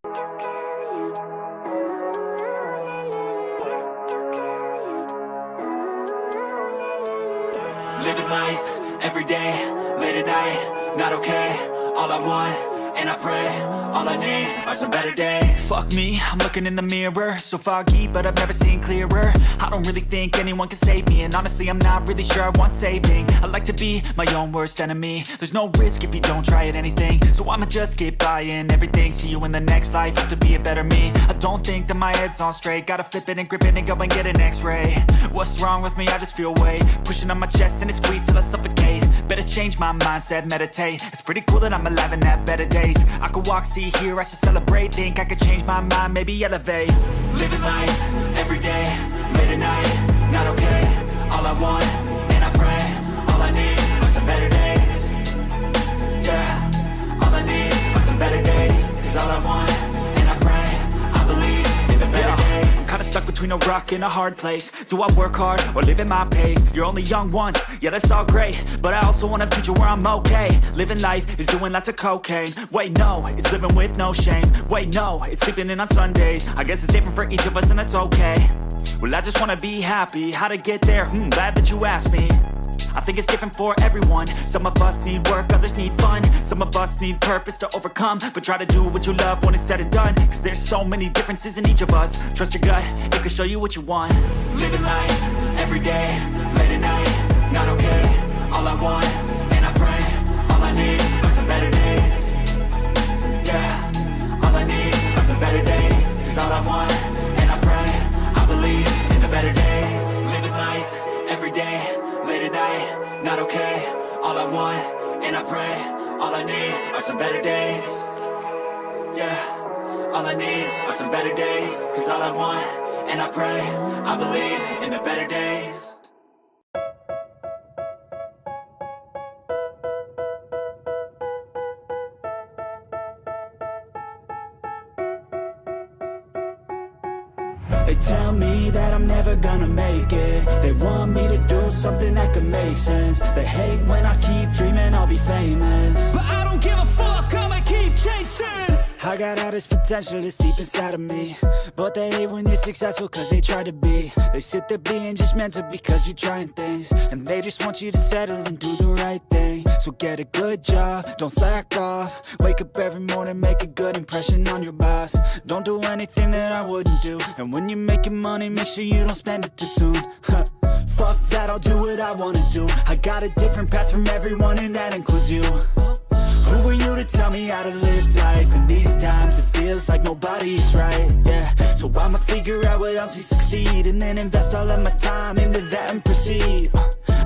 Living life, every day, late at night, not okay. All I want, and I pray, all I need are some better days. Fuck me, I'm looking in the mirror, so foggy, but I've never seen clearer. I don't really think anyone can save me, and honestly I'm not really sure I want saving. I like to be my own worst enemy. There's no risk if you don't try at anything, so I'ma just keep buying everything. See you in the next life, have to be a better me. I don't think that my head's on straight, gotta flip it and grip it and go and get an x-ray. What's wrong with me? I just feel weight pushing on my chest and it squeezes till I suffocate. Better change my mindset, meditate. It's pretty cool that I'm alive and have better days. I could walk, see, hear, I should celebrate. Think I could change my mind, maybe elevate. Living life, every day, late at night, not okay. All I want, and I pray, all I need are some better days. Yeah, all I need are some better days. Cause all I want, and I pray, I believe in the better days. I'm kinda stuck between a rock and a hard place. Do I work hard or live at my pace? You're only young once, yeah that's all great, but I also want a future where I'm okay. Living life is doing lots of cocaine. Wait no, it's living with no shame. Wait no, it's sleeping in on Sundays. I guess it's different for each of us and that's okay. Well I just wanna be happy, how to get there? Glad that you asked me. I think it's different for everyone. Some of us need work, others need fun. Some of us need purpose to overcome. But try to do what you love when it's said and done. Cause there's so many differences in each of us. Trust your gut, it can show you what you want. Living life, every day, late at night, not okay. All I want, and I pray, all I need are some better days. Yeah, all I need are some better days. Cause all I want, and I pray, I believe in the better days. Living life, every day, late at night, not okay. All I want, and I pray, all I need are some better days. Yeah, all I need are some better days. Cause all I want, and I pray, I believe in the better days. They tell me that I'm never gonna make it. They want me to do something that could make sense. They hate when I keep dreaming I'll be famous, but I don't give a fuck, I'ma keep chasing. I got all this potential that's deep inside of me, but they hate when you're successful cause they try to be. They sit there being judgmental because you're trying things, and they just want you to settle and do the right thing. So get a good job, don't slack off. Wake up every morning, make a good impression on your boss. Don't do anything that I wouldn't do, and when you're making money, make sure you don't spend it too soon. Fuck that, I'll do what I wanna do. I got a different path from everyone and that includes you. Who are you to tell me how to live life? In these times it feels like nobody's right, yeah. So I'ma figure out what else we succeed, and then invest all of my time into that and proceed.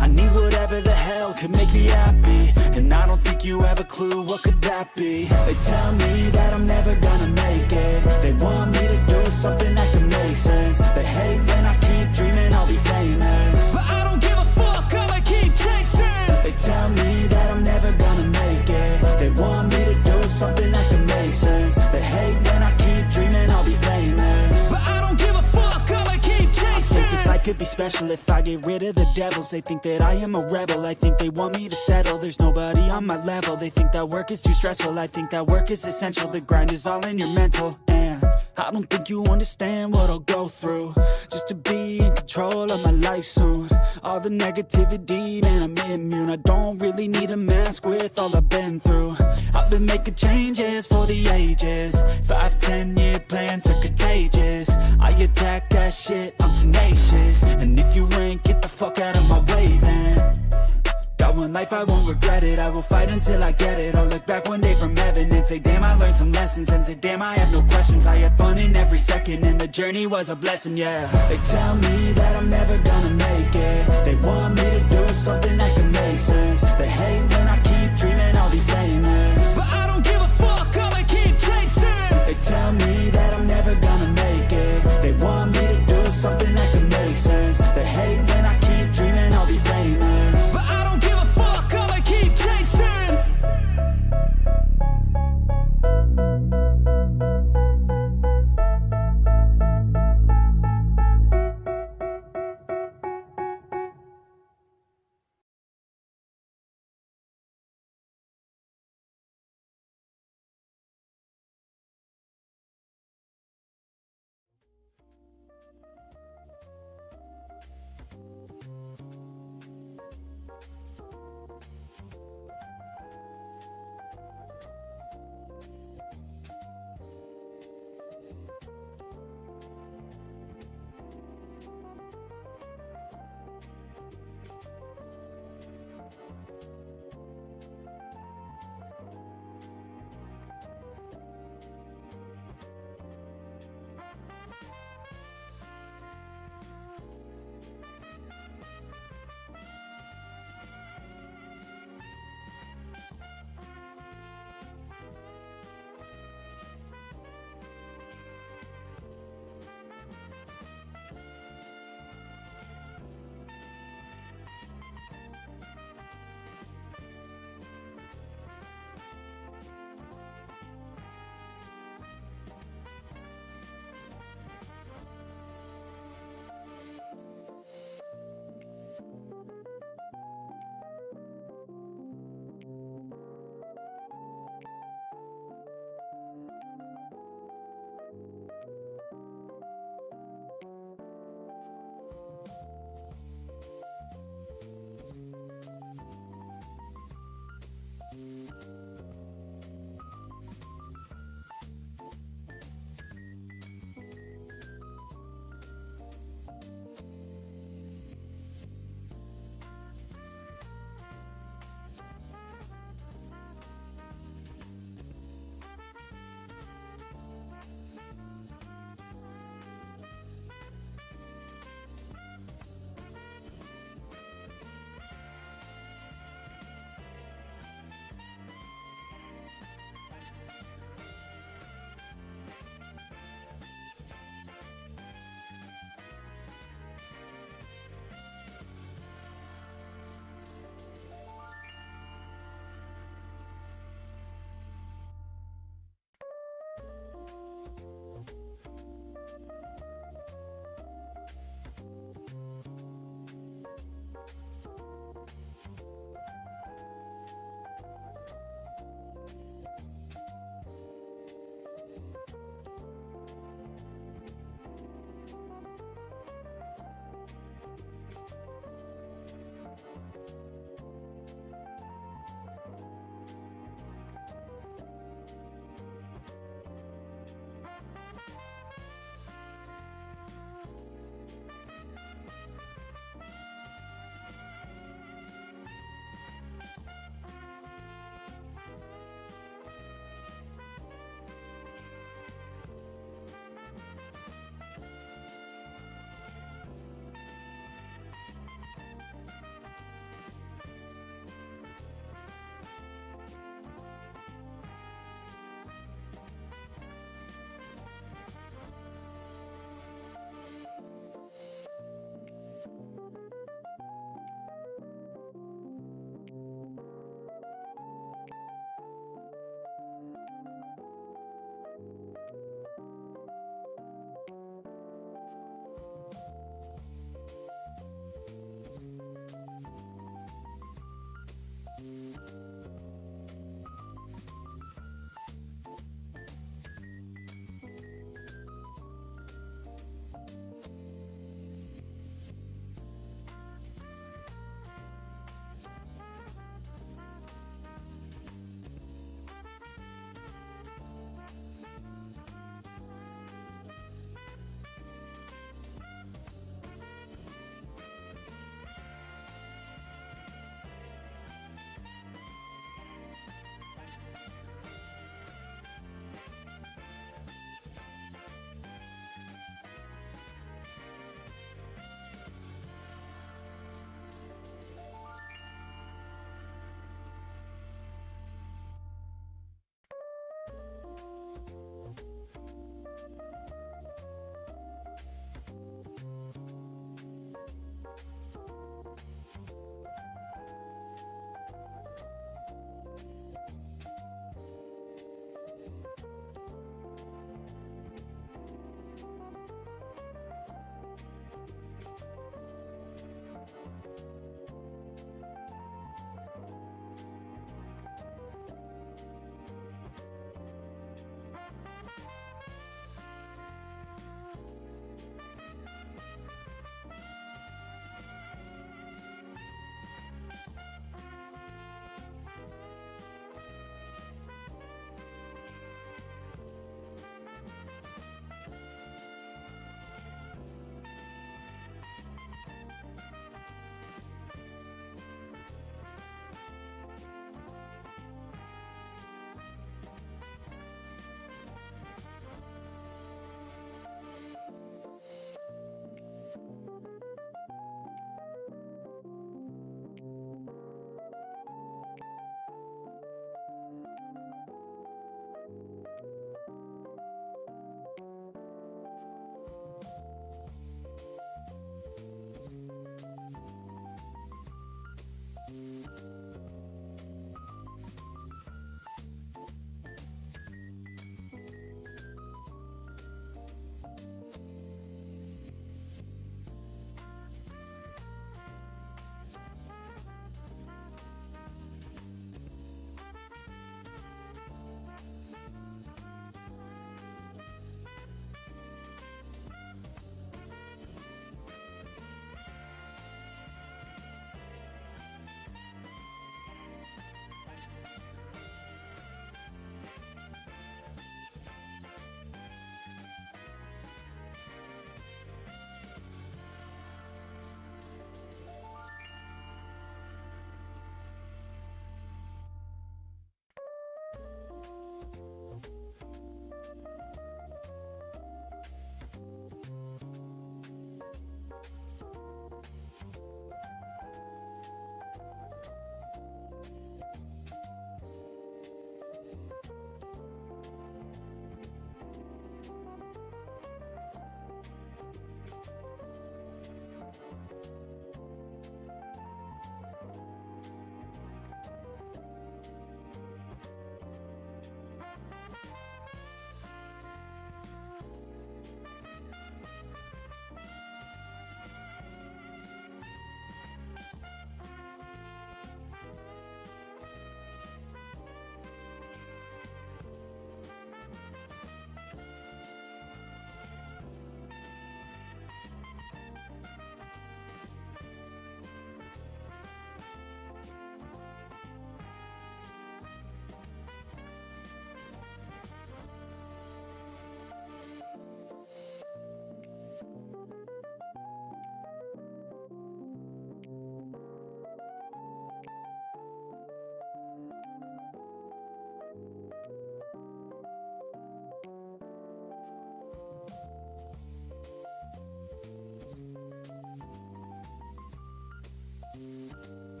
I need whatever the hell could make me happy, and I don't think you have a clue what could that be. They tell me that I'm never gonna make it. They want me to do something that can make sense. They hate when I keep dreaming I'll be famous, but I don't give a fuck, I'ma keep chasing. They tell me that I'm never gonna make it. They want me to do something that can make sense. They hate when I keep dreaming I'll be famous, but I don't give a fuck, I'ma keep chasing. I think this life could be special if I get rid of the devils. They think that I am a rebel, I think they want me to settle. There's nobody on my level. They think that work is too stressful, I think that work is essential. The grind is all in your mental, and I don't think you understand what I'll go through just to be in control of my life soon. All the negativity, man, I'm immune. I don't really need a mask with all I've been through. I've been making changes for the ages. 5-10 year plans are contagious. I attack that shit, I'm tenacious. And if you ain't, get the fuck out of my way then. Got one life, I won't regret it. I will fight until I get it. I'll look back one day from heaven and say, damn, I learned some lessons. And say, damn, I have no questions. I had fun in every second, and the journey was a blessing, yeah. They tell me that I'm never gonna make it. They want me to do something that can make sense. They hate when I keep dreaming I'll be famous, but I don't give a fuck, I'ma keep chasing. They tell me that I'm never gonna make it. They want me to do something that can make sense. They hate when I keep dreaming I'll be famous, but I don't give a fuck, I'ma keep chasing.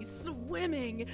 literally swimming.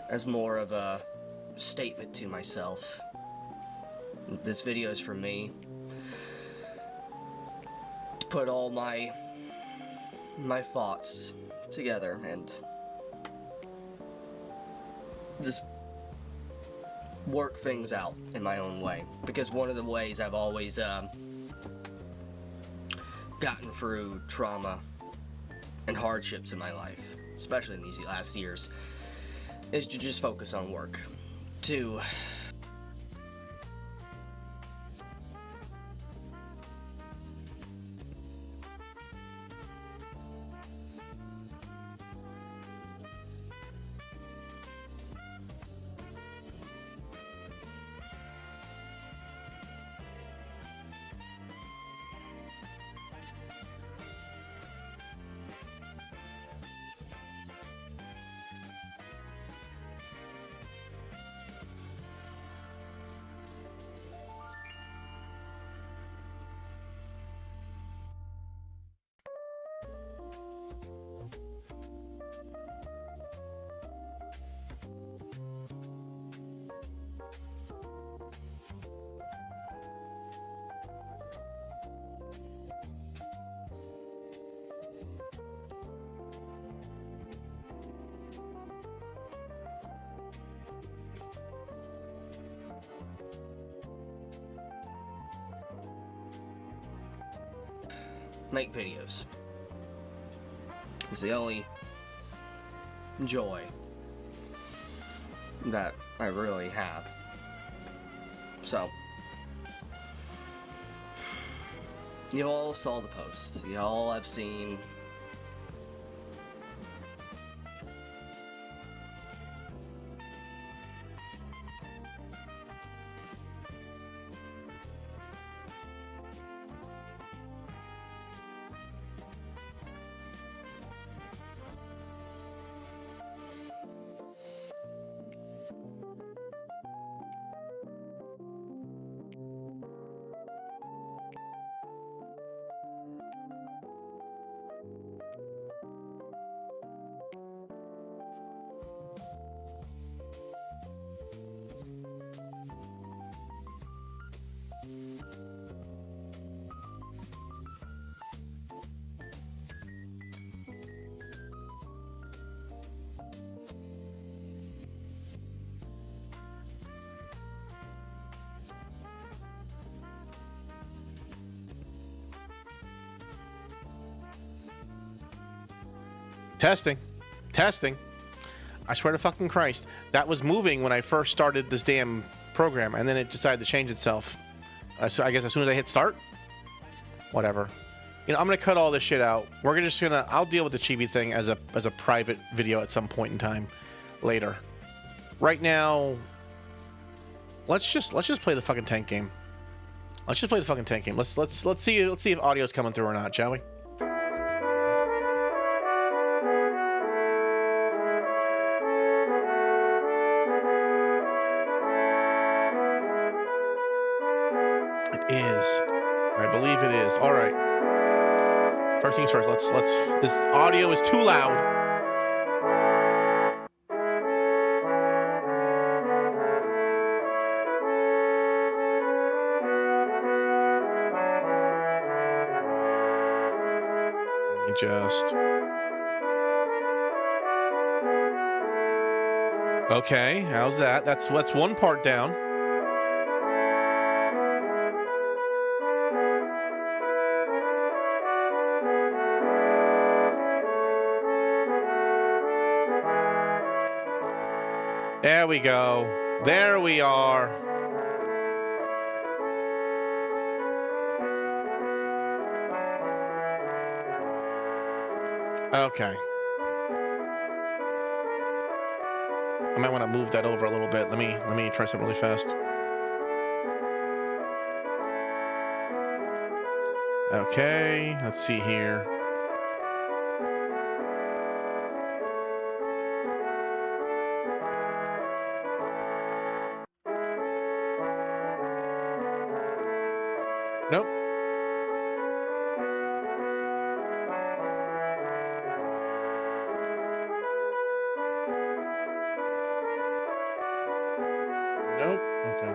As more of a statement to myself. This video is for me. To put all my thoughts together and just work things out in my own way. Because one of the ways I've always gotten through trauma and hardships in my life, especially in these last years, is to just focus on work. To make videos. It's the only joy that I really have. So, you all saw the post. You all have seen Testing. Testing. I swear to fucking Christ. That was moving when I first started this damn program, and then it decided to change itself. So I guess as soon as I hit start? Whatever. You know, I'm going to cut all this shit out. We're just going to... I'll deal with the chibi thing as a private video at some point in time later. Right now, let's just play the fucking tank game. Let's just play the fucking tank game. Let's see if audio's coming through or not, shall we? Is. I believe it is. All right. First things first. Let's. This audio is too loud. Let me just. Okay. How's that? That's one part down. There we go. There we are. Okay. I might want to move that over a little bit. Let me try something really fast. Okay, let's see here. Nope. Nope. Okay.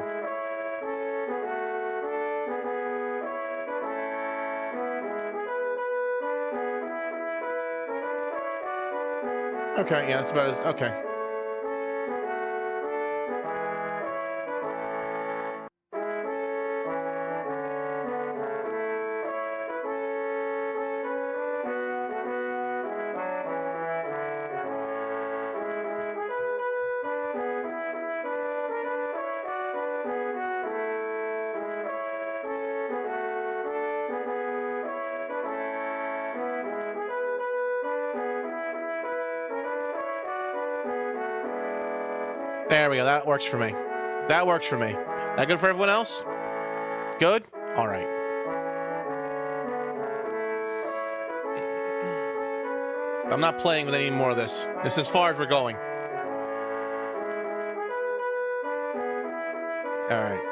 Okay, yeah, that's about as okay. There we go. That works for me. That works for me. That good for everyone else? Good? All right. I'm not playing with any more of this. This is as far as we're going. All right.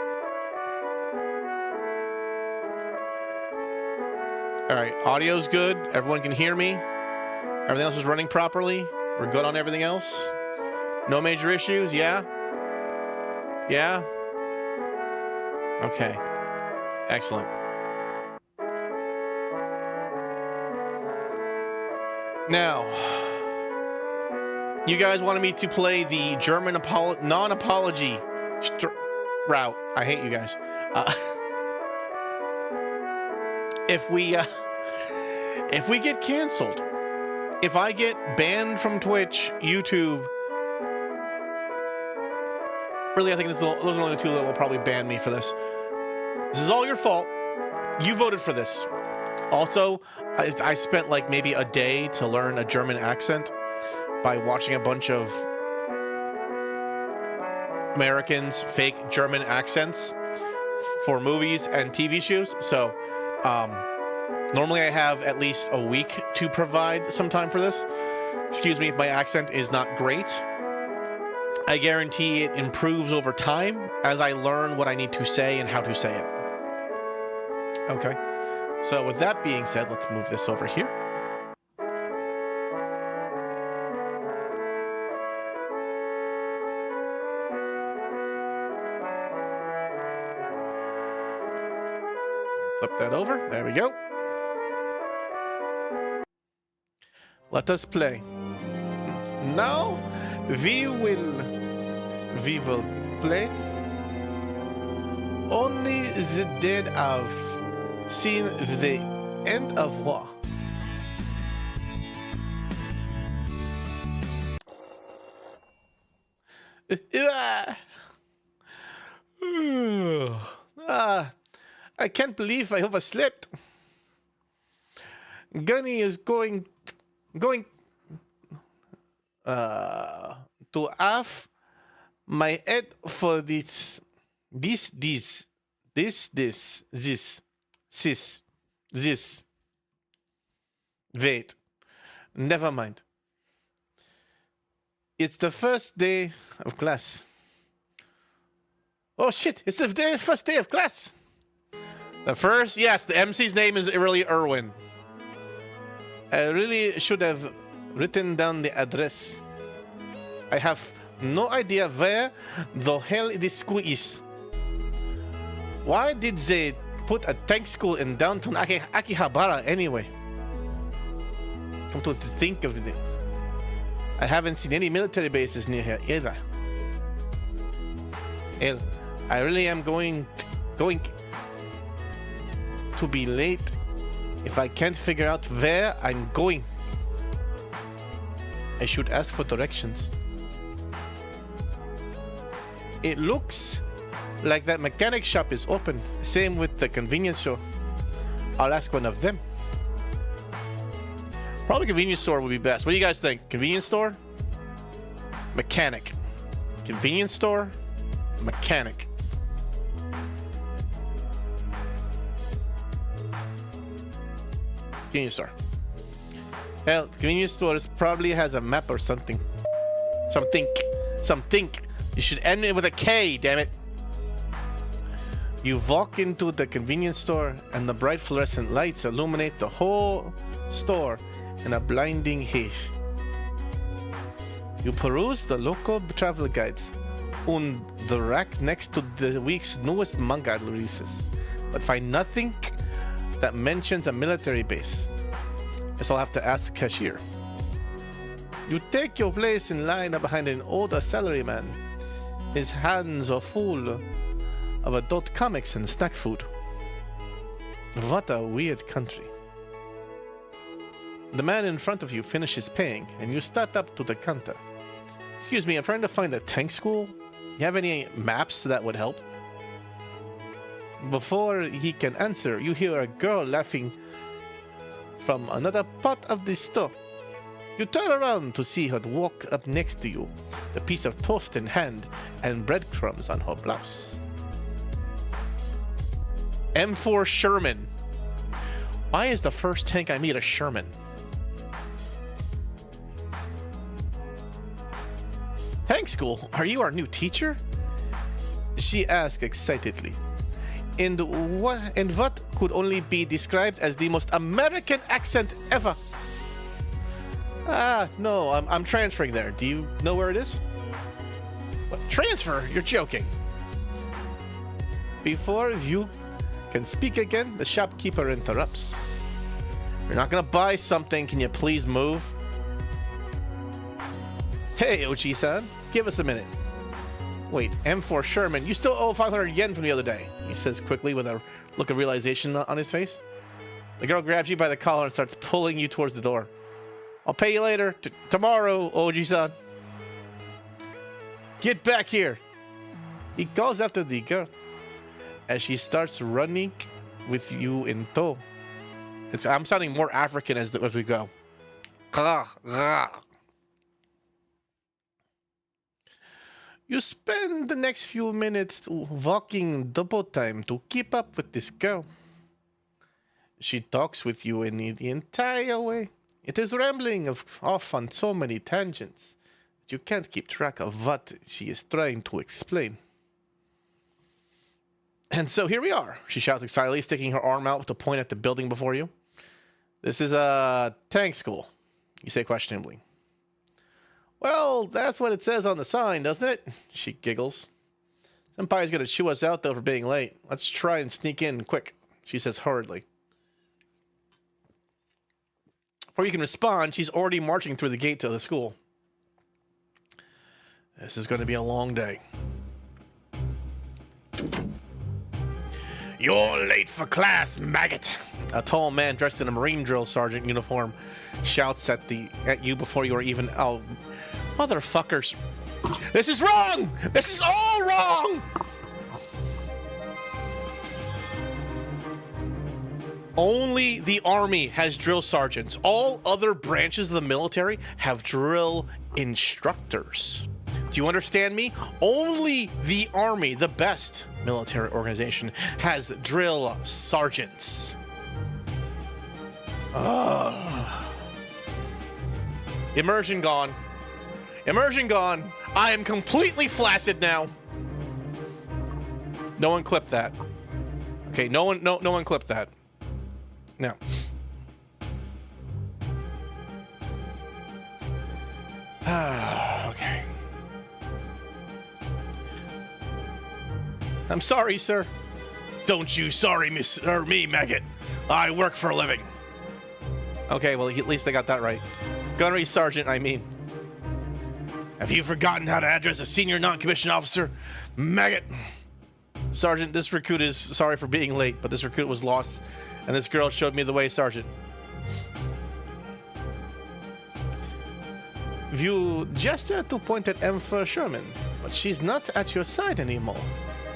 All right. Audio's good. Everyone can hear me. Everything else is running properly. We're good on everything else. No major issues? Yeah? Yeah? Okay. Excellent. Now, you guys wanted me to play the German non-apology route. I hate you guys. If we If we get canceled, if I get banned from Twitch, YouTube, really, I think those are only the two that will probably ban me for this. This is all your fault. You voted for this. Also, I spent like maybe a day to learn a German accent by watching a bunch of Americans' fake German accents for movies and TV shows. So, normally I have at least a week to provide some time for this. Excuse me if my accent is not great. I guarantee it improves over time as I learn what I need to say and how to say it. Okay. So with that being said, let's move this over here. Flip that over. There we go. Let us play. Now we will play. Only the dead have seen the end of war. I can't believe I overslept. Gunny is going to have my head for this. Wait, never mind. It's the first day of class. Oh shit, it's the first day of class. The first, yes, the MC's name is really Irwin. I really should have written down the address. I have no idea where the hell this school is. Why did they put a tank school in downtown Akihabara anyway? Come to think of this, I haven't seen any military bases near here either. Hell, I really am going to be late if I can't figure out where I'm going. I should ask for directions. It looks like that mechanic shop is open. Same with the convenience store. I'll ask one of them. Probably convenience store would be best. What do you guys think? Convenience store? Mechanic. Convenience store? Mechanic. Convenience store. Hell, convenience store probably has a map or something. Something. You should end it with a K, damn it. You walk into the convenience store and the bright fluorescent lights illuminate the whole store in a blinding haze. You peruse the local travel guides on the rack next to the week's newest manga releases, but find nothing that mentions a military base. Guess I'll have to ask the cashier. You take your place in line behind an older salaryman. His hands are full of adult comics and snack food. What a weird country. The man in front of you finishes paying, and you start up to the counter. Excuse me, I'm trying to find a tank school. You have any maps that would help? Before he can answer, you hear a girl laughing from another part of the store. You turn around to see her walk up next to you, the piece of toast in hand and breadcrumbs on her blouse. M4 Sherman. Why is the first tank I meet a Sherman? Tank school, are you our new teacher? She asked excitedly. And what could only be described as the most American accent ever? No, I'm transferring there. Do you know where it is? What, transfer? You're joking. Before you can speak again, the shopkeeper interrupts. You're not gonna buy something, can you please move? Hey, Ochi-san, give us a minute. Wait, M4 Sherman, you still owe 500 yen from the other day, he says quickly with a look of realization on his face. The girl grabs you by the collar and starts pulling you towards the door. I'll pay you later. Tomorrow, Oji-san. Get back here. He calls after the girl as she starts running with you in tow. I'm sounding more African as we go. You spend the next few minutes walking double time to keep up with this girl. She talks with you in the entire way. It is rambling off on so many tangents that you can't keep track of what she is trying to explain. And so here we are, she shouts excitedly, sticking her arm out with a point at the building before you. This is a tank school, you say questionably. Well, that's what it says on the sign, doesn't it? She giggles. Senpai's gonna chew us out, though, for being late. Let's try and sneak in quick, she says hurriedly. Before you can respond, she's already marching through the gate to the school. This is going to be a long day. You're late for class, maggot! A tall man dressed in a Marine drill sergeant uniform shouts at you before you are even... Oh, motherfuckers. This is wrong! This is all wrong! Only the Army has drill sergeants. All other branches of the military have drill instructors. Do you understand me? Only the Army, the best military organization, has drill sergeants. Immersion gone. Immersion gone. I am completely flaccid now. No one clipped that. Okay, no one clipped that. No. Okay. I'm sorry, sir. Don't you sorry me, maggot. I work for a living. Okay, well, at least I got that right. Gunnery sergeant, I mean. Have you forgotten how to address a senior non-commissioned officer? Maggot. Sergeant, this recruit is sorry for being late, but this recruit was lost, and this girl showed me the way, Sergeant. You gesture to point at Emperor Sherman, but she's not at your side anymore.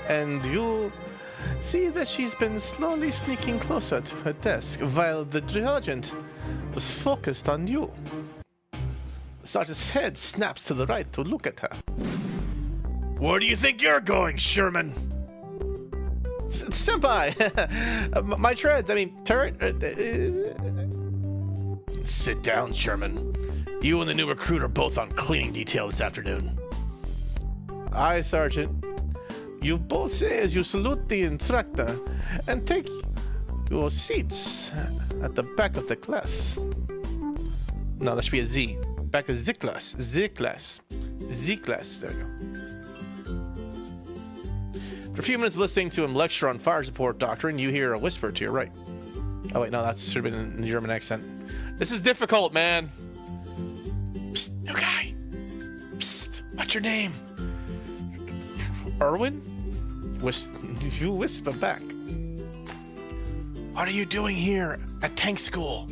And you see that she's been slowly sneaking closer to her desk while the sergeant was focused on you. The sergeant's head snaps to the right to look at her. Where do you think you're going, Sherman? Senpai, my treads, I mean, turret. Sit down, Sherman. You and the new recruit are both on cleaning detail this afternoon. Aye, Sergeant. You both say as you salute the instructor and take your seats at the back of the class. No, that should be a Z. Back of Z class. Z class. Z class. There you go. For a few minutes listening to him lecture on fire support doctrine, you hear a whisper to your right. Oh wait, no, that should have been in a German accent. This is difficult, man. Psst, new guy. Psst, what's your name? Erwin? You whisper back. What are you doing here at tank school?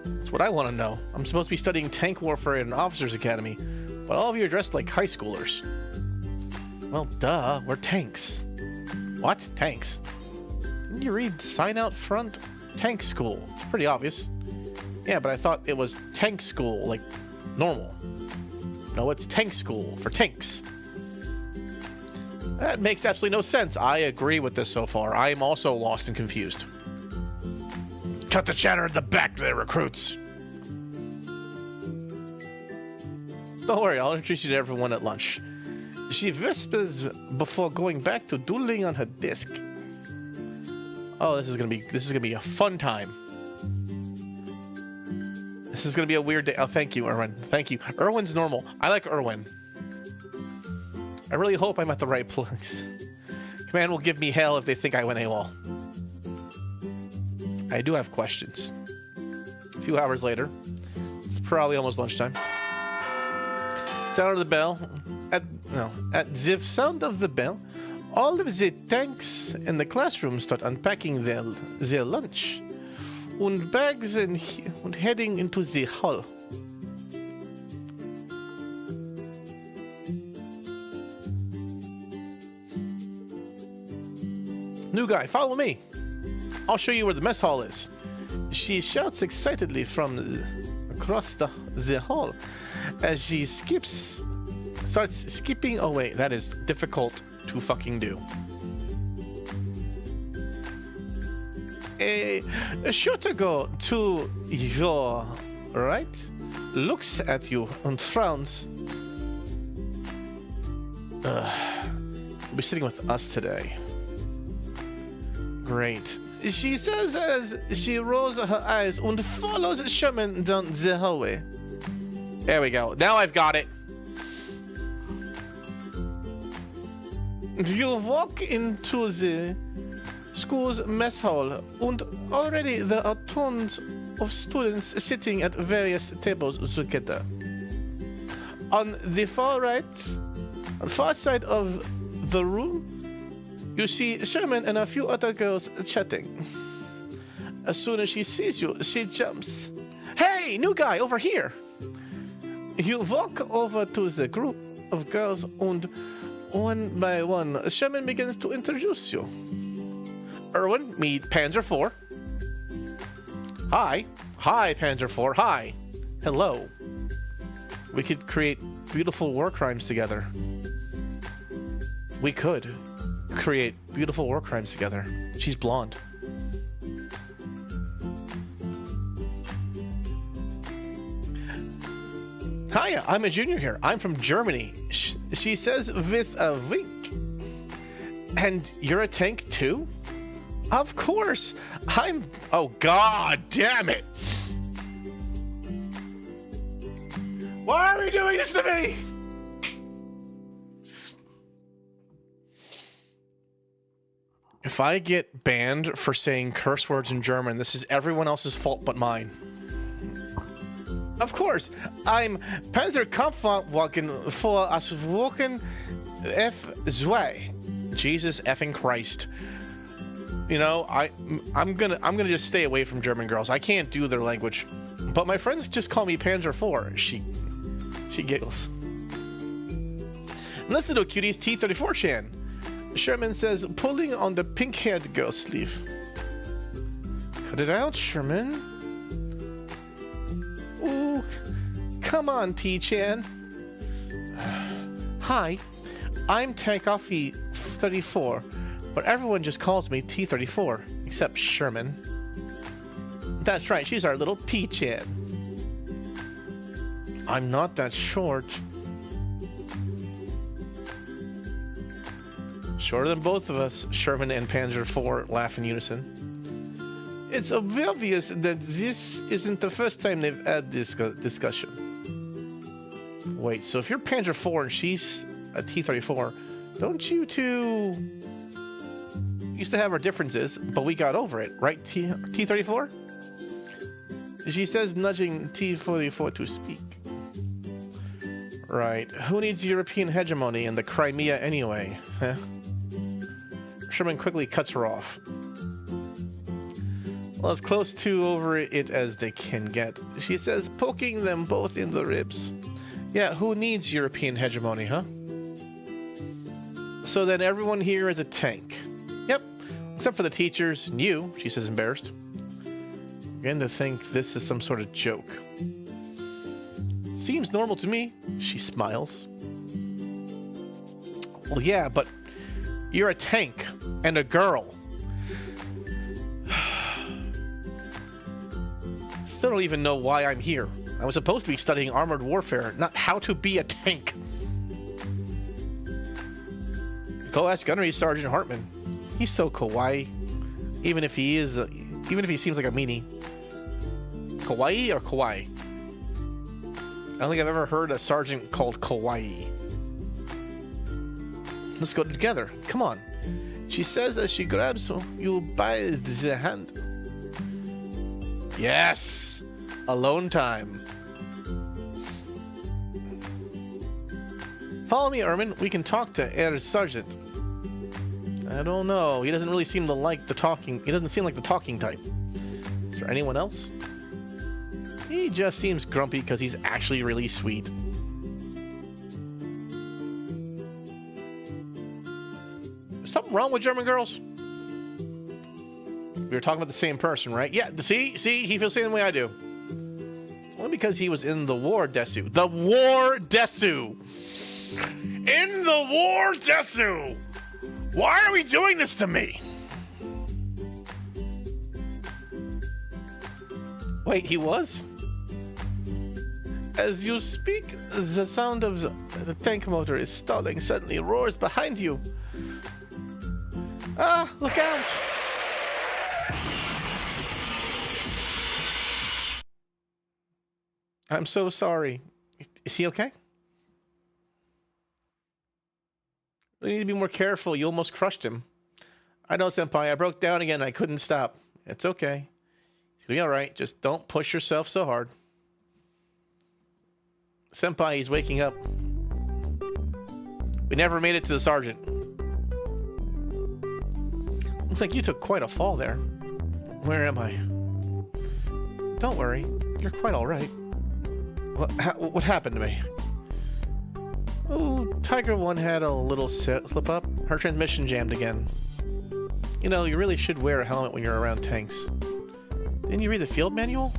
That's what I want to know. I'm supposed to be studying tank warfare at an officer's academy, but all of you are dressed like high schoolers. Well, duh, we're tanks. What? Tanks? Didn't you read the sign out front? Tank school. It's pretty obvious. Yeah, but I thought it was tank school, like normal. No, it's tank school for tanks. That makes absolutely no sense. I agree with this so far. I am also lost and confused. Cut the chatter at the back there, recruits. Don't worry, I'll introduce you to everyone at lunch. She whispers before going back to doodling on her desk. Oh, this is gonna be a fun time. This is gonna be a weird day. Oh, thank you, Erwin. Thank you. Erwin's normal. I like Erwin. I really hope I'm at the right place. Command will give me hell if they think I went AWOL. I do have questions. A few hours later. It's probably almost lunchtime. Sound of the bell. At the sound of the bell, All of the tanks in the classroom start unpacking their lunch and bags and heading into the hall. New guy, follow me. I'll show you where the mess hall is. She shouts excitedly from across the hall as she starts skipping away. That is difficult to fucking do. A shooter go to your right, looks at you and frowns. Be sitting with us today. Great. She says as she rolls her eyes and follows Sherman down the hallway. There we go. Now I've got it. You walk into the school's mess hall, and already there are tons of students sitting at various tables together. On the far side of the room, you see Sherman and a few other girls chatting. As soon as she sees you, she jumps. Hey, new guy, over here! You walk over to the group of girls and one by one, Sherman begins to introduce you. Erwin, meet Panzer IV. Hi. Hi, Panzer IV. Hi. Hello. We could create beautiful war crimes together. We could create beautiful war crimes together. She's blonde. Hiya, I'm a junior here. I'm from Germany. She says with a wink. And you're a tank too? Of course. Oh, god damn it. Why are we doing this to me? If I get banned for saying curse words in German, this is everyone else's fault but mine. Of course, I'm Panzerkampfwagen for Aswoken F2. Jesus effing Christ. You know, I'm gonna just stay away from German girls. I can't do their language. But my friends just call me Panzer IV. She giggles. Listen to cuties T34-chan. Sherman says, pulling on the pink-haired girl's sleeve. Cut it out, Sherman. Ooh, come on, T-chan. Hi, I'm Tankoffy 34, but everyone just calls me T34, except Sherman. That's right, she's our little T-chan. I'm not that short. Shorter than both of us, Sherman and Panzer IV laugh in unison. It's obvious that this isn't the first time they've had this discussion. Wait, so if you're Panzer IV and she's a T-34, don't you two used to have our differences, but we got over it, right, T-34? She says, nudging T-44 to speak. Right, who needs European hegemony in the Crimea anyway, huh? Sherman quickly cuts her off. Well, as close to over it as they can get. She says, poking them both in the ribs. Yeah, who needs European hegemony, huh? So then everyone here is a tank. Yep, except for the teachers and you, she says, embarrassed. Begin to think this is some sort of joke. Seems normal to me, she smiles. Well, yeah, but you're a tank and a girl. Still don't even know why I'm here. I was supposed to be studying armored warfare, not how to be a tank. Go ask Gunnery Sergeant Hartman. He's so kawaii, even if he seems like a meanie. Kawaii or kawaii? I don't think I've ever heard a sergeant called kawaii. Let's go together. Come on. She says as she grabs you by the hand. Yes! Alone time. Follow me, Ermin. We can talk to Herr Sergeant. I don't know. He doesn't really seem to like the talking. He doesn't seem like the talking type. Is there anyone else? He just seems grumpy because he's actually really sweet. Is something wrong with German girls? We were talking about the same person, right? Yeah, see, he feels the same way I do. Only because he was in the war, Desu. The war, Desu! In the war, Desu! Why are we doing this to me? Wait, he was? As you speak, the sound of the tank motor is stalling. Suddenly roars behind you. Ah, look out! I'm so sorry. Is he okay? We need to be more careful. You almost crushed him. I know, Senpai. I broke down again. I couldn't stop. It's okay. It's gonna be alright. Just don't push yourself so hard. Senpai, he's waking up. We never made it to the sergeant. Looks like you took quite a fall there. Where am I? Don't worry. You're quite alright. What happened to me? Oh, Tiger 1 had a little slip up. Her transmission jammed again. You know, you really should wear a helmet when you're around tanks. Didn't you read the field manual?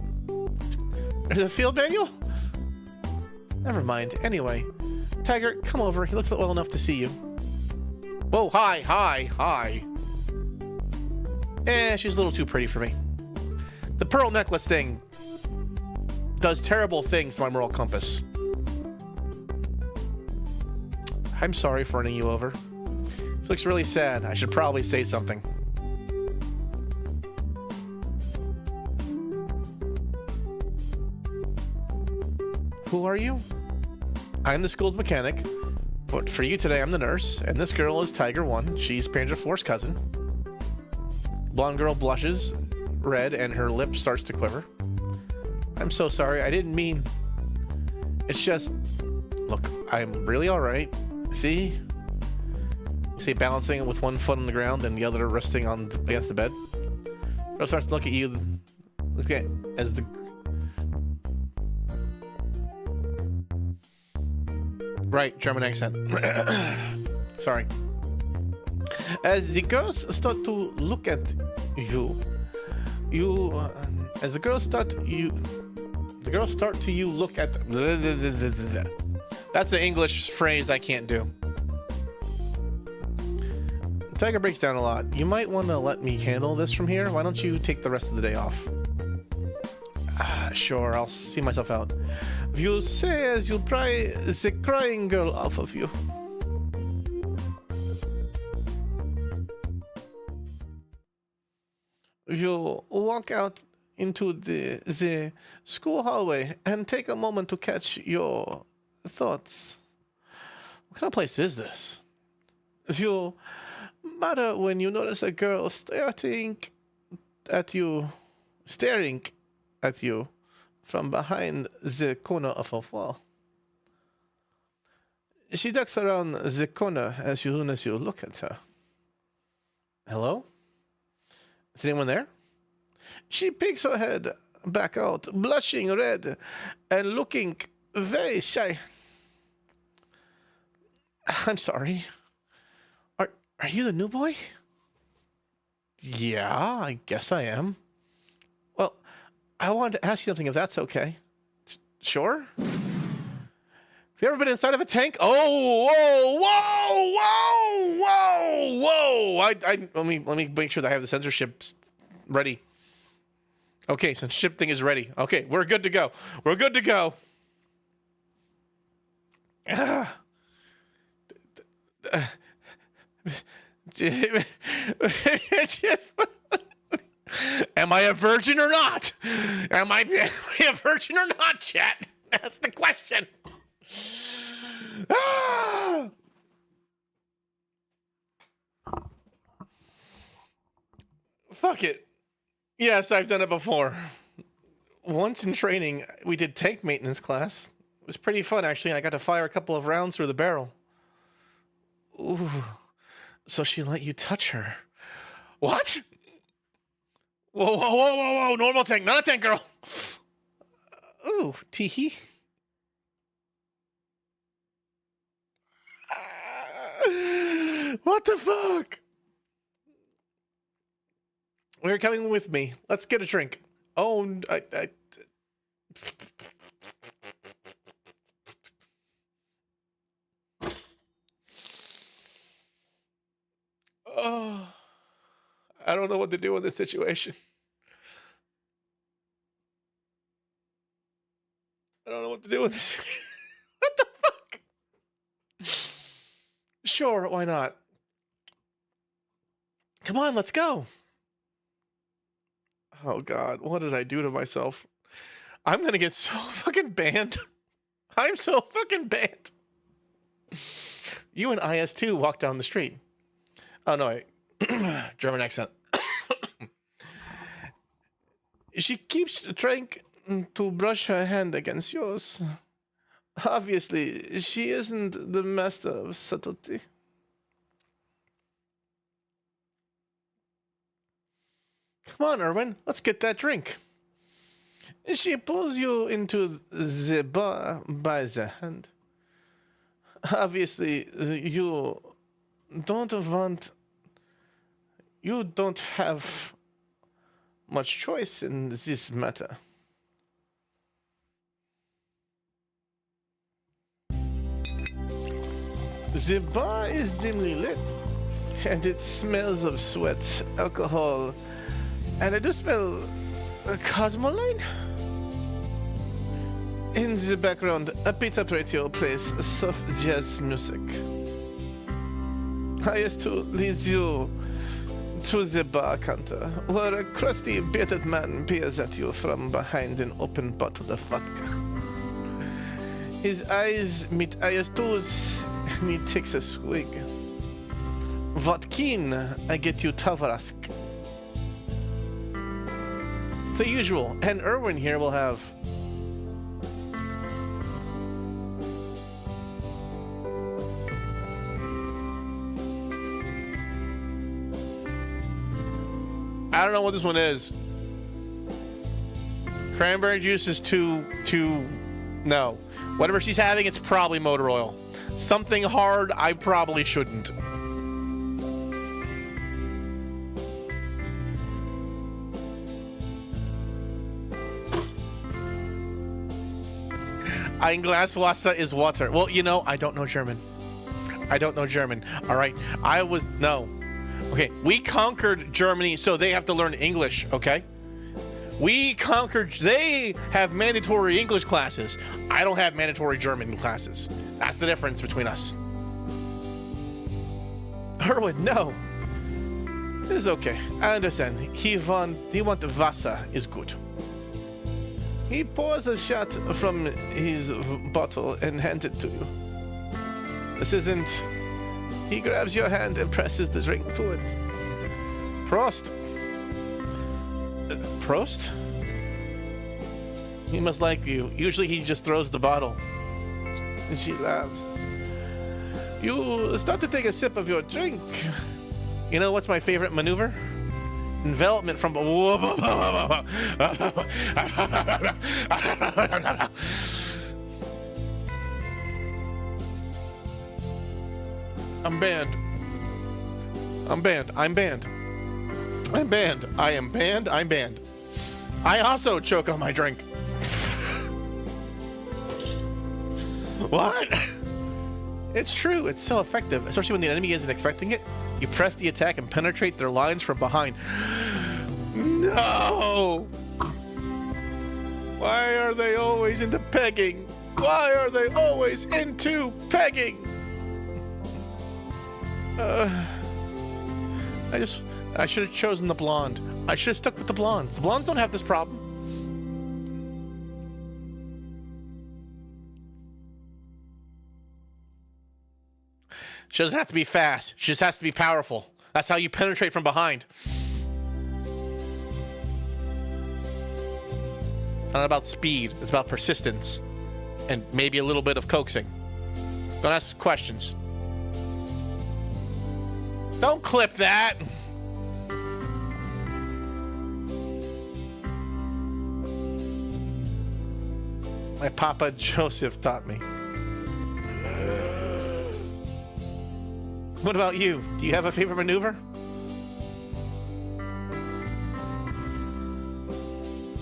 There's a field manual? Never mind. Anyway, Tiger, come over. He looks well enough to see you. Whoa, hi. She's a little too pretty for me. The pearl necklace thing does terrible things to my moral compass. I'm sorry for running you over. She looks really sad. I should probably say something. Who are you? I'm the school's mechanic, but for you today I'm the nurse, and this girl is Tiger 1. She's Panzer 4's cousin. Blonde girl blushes red and her lip starts to quiver. I'm so sorry. I didn't mean... It's just... Look, I'm really alright. See? See, balancing with one foot on the ground and the other resting on against the bed. Girl starts to look at you. Look at as the... Right, German accent. Sorry. As the girls start to look at you, as the girls start to you look at. That's the English phrase I can't do. Tiger breaks down a lot. You might want to let me handle this from here. Why don't you take the rest of the day off? Sure, I'll see myself out. You say as you pry the crying girl off of you. You walk out into the school hallway and take a moment to catch your thoughts. What kind of place is this? You matter when you notice a girl staring at you from behind the corner of a wall. She ducks around the corner as soon as you look at her. Hello? Is anyone there? She peeks her head back out, blushing red and looking very shy. I'm sorry. Are you the new boy? Yeah, I guess I am. Well, I wanted to ask you something if that's okay. Sure? Have you ever been inside of a tank? Oh, whoa! Let me make sure that I have the censorship ready. Okay, censorship thing is ready. Okay, we're good to go. We're good to go. Am I a virgin or not? Am I a virgin or not, chat? That's the question. Fuck it. Yes, I've done it before. Once in training, we did tank maintenance class. It was pretty fun, actually. I got to fire a couple of rounds through the barrel. Ooh. So she let you touch her. What? Whoa, whoa, whoa, whoa, whoa. Normal tank, not a tank girl. Ooh, teehee. What the fuck? You're coming with me. Let's get a drink. Oh, oh, I don't know what to do in this situation. I don't know what to do with this. What the fuck? Sure, why not? Come on, let's go. Oh God, what did I do to myself? I'm gonna get so fucking banned. I'm so fucking banned. You and IS2 walk down the street. Oh no, wait. German accent. She keeps trying to brush her hand against yours. Obviously, she isn't the master of subtlety. Come on, Erwin, let's get that drink. She pulls you into the bar by the hand. Obviously, you don't have much choice in this matter. The bar is dimly lit, and it smells of sweat, alcohol, and I do smell a Cosmoline. In the background, a pita radio plays soft jazz music. IS2 leads you to the bar counter, where a crusty, bearded man peers at you from behind an open bottle of vodka. His eyes meet IS2's, and he takes a swig. Vodkin, I get you Tavrask. The usual, and Erwin here will have... I don't know what this one is. Cranberry juice is too no. Whatever she's having, it's probably motor oil. Something hard, I probably shouldn't. Ein Glas Wasser is water. Well, you know, I don't know German. I don't know German. All right. I would no. Okay, we conquered Germany, so they have to learn English, okay? We conquered, they have mandatory English classes. I don't have mandatory German classes. That's the difference between us. Erwin, no. It's okay, I understand. He want Wasser is good. He pours a shot from his bottle and hands it to you. This isn't... He grabs your hand and presses the drink to it. Prost. Prost? He must like you. Usually he just throws the bottle. And she laughs. You start to take a sip of your drink. You know what's my favorite maneuver? Envelopment from... I'm banned. I'm banned. I'm banned. I'm banned. I am banned. I'm banned. I also choke on my drink. What? It's true. It's so effective, especially when the enemy isn't expecting it. You press the attack and penetrate their lines from behind. No! Why are they always into pegging? Why are they always into pegging? I should have chosen the blonde. I should have stuck with the blondes. The blondes don't have this problem. She doesn't have to be fast. She just has to be powerful. That's how you penetrate from behind. It's not about speed. It's about persistence. And maybe a little bit of coaxing. Don't ask questions. Don't clip that. My Papa Joseph taught me. What about you? Do you have a favorite maneuver?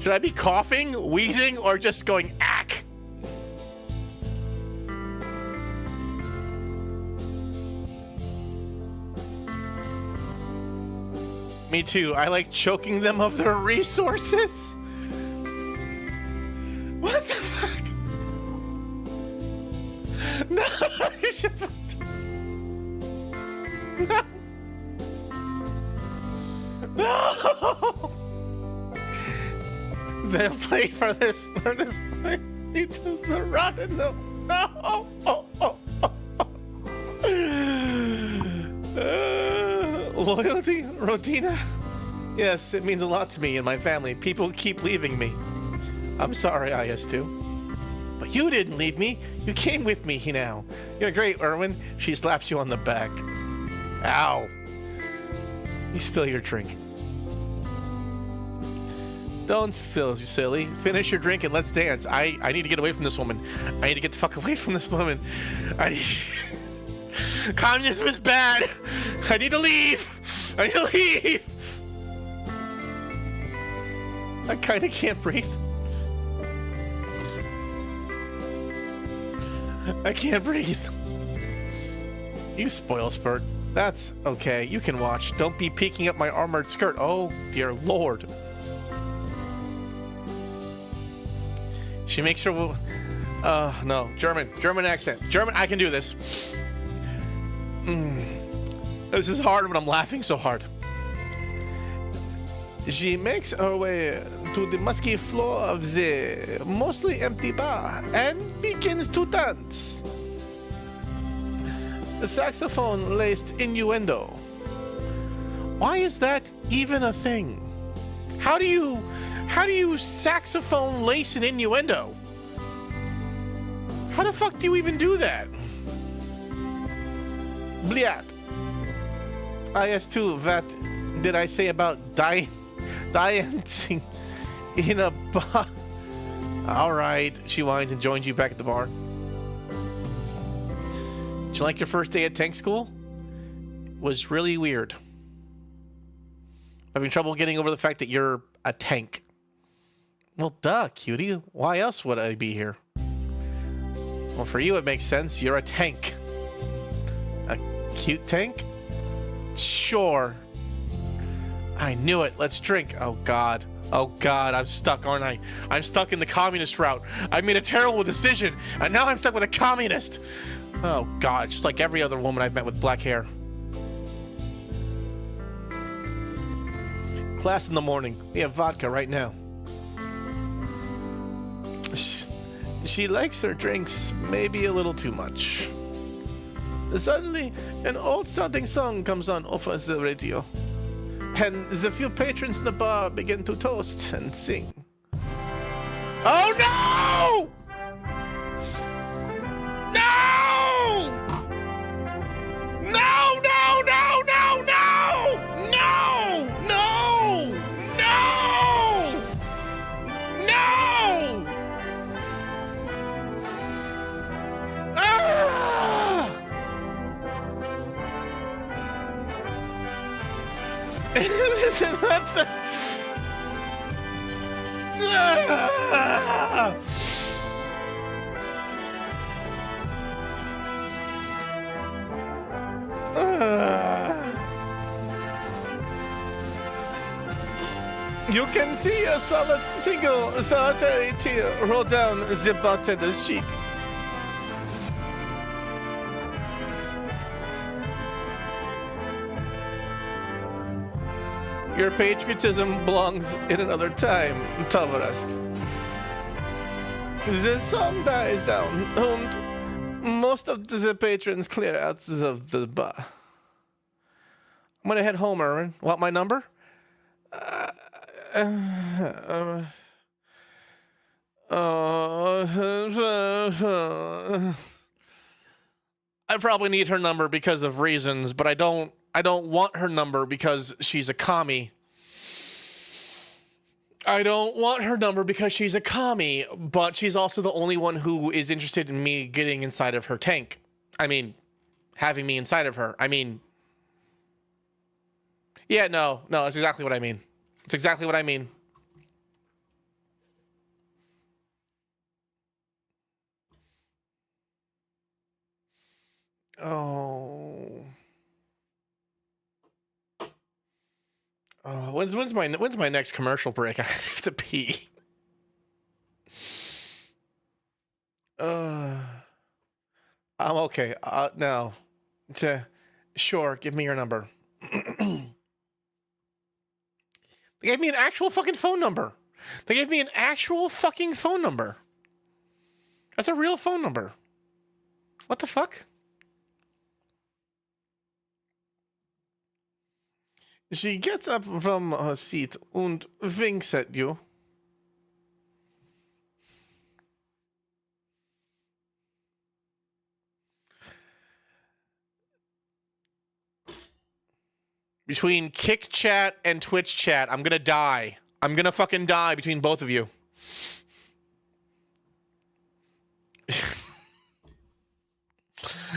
Should I be coughing, wheezing, or just going ack? Me too. I like choking them of their resources. What the fuck? No. No. They'll play for this thing. He took the rotten. No. No. Loyalty, Rodina? Yes, it means a lot to me and my family. People keep leaving me. I'm sorry, IS2. But you didn't leave me. You came with me now. You're great, Erwin. She slaps you on the back. Ow. You spill your drink. Don't spill, you silly. Finish your drink and let's dance. I need to get away from this woman. I need to get the fuck away from this woman. Communism is bad. I need to leave. I need to leave. I kind of can't breathe. I can't breathe. You spoil spurt. That's okay. You can watch. Don't be peeking up my armored skirt. Oh, dear Lord. She makes her... no. German accent. German, I can do this. This is hard when I'm laughing so hard. She makes her way to the musky floor of the mostly empty bar and begins to dance. The saxophone laced innuendo. Why is that even a thing? How do you saxophone lace an innuendo? How the fuck do you even do that? Bliat. IS2, what did I say about dancing in a bar? Alright, she whines and joins you back at the bar. Did you like your first day at tank school? It was really weird. Having trouble getting over the fact that you're a tank. Well, duh, cutie. Why else would I be here? Well, for you it makes sense. You're a tank. A cute tank? Sure. I knew it. Let's drink. Oh, God. Oh, God. I'm stuck, aren't I? I'm stuck in the communist route. I made a terrible decision, and now I'm stuck with a communist. Oh, God. Just like every other woman I've met with black hair. Class in the morning. We have vodka right now. She likes her drinks maybe a little too much. Suddenly, an old-sounding song comes on over the radio. And the few patrons in the bar begin to toast and sing. Oh no! No! No, no, no, no, no! No! No! No! No! Ah! Isn't that the... Ah! You can see a solitary tear roll down the bartender's cheek. Your patriotism belongs in another time, Tavarask. The song dies down, and most of the patrons clear out of the bar. I'm gonna head home, Erwin. Want my number? I probably need her number because of reasons, but I don't I don't want her number because she's a commie. I don't want her number because she's a commie, but she's also the only one who is interested in me getting inside of her tank. I mean, having me inside of her. I mean, yeah, no, that's exactly what I mean. It's exactly what I mean. Oh. Oh, when's my next commercial break? I have to pee. I'm okay. No. Sure, give me your number. They gave me an actual fucking phone number. They gave me an actual fucking phone number. That's a real phone number. What the fuck? She gets up from her seat and winks at you. Between Kick Chat and Twitch Chat, I'm gonna die. I'm gonna fucking die between both of you.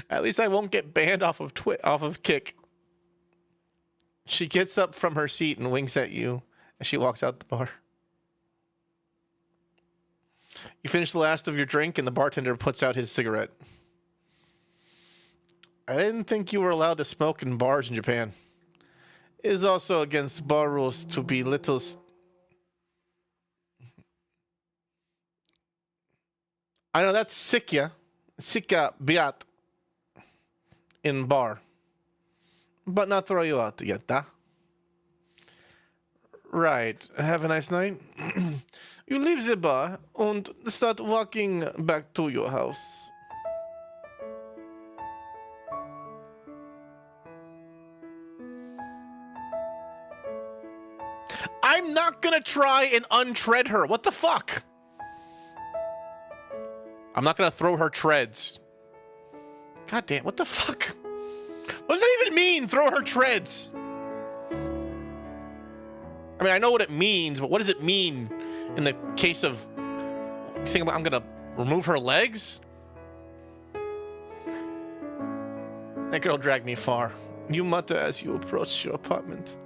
At least I won't get banned off of Kick. She gets up from her seat and winks at you as she walks out the bar. You finish the last of your drink and the bartender puts out his cigarette. I didn't think you were allowed to smoke in bars in Japan. It is also against bar rules to be little... I know that's sikya biat in bar. But not throw you out yet, huh? Right. Have a nice night. You leave the bar and start walking back to your house. I'm not gonna try and untread her. What the fuck? I'm not gonna throw her treads. God damn, what the fuck? What does that even mean, throw her treads? I mean, I know what it means, but what does it mean in the case of... You think I'm gonna remove her legs? That girl dragged me far. You mutter as you approach your apartment.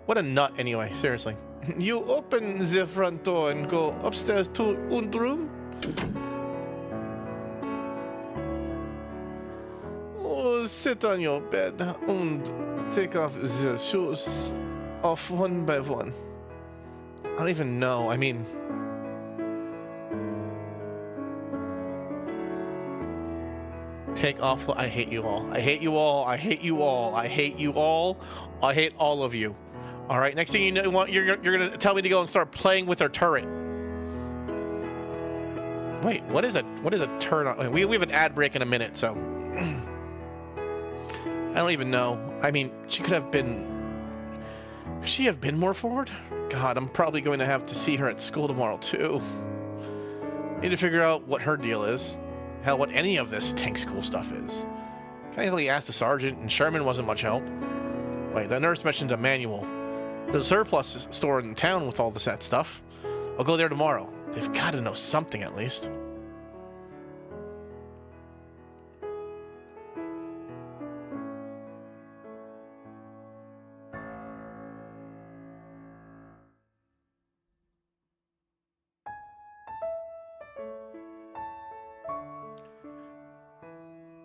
What a nut, anyway, seriously. You open the front door and go upstairs to one room. Sit on your bed and take off the shoes off one by one. I don't even know. I mean... Take off... I hate you all. I hate you all. I hate you all. I hate you all. I hate all of you. Alright, next thing you know, you're gonna tell me to go and start playing with their turret. Wait, what is a turret? We have an ad break in a minute, so... I don't even know. I mean, she could have been... Could she have been more forward? God, I'm probably going to have to see her at school tomorrow, too. Need to figure out what her deal is. Hell, what any of this tank school stuff is. Can I easily ask the sergeant? And Sherman wasn't much help. Wait, the nurse mentioned a manual. There's a surplus store in town with all that stuff. I'll go there tomorrow. They've got to know something, at least.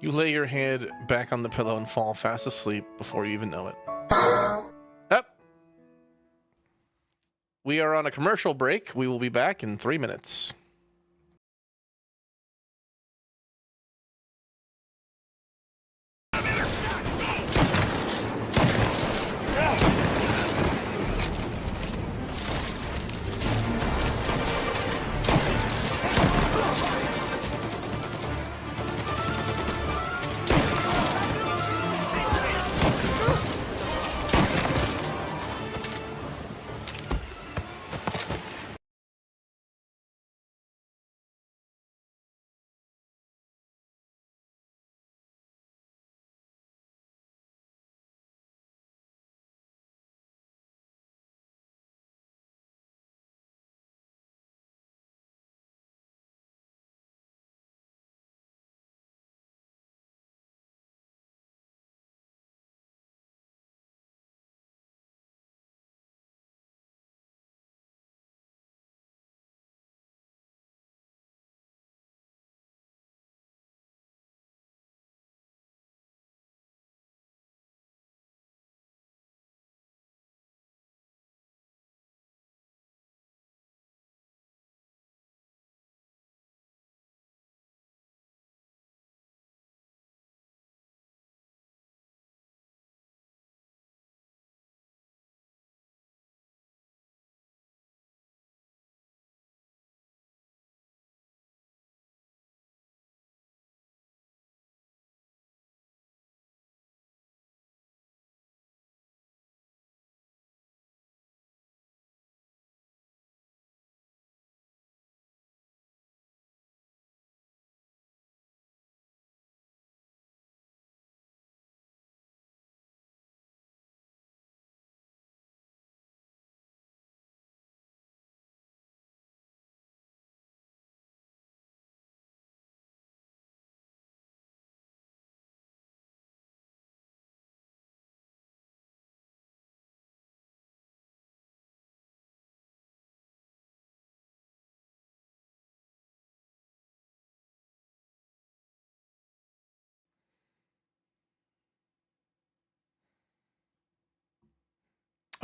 You lay your head back on the pillow and fall fast asleep before you even know it. Up. We are on a commercial break. We will be back in 3 minutes.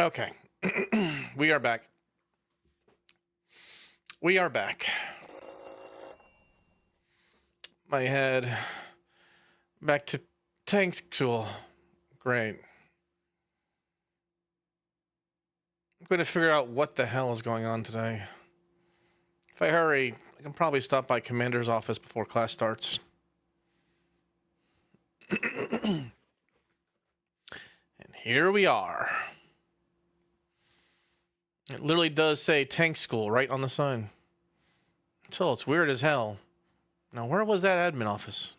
Okay. We are back. We are back. My head. Back to tank school. Great. I'm going to figure out what the hell is going on today. If I hurry, I can probably stop by Commander's office before class starts. And here we are. It literally does say tank school right on the sign. So it's weird as hell. Now, where was that admin office?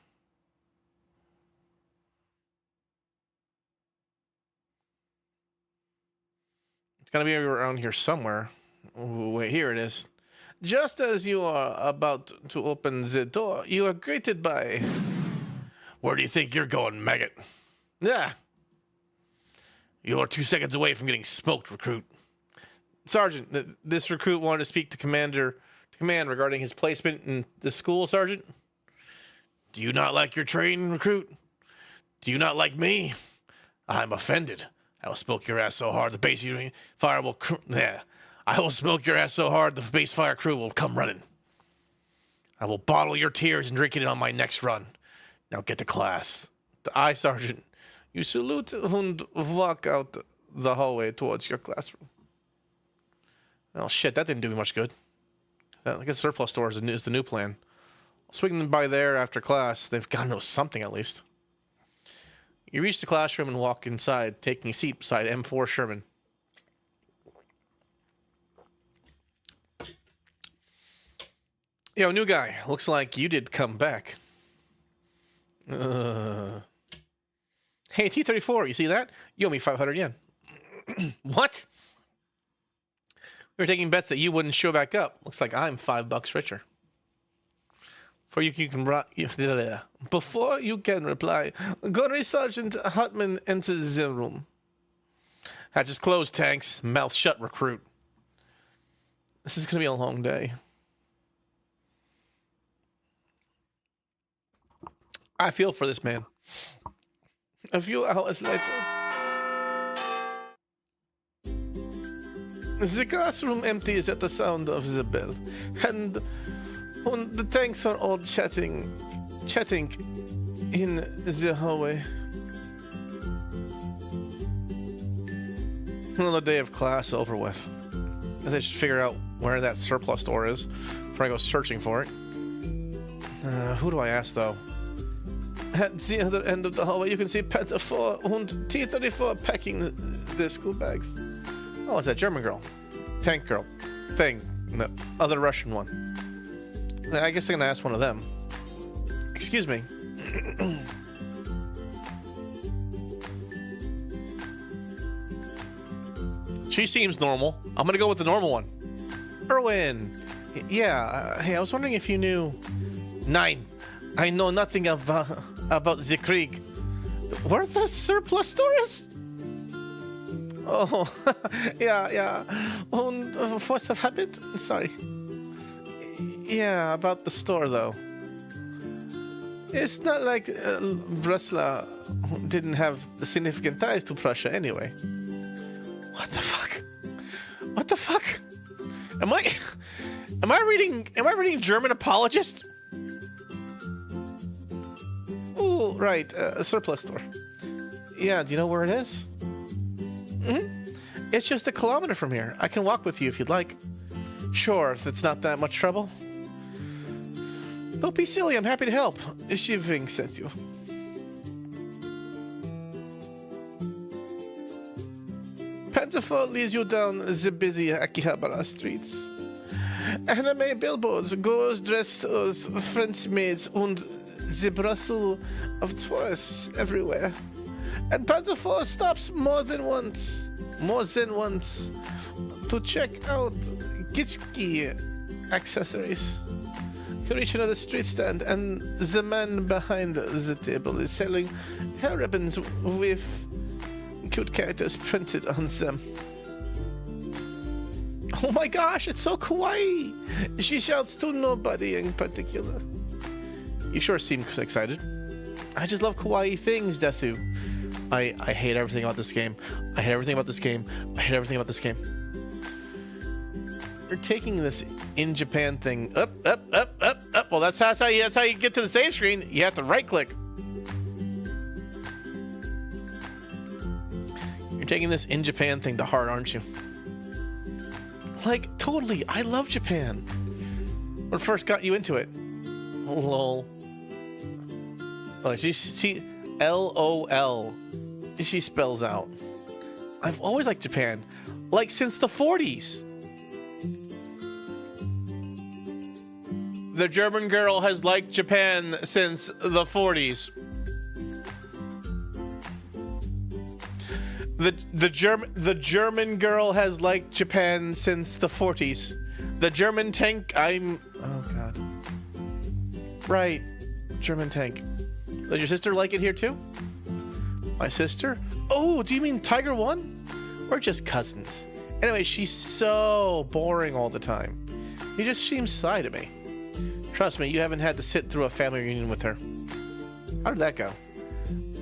It's gotta be around here somewhere. Ooh, wait, here it is. Just as you are about to open the door, you are greeted by... Where do you think you're going, maggot? Yeah. You're 2 seconds away from getting smoked, recruit. Sergeant, this recruit wanted to speak to command regarding his placement in the school, Sergeant. Do you not like your training, recruit? Do you not like me? I'm offended. I will smoke your ass so hard the base fire will... I will smoke your ass so hard the base fire crew will come running. I will bottle your tears and drink it on my next run. Now get to class. Aye, Sergeant. You salute and walk out the hallway towards your classroom. Oh, shit, that didn't do me much good. I guess surplus store is the new plan. I'll swing them by there after class. They've got to know something, at least. You reach the classroom and walk inside, taking a seat beside M4 Sherman. Yo, new guy. Looks like you did come back. Hey, T-34, you see that? You owe me 500 yen. What? We were taking bets that you wouldn't show back up. Looks like I'm $5 richer. Before you can reply, Gunnery Sergeant Hartman enters the room. Hatch is closed, tanks. Mouth shut, recruit. This is gonna be a long day. I feel for this man. A few hours later, the classroom empties at the sound of the bell, and the tanks are all chatting in the hallway. Another day of class over with. I guess I should figure out where that surplus store is before I go searching for it. Who do I ask, though? At the other end of the hallway, you can see Panther 4 and T-34 packing the school bags. Oh, it's that German girl. Tank girl. Thing. The other Russian one. I guess I'm gonna ask one of them. Excuse me. She seems normal. I'm gonna go with the normal one. Erwin. Yeah, hey, I was wondering if you knew... 9. I know nothing about the Krieg. Where the surplus store is? Oh, yeah. What's have happened? Sorry. Yeah, about the store, though. It's not like Breslau didn't have significant ties to Prussia anyway. What the fuck? What the fuck? Am I reading German Apologist? Ooh, right, a surplus store. Yeah, do you know where it is? It's just a kilometer from here. I can walk with you if you'd like. Sure, if it's not that much trouble. Don't be silly, I'm happy to help. Shiving sent you. Panzermadel leads you down the busy Akihabara streets. Anime billboards, girls dressed as French maids, and the bustle of tourists everywhere. And Panzer 4 stops more than once to check out Gitski accessories. You reach another street stand, and the man behind the table is selling hair ribbons with cute characters printed on them. Oh my gosh, it's so kawaii! She shouts to nobody in particular. You sure seem excited. I just love kawaii things, Desu. I hate everything about this game. I hate everything about this game. I hate everything about this game. You're taking this in Japan thing up. Well, that's how you get to the save screen. You have to right click. You're taking this in Japan thing to heart, aren't you? Like, totally. I love Japan. When I first got you into it. Lol. Oh, she LOL. She spells out. I've always liked Japan. Like, since the 40s. The German girl has liked Japan since the 40s. The German girl has liked Japan since the 40s. The German tank. Oh god. Right, German tank. Does your sister like it here too? My sister? Oh, do you mean Tiger 1? We're just cousins. Anyway, she's so boring all the time. He just seems sly to me. Trust me, you haven't had to sit through a family reunion with her. How did that go?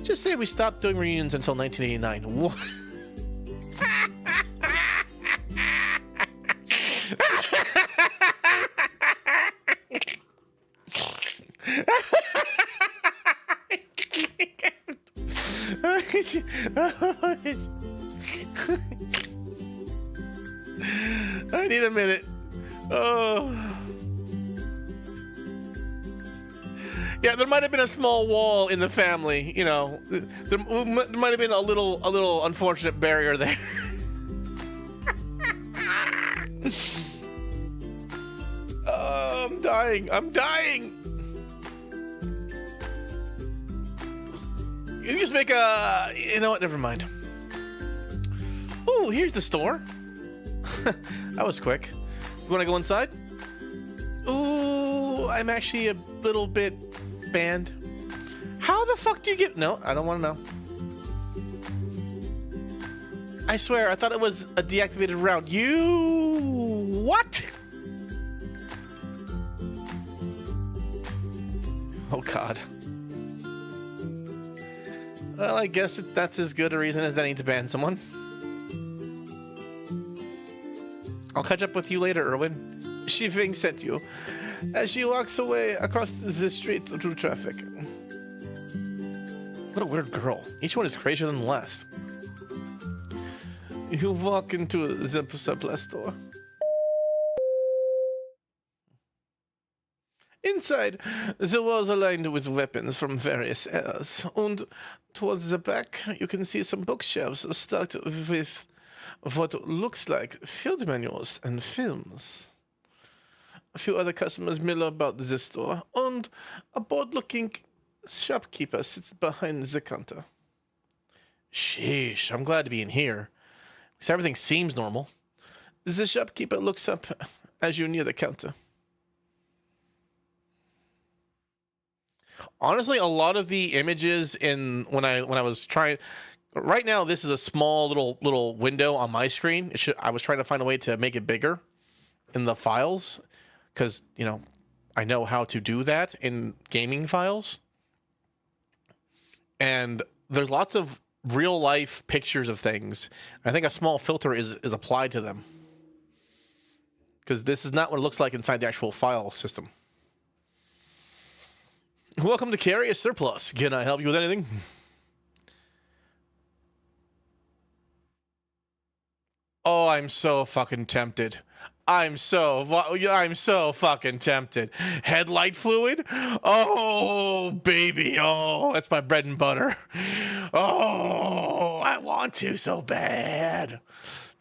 Just say we stopped doing reunions until 1989. What? I need a minute. Oh. Yeah, there might have been a small wall in the family, you know. There might have been a little unfortunate barrier there. Oh, I'm dying. I'm dying. You just make a... You know what? Never mind. Ooh, here's the store. That was quick. You want to go inside? Ooh, I'm actually a little bit banned. How the fuck do you get... No, I don't want to know. I swear, I thought it was a deactivated round. You... What? Oh, God. Well, I guess that's as good a reason as any to ban someone. I'll catch up with you later, Erwin. Shiving sent you. As she walks away across the street through traffic. What a weird girl. Each one is crazier than the last. You walk into the surplus store. Inside, the walls are lined with weapons from various eras, and towards the back, you can see some bookshelves stocked with what looks like field manuals and films. A few other customers mill about the store, and a bored-looking shopkeeper sits behind the counter. Sheesh, I'm glad to be in here, because everything seems normal. The shopkeeper looks up as you near the counter. Honestly, a lot of the images when I was trying, right now this is a small little window on my screen. I was trying to find a way to make it bigger in the files, because you know I know how to do that in gaming files. And there's lots of real life pictures of things. I think a small filter is applied to them, because this is not what it looks like inside the actual file system. Welcome to Carry a Surplus. Can I help you with anything? Oh, I'm so fucking tempted. I'm so fucking tempted. Headlight fluid? Oh, baby. Oh, that's my bread and butter. Oh, I want to so bad.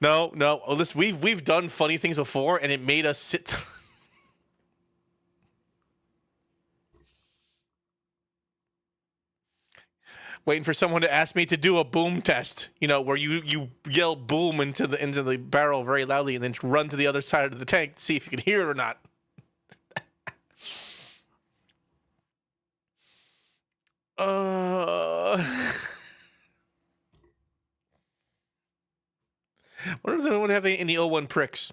No. Oh, listen, we've done funny things before, and it made us sit. Waiting for someone to ask me to do a boom test, you know, where you yell boom into the barrel very loudly and then run to the other side of the tank to see if you can hear it or not. Wonder if anyone have any O1 pricks.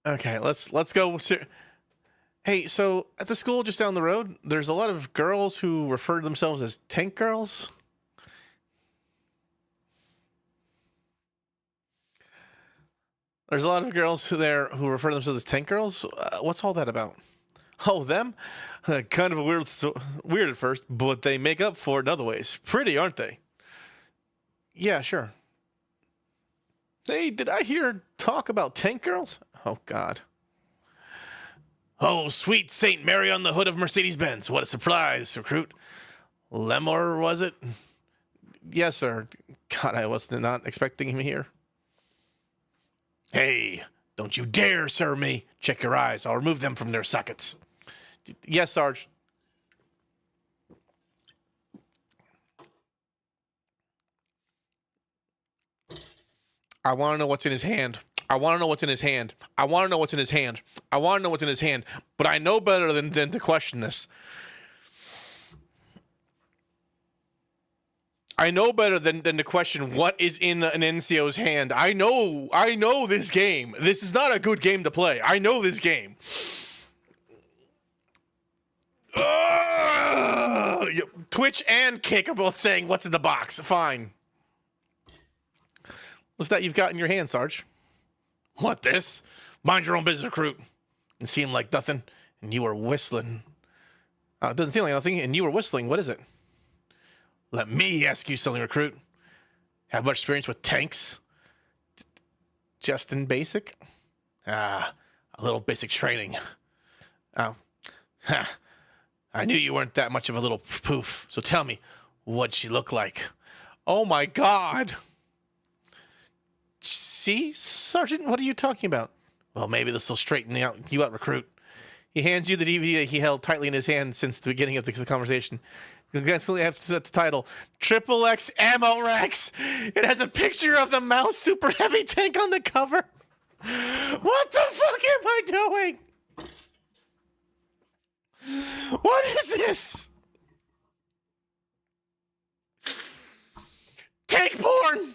Okay, let's go. Hey, so at the school just down the road, there's a lot of girls who refer to themselves as tank girls. There's a lot of girls there who refer to themselves as tank girls. What's all that about? Oh, them? Kind of a weird at first, but they make up for it in other ways. Pretty, aren't they? Yeah, sure. Hey, did I hear talk about tank girls? Oh, God. Oh, sweet Saint Mary on the hood of Mercedes-Benz. What a surprise, recruit. Lemor, was it? Yes, sir. God, I was not expecting him here. Hey, don't you dare, sir, me. Check your eyes. I'll remove them from their sockets. Yes, Sarge. I want to know what's in his hand. I want to know what's in his hand. I want to know what's in his hand. I want to know what's in his hand. But I know better than to question this. I know better than to question what is in an NCO's hand. I know this game. This is not a good game to play. I know this game. Twitch and Kick are both saying, what's in the box? Fine. What's that you've got in your hand, Sarge? What, this? Mind your own business, recruit. It seemed like nothing, and you were whistling. It doesn't seem like nothing, and you were whistling. What is it? Let me ask you something, recruit. Have much experience with tanks? Just in basic? A little basic training. Oh. Ha. I knew you weren't that much of a little poof. So tell me, what'd she look like? Oh my God. See, Sergeant, what are you talking about? Well, maybe this will straighten you out, recruit. He hands you the DVD that he held tightly in his hand since the beginning of the conversation. You guys really have to set the title, Triple X Ammo Rex. It has a picture of the Mouse Super Heavy tank on the cover. What the fuck am I doing? What is this? Tank porn!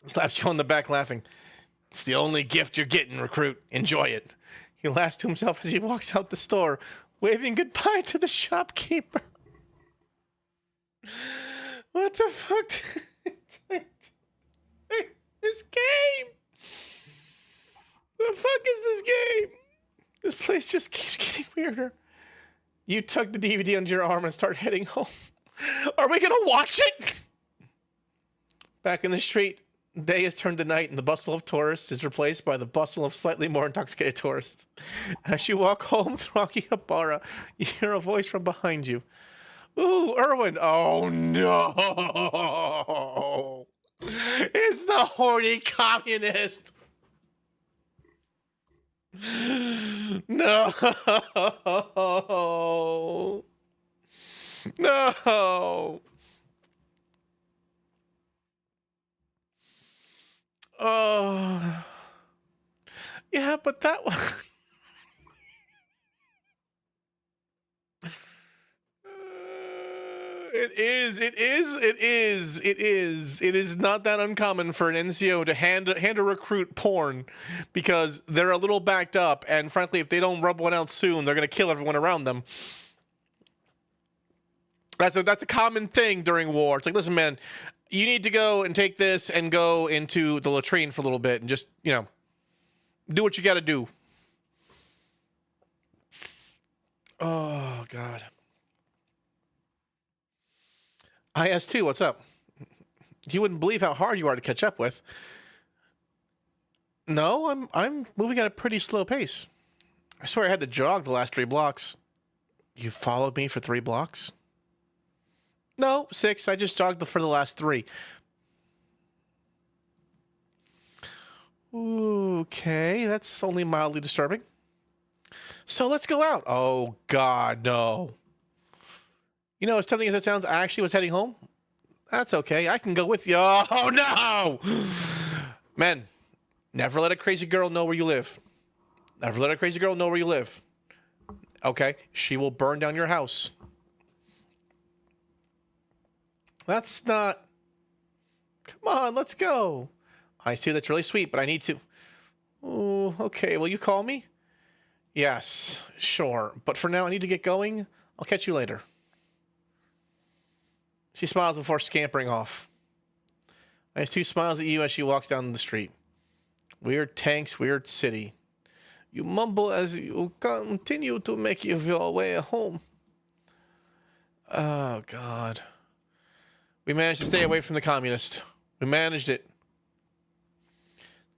Slaps you on the back laughing. It's the only gift you're getting, recruit. Enjoy it. He laughs to himself as he walks out the store, waving goodbye to the shopkeeper. What the fuck? This game? The fuck is this game? This place just keeps getting weirder. You tuck the DVD under your arm and start heading home. Are we gonna watch it? Back in the street, day has turned to night and the bustle of tourists is replaced by the bustle of slightly more intoxicated tourists. As you walk home through Akihabara, you hear a voice from behind you. Ooh, Erwin. Oh no. It's the horny communist. No. No. Oh. Yeah, but that one. It is not that uncommon for an NCO to hand a recruit porn because they're a little backed up, and frankly, if they don't rub one out soon, they're gonna kill everyone around them. That's a common thing during war. It's like, listen, man, you need to go and take this and go into the latrine for a little bit and just, do what you got to do. Oh God. IS2, what's up? You wouldn't believe how hard you are to catch up with. No, I'm moving at a pretty slow pace. I swear I had to jog the last 3 blocks. You followed me for 3 blocks? No, 6. I just jogged for the last 3. Okay, that's only mildly disturbing. So let's go out. Oh God, no. As tempting as that sounds, I actually was heading home. That's okay. I can go with you. Oh, no! Men, never let a crazy girl know where you live. Never let a crazy girl know where you live. Okay? She will burn down your house. That's not... Come on, let's go. I see that's really sweet, but I need to... Oh, okay. Will you call me? Yes, sure. But for now, I need to get going. I'll catch you later. She smiles before scampering off. I have two smiles at you as she walks down the street. Weird tanks, weird city. You mumble as you continue to make your way home. Oh, God. We managed to stay away from the communists. We managed it.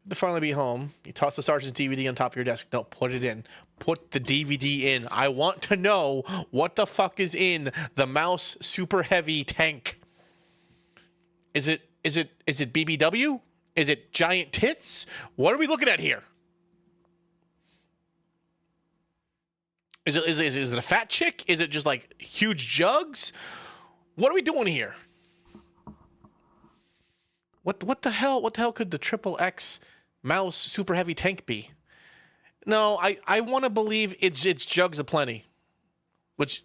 To finally be home, you toss the sergeant's DVD on top of your desk. No, put it in. Put the DVD in. I want to know what the fuck is in the Mouse Super Heavy tank. Is it BBW? Is it giant tits? What are we looking at here? Is it a fat chick? Is it just like huge jugs? What are we doing here? What the hell? What the hell could the XXX Mouse Super Heavy tank be? No, I want to believe it's jugs aplenty. Which,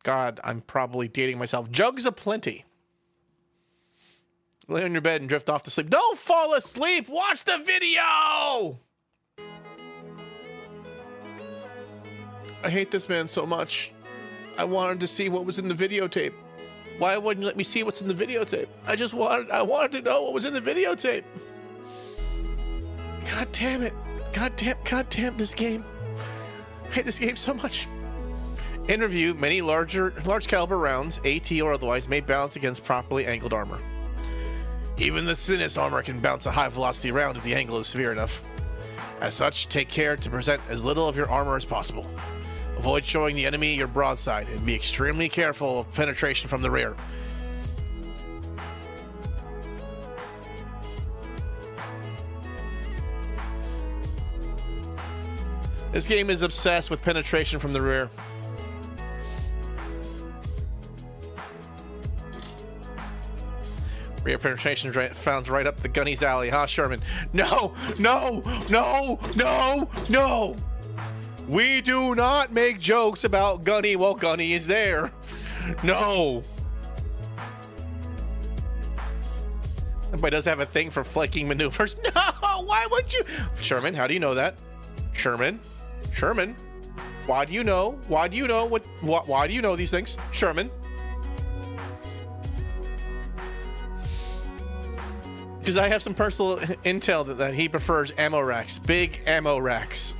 God, I'm probably dating myself. Jugs aplenty. Lay on your bed and drift off to sleep. Don't fall asleep. Watch the video. I hate this man so much. I wanted to see what was in the videotape. Why wouldn't you let me see what's in the videotape? I wanted to know what was in the videotape. God damn it. God damn this game. I hate this game so much. In review, many large caliber rounds, AT or otherwise, may bounce against properly angled armor. Even the thinnest armor can bounce a high velocity round if the angle is severe enough. As such, take care to present as little of your armor as possible. Avoid showing the enemy your broadside and be extremely careful of penetration from the rear. This game is obsessed with penetration from the rear. Rear penetration found right up the gunny's alley, huh, Sherman? No! We do not make jokes about Gunny while Gunny is there. No. Everybody does have a thing for flanking maneuvers. No, why would you? Sherman, how do you know that? Sherman, why do you know? Why do you know these things? Sherman. Because I have some personal intel that he prefers ammo racks, big ammo racks.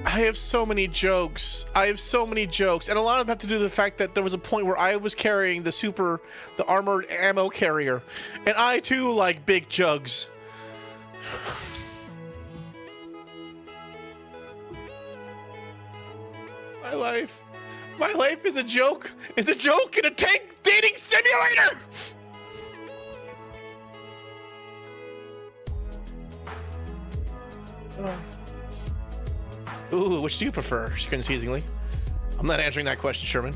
I have so many jokes. And a lot of them have to do with the fact that there was a point where I was carrying the armored ammo carrier. And I too like big jugs. My life is a joke. It's a joke in a tank dating simulator. Ooh, which do you prefer? Confusingly. I'm not answering that question, Sherman.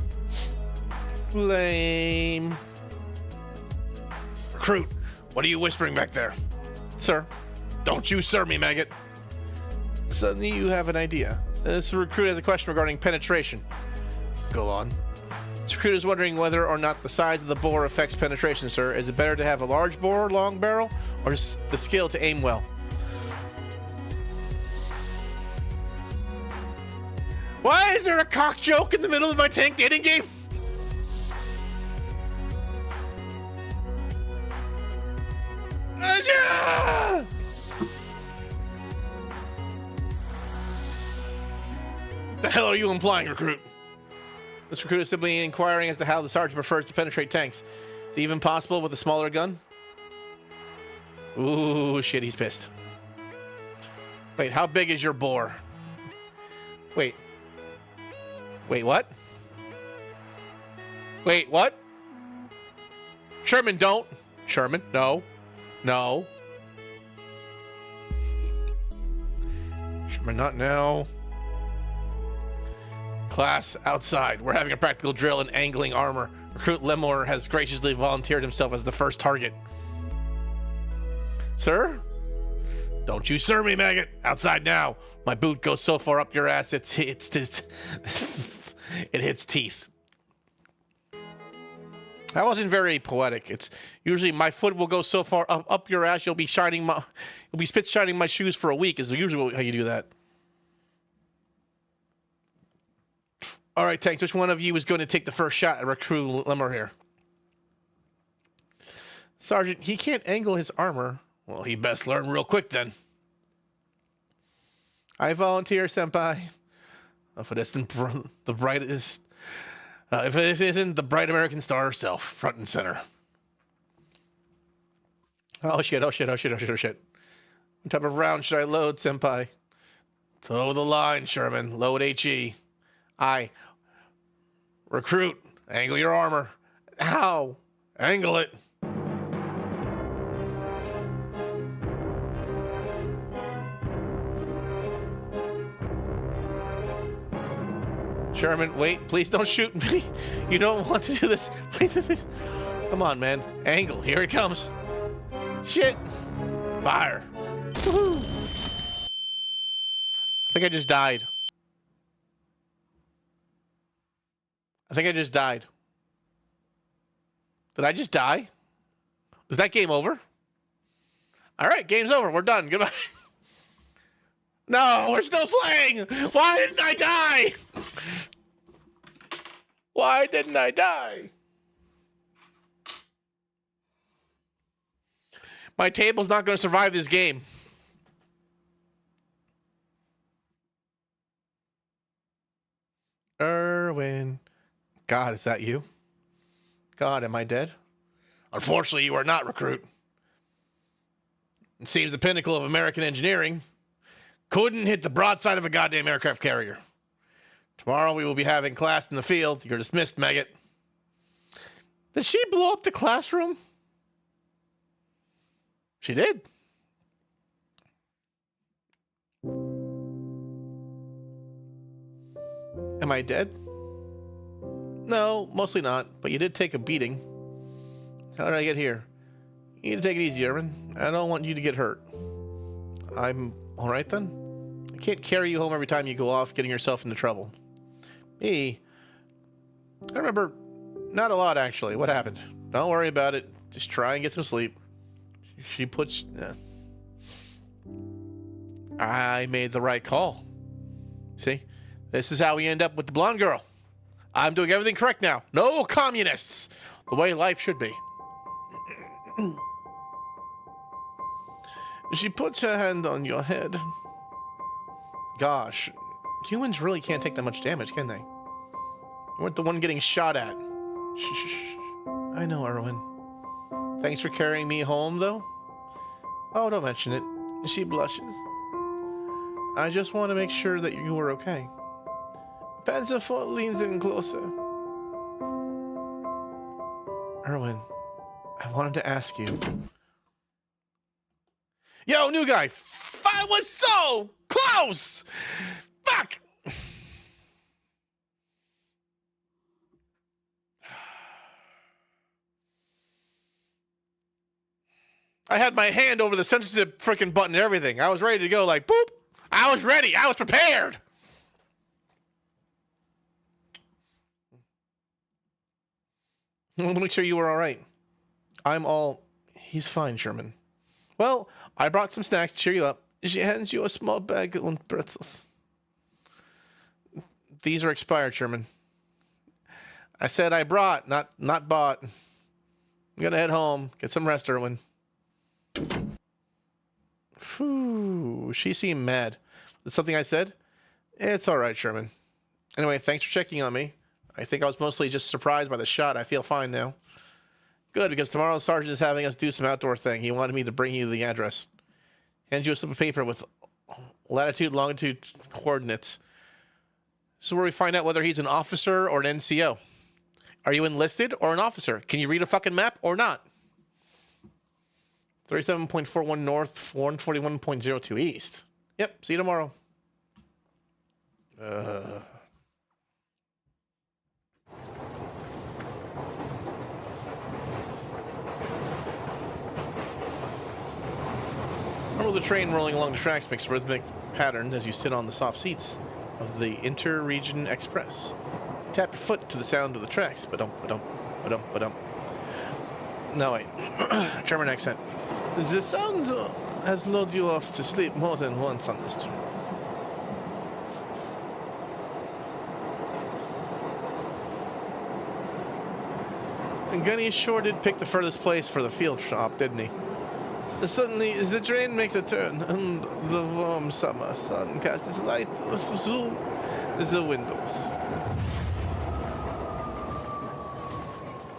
Lame. Recruit, what are you whispering back there? Sir. Don't you sir me, maggot. Suddenly you have an idea. This recruit has a question regarding penetration. Go on. This recruit is wondering whether or not the size of the bore affects penetration, sir. Is it better to have a large bore, long barrel, or just the skill to aim well? Why is there a cock joke in the middle of my tank dating game? The hell are you implying, recruit? This recruit is simply inquiring as to how the sergeant prefers to penetrate tanks. Is it even possible with a smaller gun? Ooh, shit, he's pissed. Wait, how big is your bore? Wait, what? Wait, what? Sherman, don't. Sherman, no. Sherman, not now. Class, outside. We're having a practical drill in angling armor. Recruit Lemore has graciously volunteered himself as the first target. Sir? Don't you sir me, maggot. Outside now. My boot goes so far up your ass, it hits teeth. That wasn't very poetic. It's usually my foot will go so far up your ass, you'll be spit shining my shoes for a week. Is usually how you do that. All right, Tanks. Which one of you is going to take the first shot at Recruit Limmer here? Sergeant, he can't angle his armor. Well, he best learn real quick then. I volunteer, Senpai. If it isn't the brightest, if it isn't the bright American star herself, front and center. Oh shit! Oh shit! Oh shit! Oh shit! Oh shit! What type of round should I load, Senpai? Toe the line, Sherman. Load HE. I recruit. Angle your armor. How? Angle it. Sherman, wait, please don't shoot me. You don't want to do this. Please, please. Come on, man. Angle. Here it comes. Shit. Fire. Woohoo. I think I just died. Did I just die? Is that game over? All right, game's over. We're done. Goodbye. No, we're still playing. Why didn't I die? Why didn't I die? My table's not going to survive this game. Erwin. God, is that you? God, am I dead? Unfortunately, you are not, Recruit. It seems the pinnacle of American engineering couldn't hit the broadside of a goddamn aircraft carrier. Tomorrow we will be having class in the field. You're dismissed, maggot. Did she blow up the classroom? She did. Am I dead? No, mostly not, but you did take a beating. How did I get here? You need to take it easy, Erwin. I don't want you to get hurt. I'm all right then? I can't carry you home every time you go off getting yourself into trouble. Me? I remember not a lot, actually. What happened? Don't worry about it. Just try and get some sleep. She puts... I made the right call. See? This is how we end up with the blonde girl. I'm doing everything correct now. No communists. The way life should be. She puts her hand on your head. Gosh, humans really can't take that much damage, can they? You weren't the one getting shot at. Shh. I know, Erwin. Thanks for carrying me home, though. Oh, don't mention it. She blushes. I just want to make sure that you were okay. Panzermadel leans in closer. Erwin, I wanted to ask you. Yo, new guy. I was so close. Fuck. I had my hand over the censorship freaking button and everything. I was ready to go like, boop. I was ready. I was prepared. I want to make sure you were all right. He's fine, Sherman. Well, I brought some snacks to cheer you up. She hands you a small bag of pretzels. These are expired, Sherman. I said I brought, not bought. I'm gonna head home, get some rest, Erwin. Phew, she seemed mad. That's something I said? It's all right, Sherman. Anyway, thanks for checking on me. I think I was mostly just surprised by the shot. I feel fine now. Good, because tomorrow the sergeant is having us do some outdoor thing. He wanted me to bring you the address. Hand you a slip of paper with latitude, longitude coordinates. This is where we find out whether he's an officer or an NCO. Are you enlisted or an officer? Can you read a fucking map or not? 37.41 north, 141.02 east. Yep, see you tomorrow. Remember the train rolling along the tracks makes rhythmic patterns as you sit on the soft seats of the Inter-Region Express. Tap your foot to the sound of the tracks. Ba-dum, ba-dum, ba-dum, ba-dum. No, wait. German accent. The sound has lulled you off to sleep more than once on this trip. And Gunny sure did pick the furthest place for the field shop, didn't he? Suddenly, the train makes a turn, and the warm summer sun casts its light through the windows.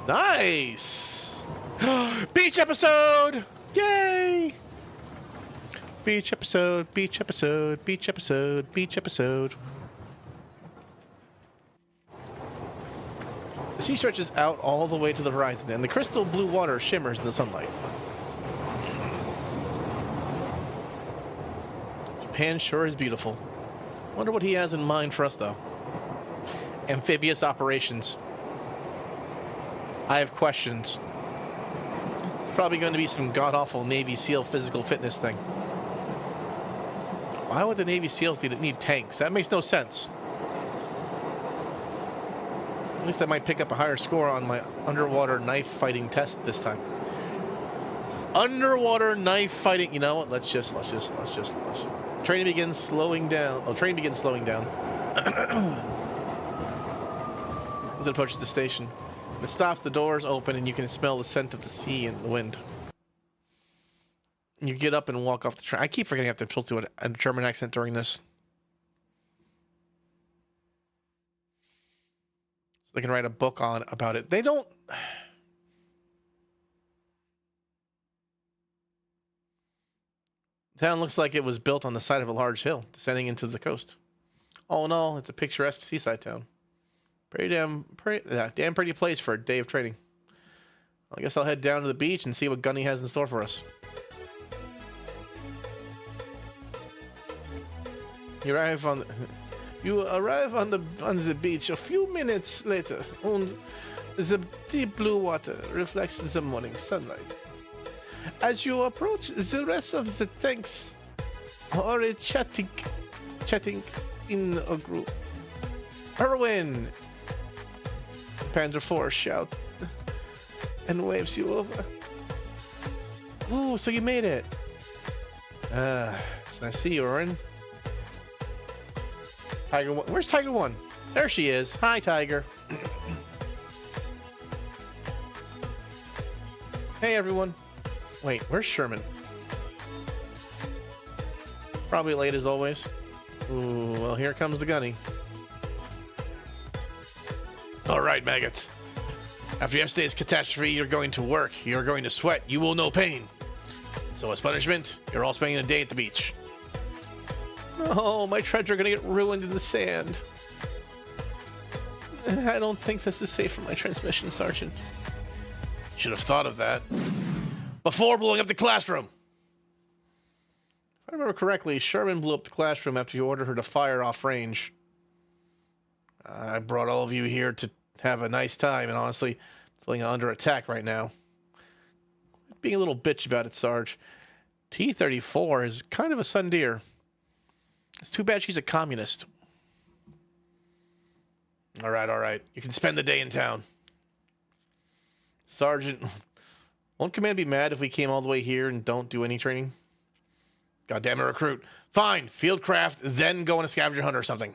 Nice! Beach episode! Yay! Beach episode, beach episode, beach episode, beach episode. The sea stretches out all the way to the horizon, and the crystal blue water shimmers in the sunlight. Japan sure is beautiful. Wonder what he has in mind for us, though. Amphibious operations. I have questions. It's probably going to be some god-awful Navy SEAL physical fitness thing. Why would the Navy SEALs need tanks? That makes no sense. At least I might pick up a higher score on my underwater knife fighting test this time. Underwater knife fighting. You know what? Let's just. Training begins slowing down. Oh, training begins slowing down. As it approaches the station. It stops, the doors open, and you can smell the scent of the sea and the wind. You get up and walk off the train. I keep forgetting I have to do a German accent during this. So they can write a book about it. They don't. The town looks like it was built on the side of a large hill, descending into the coast. All in all, it's a picturesque seaside town. Damn pretty place for a day of training. I guess I'll head down to the beach and see what Gunny has in store for us. You arrive on the beach a few minutes later, and the deep blue water reflects the morning sunlight. As you approach, the rest of the tanks are chatting in a group. Erwin! Panzer IV shouts and waves you over. Ooh, so you made it. It's nice to see you, Erwin. Tiger One. Where's Tiger One? There she is. Hi, Tiger. Hey, everyone. Wait, where's Sherman? Probably late as always. Ooh, well, here comes the Gunny. All right, maggots. After yesterday's catastrophe, you're going to work. You're going to sweat. You will know pain. So as punishment, you're all spending a day at the beach. Oh, my treads are going to get ruined in the sand. I don't think this is safe for my transmission, Sergeant. Should have thought of that before blowing up the classroom. If I remember correctly, Sherman blew up the classroom after you ordered her to fire off range. I brought all of you here to have a nice time, and honestly, feeling under attack right now. Being a little bitch about it, Sarge. T-34 is kind of a sun deer. It's too bad she's a communist. All right. You can spend the day in town. Sergeant, won't Command be mad if we came all the way here and don't do any training? Goddamn it, recruit. Fine, field craft, then go on a scavenger hunt or something.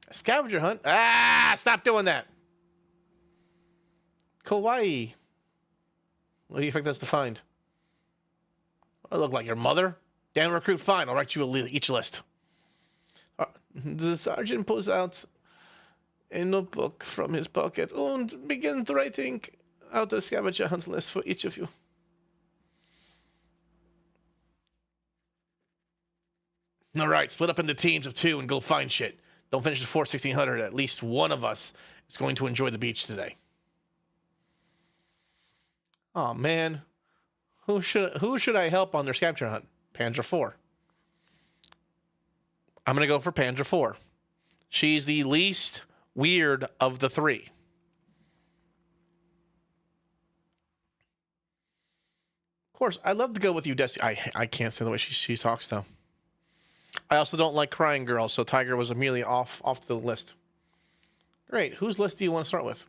A scavenger hunt? Ah, stop doing that. Kawaii. What do you expect us to find? I look like your mother? Damn, recruit, fine. I'll write you each list. The sergeant pulls out a notebook from his pocket and begins writing out a scavenger hunt list for each of you. All right, split up into teams of 2 and go find shit. Don't finish before 1600. At least one of us is going to enjoy the beach today. Oh man, who should I help on their scavenger hunt? Panzer IV. I'm gonna go for Panzer IV. She's the least weird of the 3. Of course, I'd love to go with you, Desi. I can't say the way she talks though. I also don't like crying girls, so Tiger was immediately off the list. Great. Whose list do you want to start with?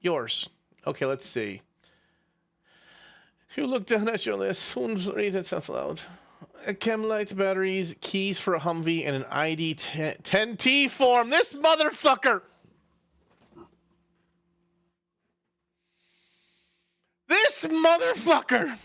Yours. Okay, let's see. You look down at your list and read it out loud. Chemlight batteries, keys for a Humvee, and an ID 10T form. This motherfucker! This motherfucker!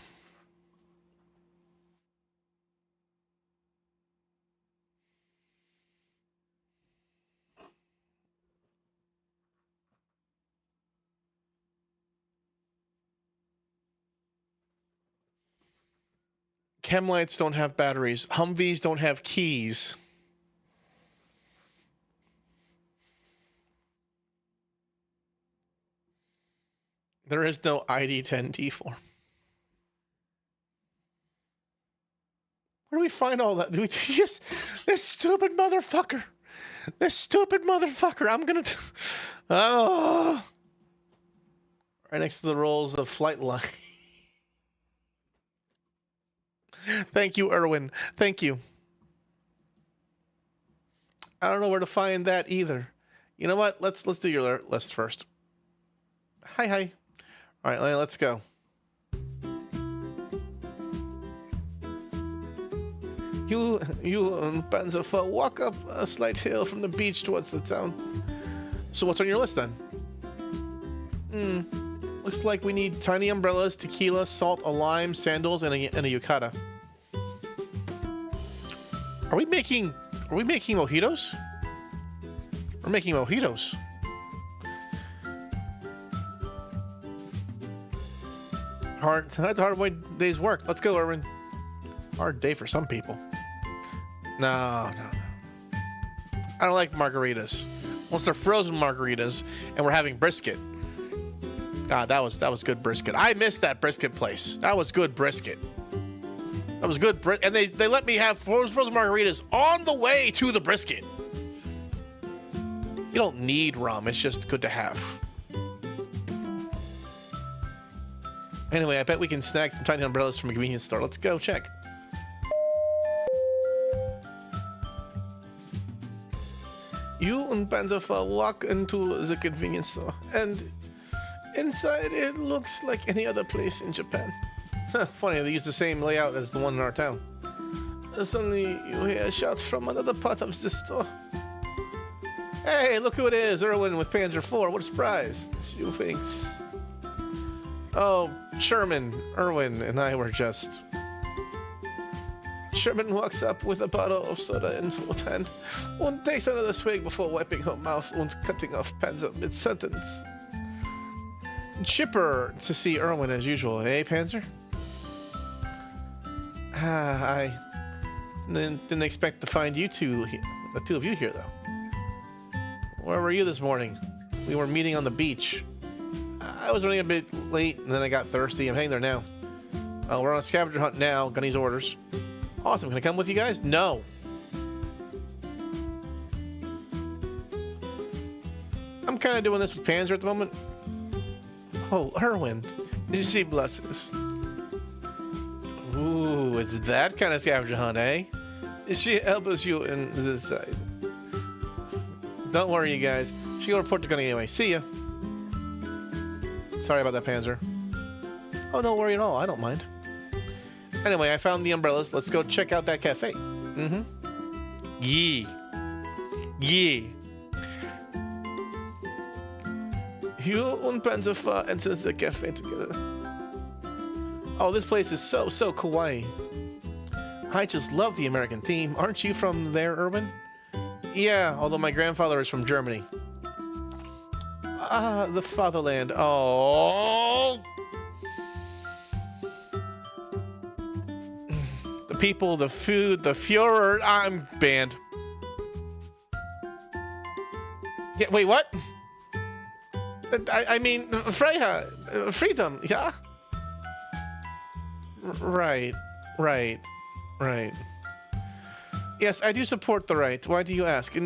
Chemlights don't have batteries. Humvees don't have keys. There is no ID 10T form. Where do we find all that? This stupid motherfucker. This stupid motherfucker. I'm gonna. Oh. Right next to the rolls of flight line. Thank you, Erwin. Thank you. I don't know where to find that either. You know what? Let's do your list first. Hi. All right, let's go. You Panzermadel, walk up a slight hill from the beach towards the town. So what's on your list then? Looks like we need tiny umbrellas, tequila, salt, a lime, sandals, and a yukata. Are we making mojitos? We're making mojitos. That's a hard day's work. Let's go, Erwin. Hard day for some people. No. I don't like margaritas. Unless they're frozen margaritas and we're having brisket. God, that was good brisket. I missed that brisket place. That was good brisket. That was good and they let me have frozen margaritas on the way to the brisket. You don't need rum. It's just good to have. Anyway, I bet we can snag some tiny umbrellas from a convenience store. Let's go check. You and Panzermadel walk into the convenience store, and inside it looks like any other place in Japan. Funny, they use the same layout as the one in our town. Suddenly, you hear shots from another part of the store. Hey, look who it is, Erwin with Panzer IV. What a surprise. It's you, thanks. Oh, Sherman, Erwin, and I were just... Sherman walks up with a bottle of soda in one hand and takes another swig before wiping her mouth and cutting off Panzer mid-sentence. Chipper to see Erwin as usual, eh, Panzer? I didn't expect to find you two, the two of you here, though. Where were you this morning? We were meeting on the beach. I was running a bit late, and then I got thirsty. I'm hanging there now. We're on a scavenger hunt now. Gunny's orders. Awesome. Can I come with you guys? No. I'm kind of doing this with Panzer at the moment. Oh, Erwin. Did you see blesses? Ooh, it's that kind of scavenger hunt, eh? She helps you in this side. Don't worry, you guys. She'll report to Gunny anyway. See ya. Sorry about that, Panzer. Oh, no worry at all. I don't mind. Anyway, I found the umbrellas. Let's go check out that cafe. Yee. You and Panzermadel enters the cafe together. Oh, this place is so kawaii. I just love the American theme. Aren't you from there, Erwin? Yeah, although my grandfather is from Germany. Ah, the fatherland. Oh! The people, the food, the Fuhrer. I'm banned. Yeah, wait, what? I mean, Freya, freedom, yeah? Right. Yes, I do support the right. Why do you ask? I'm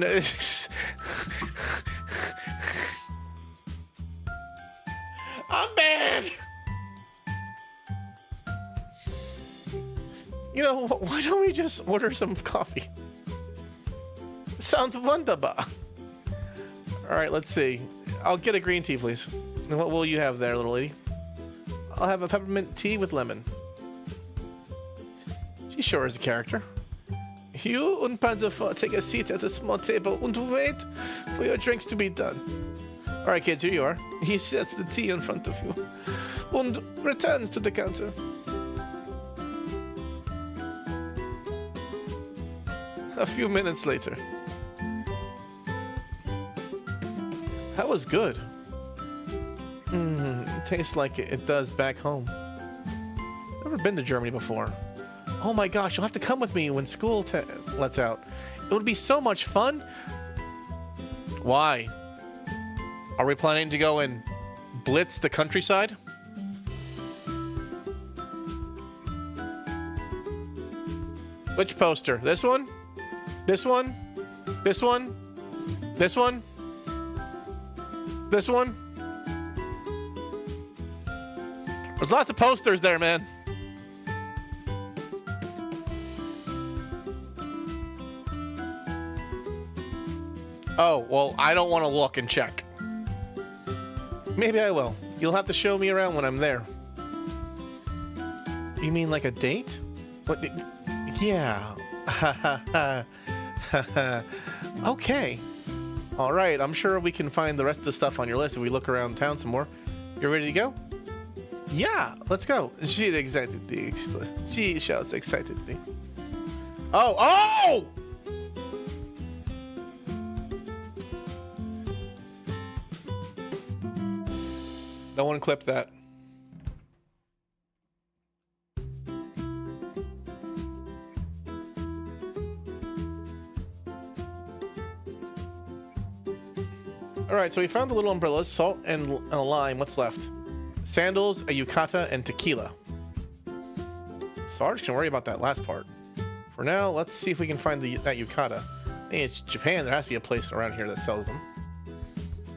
banned! You know, why don't we just order some coffee? Sounds wunderbar. Alright, let's see. I'll get a green tea, please. And what will you have there, little lady? I'll have a peppermint tea with lemon. She sure is a character. You and Panzermadel take a seat at a small table and wait for your drinks to be done. Alright kids, here you are. He sets the tea in front of you and returns to the counter. A few minutes later. That was good. Tastes like it does back home. Never been to Germany before. Oh my gosh, you'll have to come with me when school lets out. It would be so much fun. Why? Are we planning to go and blitz the countryside? Which poster? This one? This one? This one? This one? This one? There's lots of posters there, man. Oh, well, I don't want to look and check. Maybe I will. You'll have to show me around when I'm there. You mean like a date? What? Yeah. Okay. All right, I'm sure we can find the rest of the stuff on your list if we look around town some more. You ready to go? Yeah, let's go. She shouts excitedly. Oh, oh! No one clip that. All right, so we found the little umbrellas, salt and a lime. What's left? Sandals, a yukata, and tequila. Sarge can worry about that last part. For now, let's see if we can find that yukata. Hey, it's Japan. There has to be a place around here that sells them.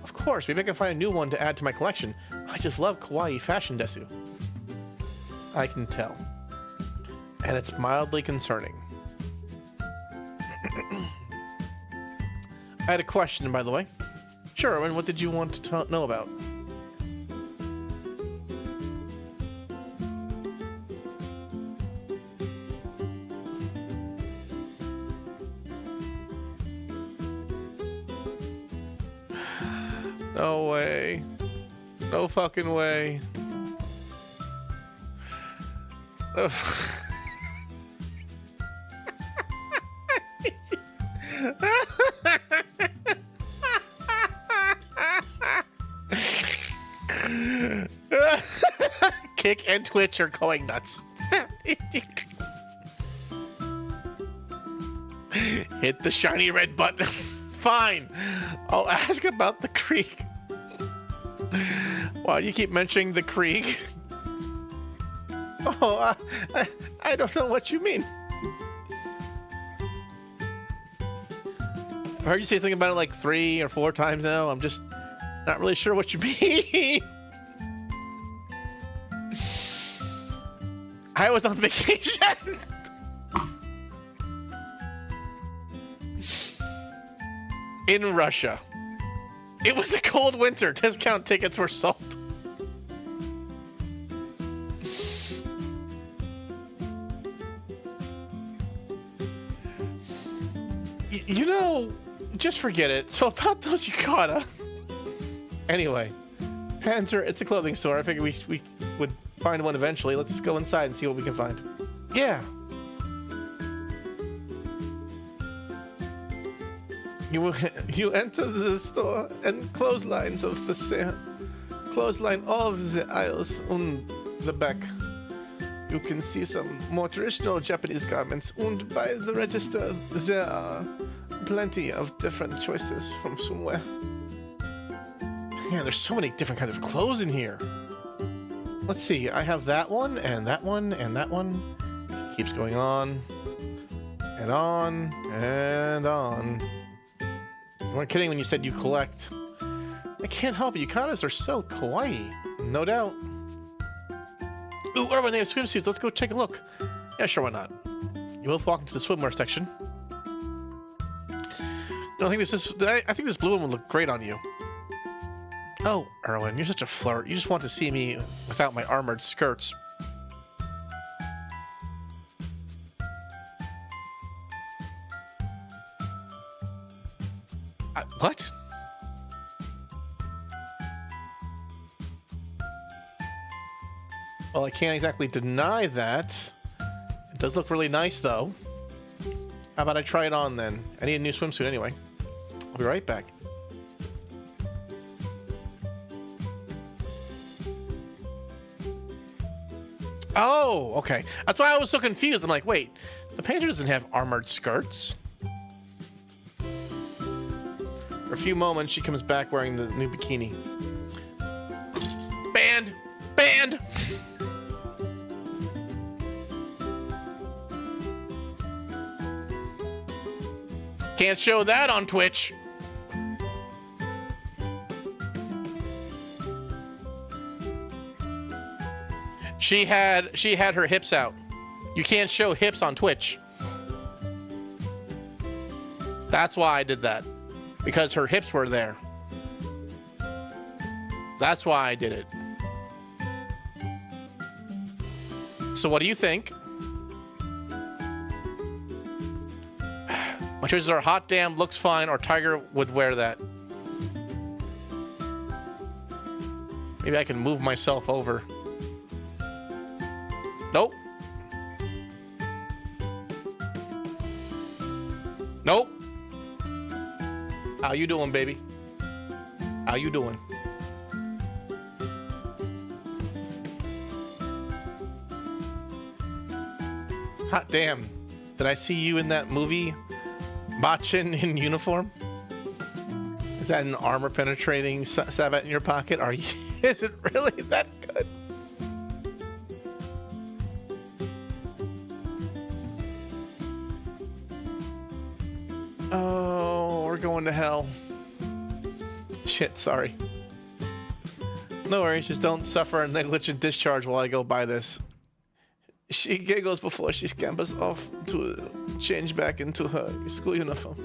Of course, maybe I can find a new one to add to my collection. I just love kawaii fashion desu. I can tell. And it's mildly concerning. I had a question, by the way. Sure, and what did you want to know about? No way. No fucking way. Kick and Twitch are going nuts. Hit the shiny red button. Fine. I'll ask about the creek. Why do you keep mentioning the creek? Oh, I don't know what you mean. I heard you say something about it like 3 or 4 times now. I'm just not really sure what you mean. I was on vacation. In Russia. It was a cold winter. Discount tickets were sold. You know, just forget it. So about those yukata. Anyway, Panzer, it's a clothing store. I figured we would find one eventually. Let's go inside and see what we can find. Yeah. You enter the store and clothesline of the aisles on the back. You can see some more traditional Japanese garments, and by the register there are plenty of different choices from somewhere. Yeah, there's so many different kinds of clothes in here. Let's see, I have that one, and that one, and that one. Keeps going on, and on, and on. You weren't kidding when you said you collect. I can't help it, yukatas are so kawaii. No doubt. Ooh, Urban, they have swimsuits. Let's go take a look. Yeah, sure, why not? You both walk into the swimwear section. I think this blue one would look great on you. Oh, Erwin, you're such a flirt. You just want to see me without my armored skirts. What? Well, I can't exactly deny that. It does look really nice, though. How about I try it on, then? I need a new swimsuit anyway. I'll be right back. Oh, okay. That's why I was so confused. I'm like, wait, the Panzer doesn't have armored skirts. For a few moments, she comes back wearing the new bikini. Banned! Banned! Can't show that on Twitch. She had her hips out. You can't show hips on Twitch. That's why I did that. Because her hips were there. That's why I did it. So what do you think? My choices are hot damn, looks fine, or Tiger would wear that. Maybe I can move myself over. Nope. Nope. How you doing, baby? How you doing? Hot damn. Did I see you in that movie? Bachin in uniform? Is that an armor penetrating sabat in your pocket? Are you? Is it really that good? Oh, we're going to hell. Shit, sorry. No worries, just don't suffer a negligent discharge while I go buy this. She giggles before she scampers off to change back into her school uniform.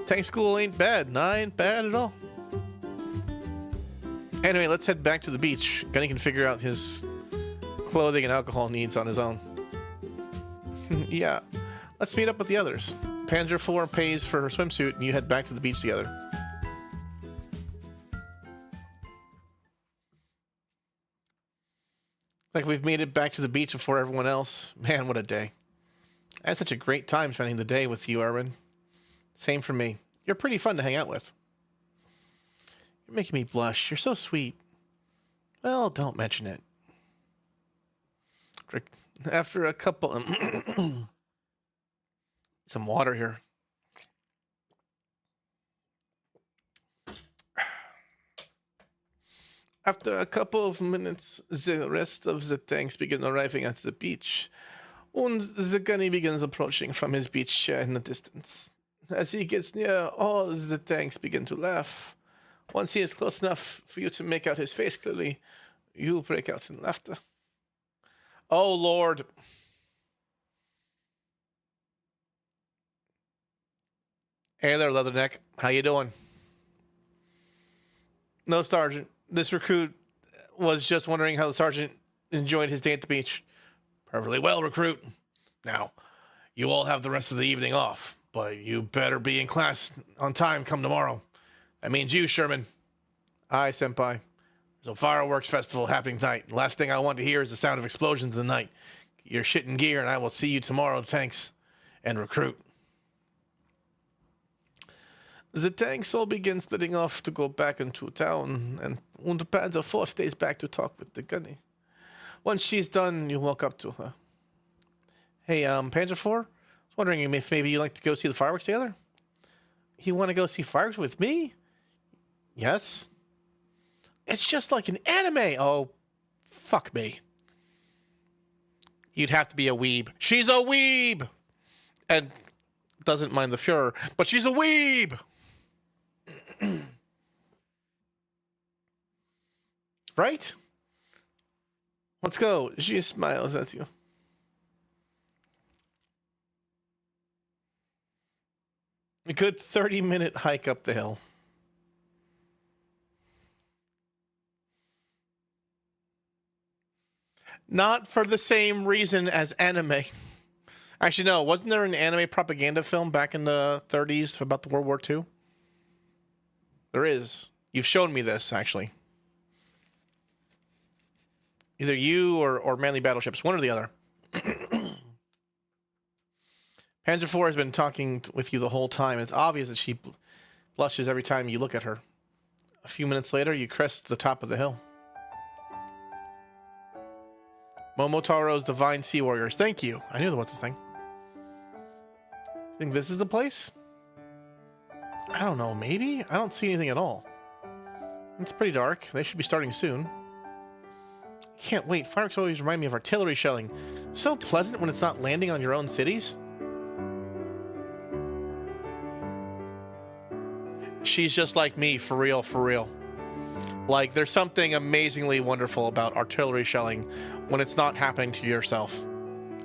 Tank school ain't bad. Nah, ain't bad at all. Anyway, let's head back to the beach. Gunny can figure out his clothing and alcohol needs on his own. Yeah, let's meet up with the others. Panzer 4 pays for her swimsuit, and you head back to the beach together. Like we've made it back to the beach before everyone else. Man, what a day. I had such a great time spending the day with you, Erwin. Same for me. You're pretty fun to hang out with. You're making me blush. You're so sweet. Well, don't mention it. After a couple... some water here. After a couple of minutes, the rest of the tanks begin arriving at the beach, and the gunny begins approaching from his beach chair in the distance. As he gets near, all the tanks begin to laugh. Once he is close enough for you to make out his face clearly, you break out in laughter. Oh, Lord. Hey there, Leatherneck. How you doing? No, Sergeant. This recruit was just wondering how the sergeant enjoyed his day at the beach. Perfectly well, recruit. Now, you all have the rest of the evening off, but you better be in class on time come tomorrow. That means you, Sherman. Aye, Senpai. There's a fireworks festival happening tonight. Last thing I want to hear is the sound of explosions in the night. Get your shit in gear, and I will see you tomorrow, tanks and recruit. The tanks all begin splitting off to go back into town, and Panzer 4 stays back to talk with the gunny. Once she's done, you walk up to her. Hey, Panzer 4? I was wondering if maybe you'd like to go see the fireworks together? You want to go see fireworks with me? Yes. It's just like an anime. Oh, fuck me. You'd have to be a weeb. She's a weeb! And doesn't mind the Fuhrer, but she's a weeb! Right? Let's go. She smiles at you. A good 30-minute hike up the hill. Not for the same reason as anime. Actually, no. Wasn't there an anime propaganda film back in the 30s about the World War II? There is. You've shown me this, actually. Either you or Manly Battleships. One or the other. Panzer IV has been talking with you the whole time. It's obvious that she blushes every time you look at her. A few minutes later, you crest the top of the hill. Momotaro's Divine Sea Warriors. Thank you. I knew there was a thing. Think this is the place? I don't know. Maybe? I don't see anything at all. It's pretty dark. They should be starting soon. Can't wait. Fireworks always remind me of artillery shelling. So pleasant when it's not landing on your own cities. She's just like me, for real, for real. Like, there's something amazingly wonderful about artillery shelling when it's not happening to yourself.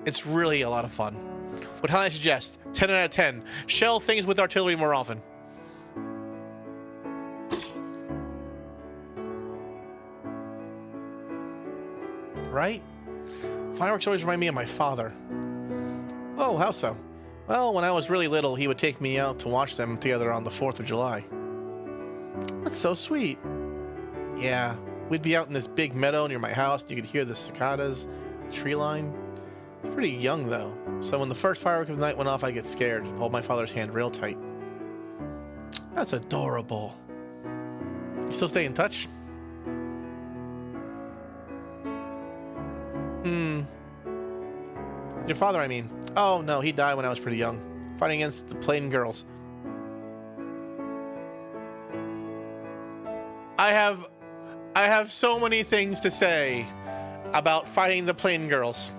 It's really a lot of fun. Would highly suggest, 10 out of 10, shell things with artillery more often. Right? Fireworks always remind me of my father. Oh, how so? Well, when I was really little, he would take me out to watch them together on the 4th of July. That's so sweet. Yeah, we'd be out in this big meadow near my house, and you could hear the cicadas, the tree line. I was pretty young, though, so when the first firework of the night went off, I'd get scared and hold my father's hand real tight. That's adorable. You still stay in touch? Your father, I mean. Oh, no, he died when I was pretty young, fighting against the Plain Girls. I have so many things to say about fighting the Plain Girls.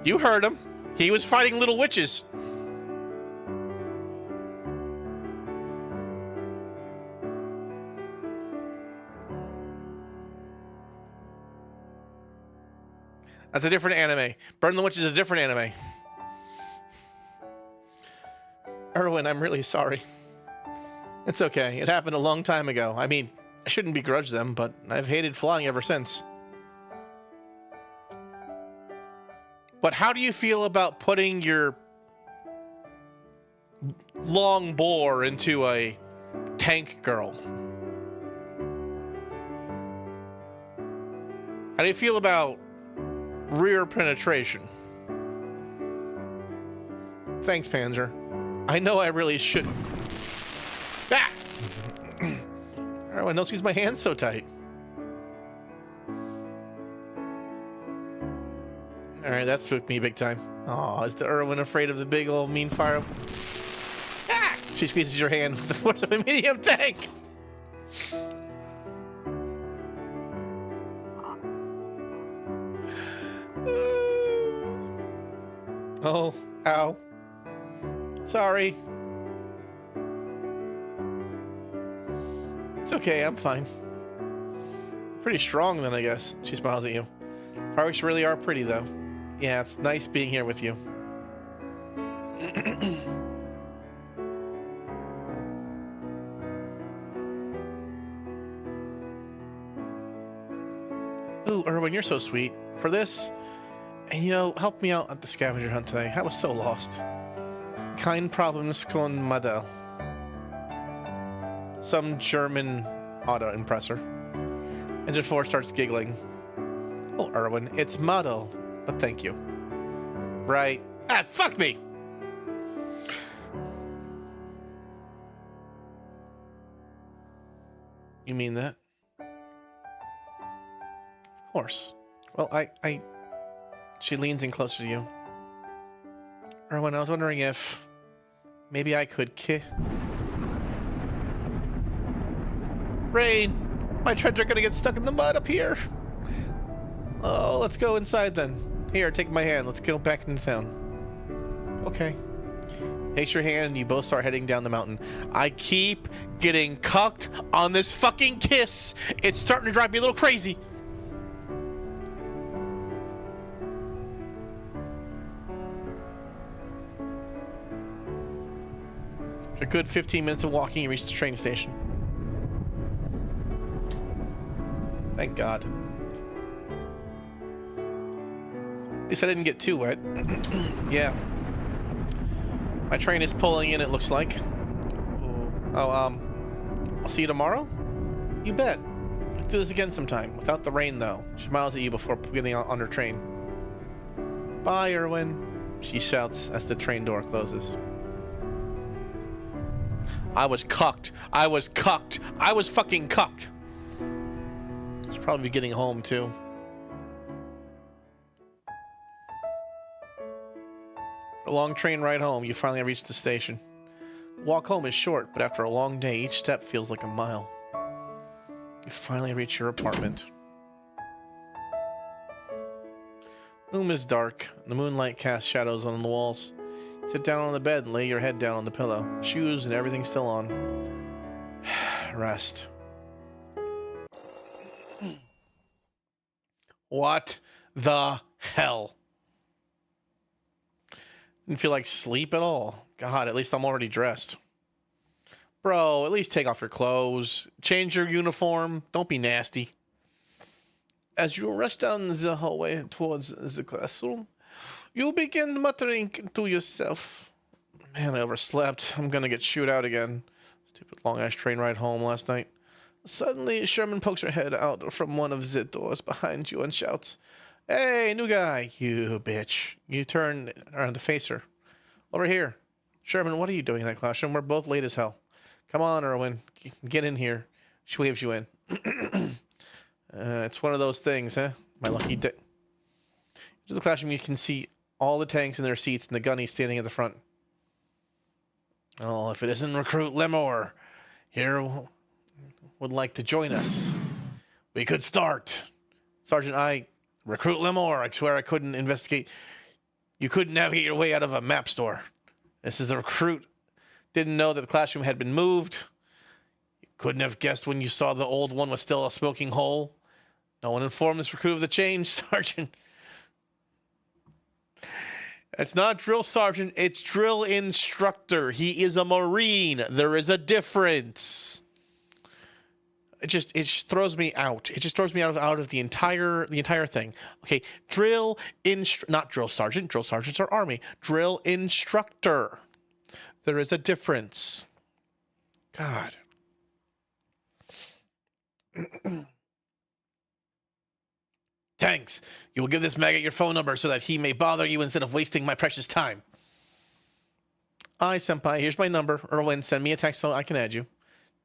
You heard him. He was fighting little witches. That's a different anime. Burn the Witch is a different anime. Erwin, I'm really sorry. It's okay. It happened a long time ago. I mean, I shouldn't begrudge them, but I've hated flying ever since. But how do you feel about putting your long bore into a tank girl? How do you feel about rear penetration? Thanks, Panzer. I know I really shouldn't. Ah! Everyone else use my hands so tight. Alright, that spooked me big time. Oh, is the Erwin afraid of the big old mean fire? Ah! She squeezes your hand with the force of a medium tank! Oh, ow. Sorry. It's okay, I'm fine. Pretty strong then, I guess. She smiles at you. Fireworks really are pretty, though. Yeah, it's nice being here with you. Ooh, Erwin, you're so sweet. For this, and you know, help me out at the scavenger hunt today. I was so lost. Kind problems con Madel. Some German auto impressor. Engine 4 starts giggling. Oh, Erwin, it's Madel, but thank you. Right. Ah, fuck me! You mean that? Of course. Well, She leans in closer to you. Erwin, I was wondering if maybe I could Rain! My treads are gonna get stuck in the mud up here. Oh, let's go inside then. Here, take my hand. Let's go back into town. Okay. Takes your hand and you both start heading down the mountain. I keep getting cucked on this fucking kiss. It's starting to drive me a little crazy. A good 15 minutes of walking, you reach the train station. Thank God. At least I didn't get too wet. Yeah. My train is pulling in, it looks like. Oh, I'll see you tomorrow? You bet. Let's do this again sometime. Without the rain, though. She smiles at you before getting on her train. Bye, Erwin. She shouts as the train door closes. I was cucked. I was cucked. I was fucking cucked. She'll probably be getting home, too. A long train ride home, you finally reach the station. Walk home is short, but after a long day, each step feels like a mile. You finally reach your apartment. The room is dark. The moonlight casts shadows on the walls. You sit down on the bed and lay your head down on the pillow. Shoes and everything still on. Rest. What the hell? Didn't feel like sleep at all. God, at least I'm already dressed. Bro, at least take off your clothes. Change your uniform. Don't be nasty. As you rush down the hallway towards the classroom, you begin muttering to yourself. Man, I overslept. I'm gonna get chewed out again. Stupid long-ass train ride home last night. Suddenly, Sherman pokes her head out from one of the doors behind you and shouts, "Hey, new guy, you bitch." You turn around to face her. Over here. Sherman, what are you doing in that classroom? We're both late as hell. Come on, Erwin. Get in here. She waves you in. It's one of those things, huh? My lucky day. To the classroom, you can see all the tanks in their seats and the gunnies standing at the front. Oh, if it isn't Recruit Lemore here would like to join us. We could start. Sergeant, Recruit Lemore, I swear I couldn't investigate. You couldn't navigate your way out of a map store. This is the recruit. Didn't know that the classroom had been moved. You couldn't have guessed when you saw the old one was still a smoking hole. No one informed this recruit of the change, Sergeant. It's not drill sergeant, it's drill instructor. He is a Marine. There is a difference. It just throws me out. It just throws me out of the entire thing. Okay, not drill sergeant. Drill sergeants are Army. Drill instructor. There is a difference. God. Thanks. You will give this maggot your phone number so that he may bother you instead of wasting my precious time. Aye, senpai. Here's my number. Erwin, send me a text so I can add you.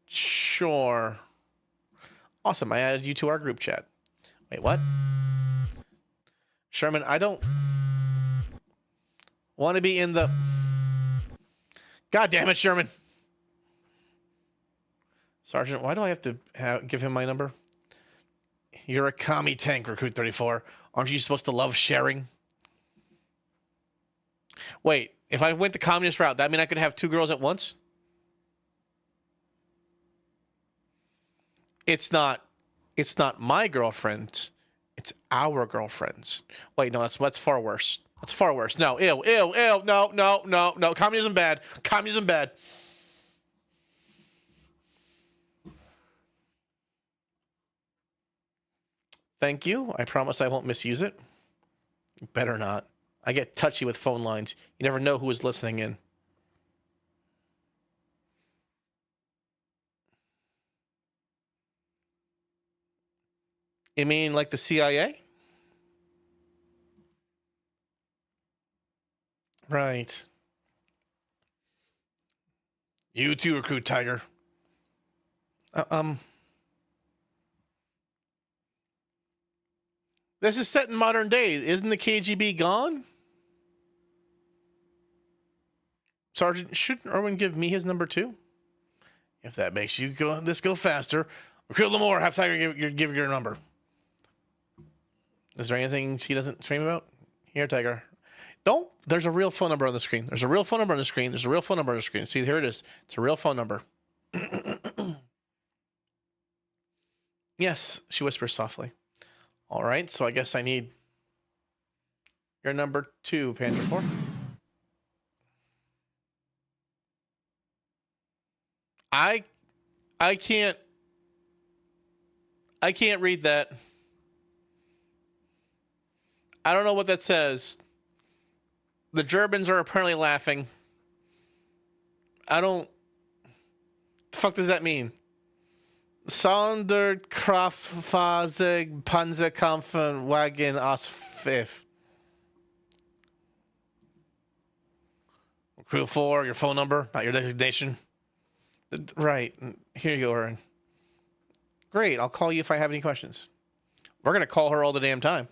Sure. Awesome. I added you to our group chat. Wait, what? Sherman, I don't want to be in the... God damn it, Sherman. Sergeant, why do I have to give him my number? You're a commie tank, Recruit 34. Aren't you supposed to love sharing? Wait, if I went the communist route, that mean I could have two girls at once? It's not my girlfriends. It's our girlfriends. Wait, no, that's far worse. That's far worse. No, ew. No. Communism bad. Communism bad. Thank you. I promise I won't misuse it. You better not. I get touchy with phone lines. You never know who is listening in. You mean like the CIA? Right. You too, Recruit Tiger. This is set in modern day. Isn't the KGB gone? Sergeant, shouldn't Erwin give me his number too? If that makes you go faster. Recruit Lemore, have Tiger give your number. Is there anything she doesn't stream about? Here, Tiger. Don't. There's a real phone number on the screen. There's a real phone number on the screen. There's a real phone number on the screen. See, here it is. It's a real phone number. Yes, she whispers softly. All right, so I guess I need your number 2, Panzer 4. I can't I can't read that. I don't know what that says. The Germans are apparently laughing. I don't... The fuck does that mean? Sonderkraftfahrzeug Panzerkampfwagen aus 5. Crew 4, your phone number, not your designation. Right. Here you are. Great. I'll call you if I have any questions. We're going to call her all the damn time.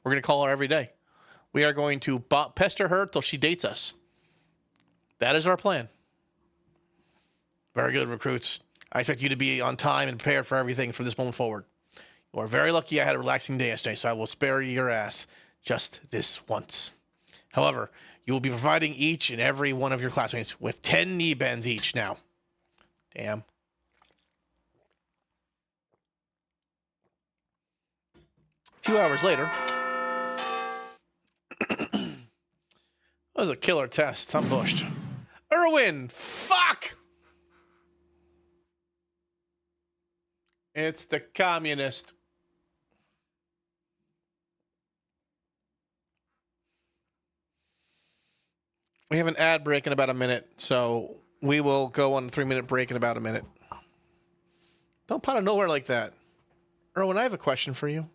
We're going to call her every day. We are going to pester her till she dates us. That is our plan. Very good, recruits. I expect you to be on time and prepared for everything from this moment forward. You are very lucky I had a relaxing day yesterday, so I will spare your ass just this once. However, you will be providing each and every one of your classmates with 10 knee bends each now. Damn. A few hours later. That was a killer test. I'm bushed. Irwin! Fuck! It's the communist. We have an ad break in about a minute, so we will go on a 3-minute break in about a minute. Don't pop out of nowhere like that. Erwin, I have a question for you.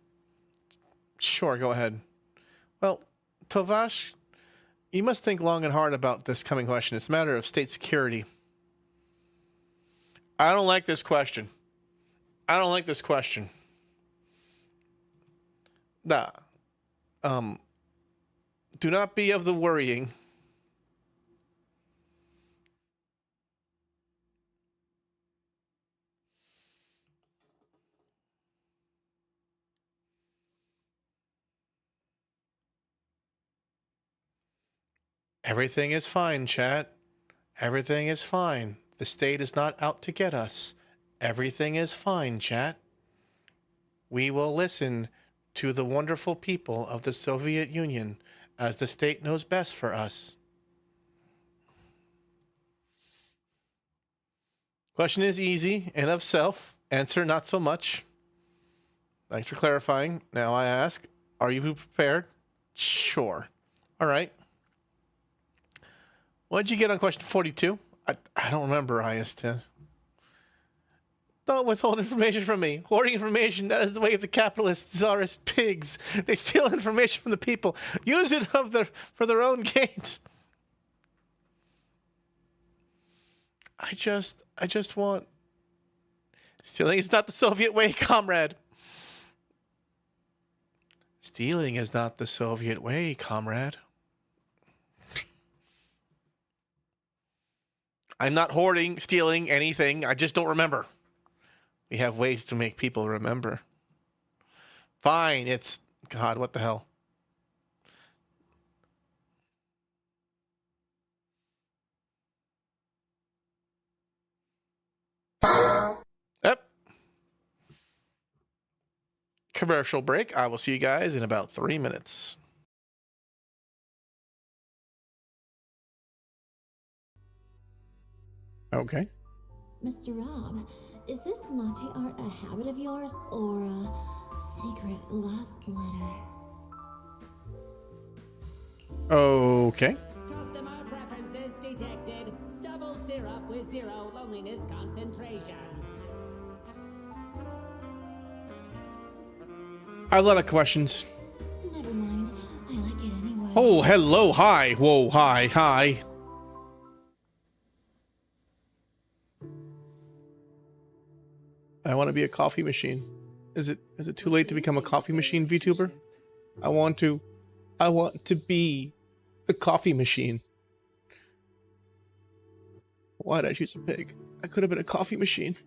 Sure, go ahead. Well, Tovash, you must think long and hard about this coming question. It's a matter of state security. I don't like this question. I don't like this question. Nah. Do not be of the worrying. Everything is fine, chat. Everything is fine. The state is not out to get us. Everything is fine, chat. We will listen to the wonderful people of the Soviet Union as the state knows best for us. Question is easy and of self. Answer not so much. Thanks for clarifying. Now I ask, are you prepared? Sure. All right. What did you get on question 42? I don't remember, IST. Don't withhold information from me. Hoarding information, that is the way of the capitalist czarist pigs. They steal information from the people, use it for their own gains. I just want... Stealing is not the Soviet way, comrade. Stealing is not the Soviet way, comrade. I'm not hoarding, stealing, anything. I just don't remember. We have ways to make people remember. Fine, it's... God, what the hell? Yep. Commercial break. I will see you guys in about 3 minutes. Okay. Mr. Rob, is this latte art a habit of yours or a secret love letter? Okay. Customer preferences detected. Double syrup with 0 loneliness concentration. I have a lot of questions. Never mind. I like it anyway. Oh, hello, hi. Whoa, hi. I want to be a coffee machine. Is it too late to become a coffee machine VTuber? I want to be the coffee machine. Why did I choose a pig? I could have been a coffee machine.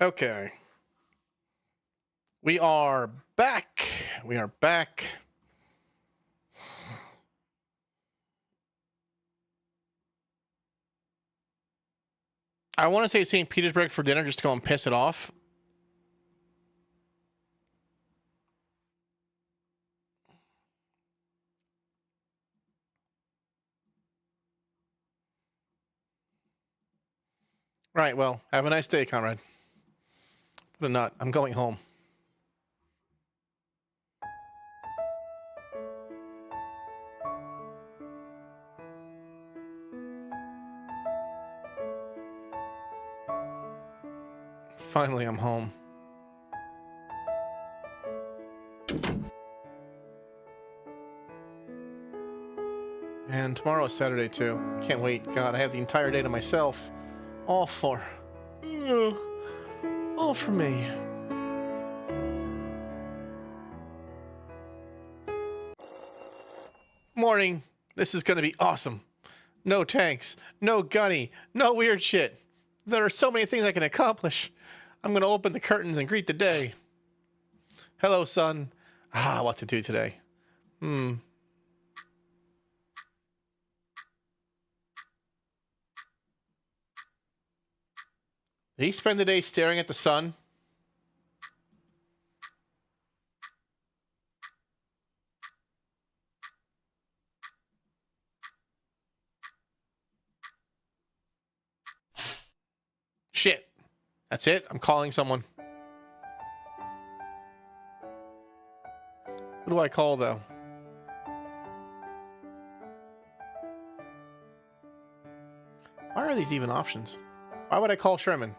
Okay. We are back. We are back. I want to say St. Petersburg for dinner just to go and piss it off. Right, well, have a nice day, comrade. But not. I'm going home. Finally, I'm home. And tomorrow is Saturday, too. Can't wait. God, I have the entire day to myself. All for me. Morning. This is going to be awesome. No tanks, no gunny, no weird shit. There are so many things I can accomplish. I'm going to open the curtains and greet the day. Hello, son. What to do today? Did he spend the day staring at the sun? Shit. That's it? I'm calling someone. Who do I call, though? Why are these even options? Why would I call Sherman?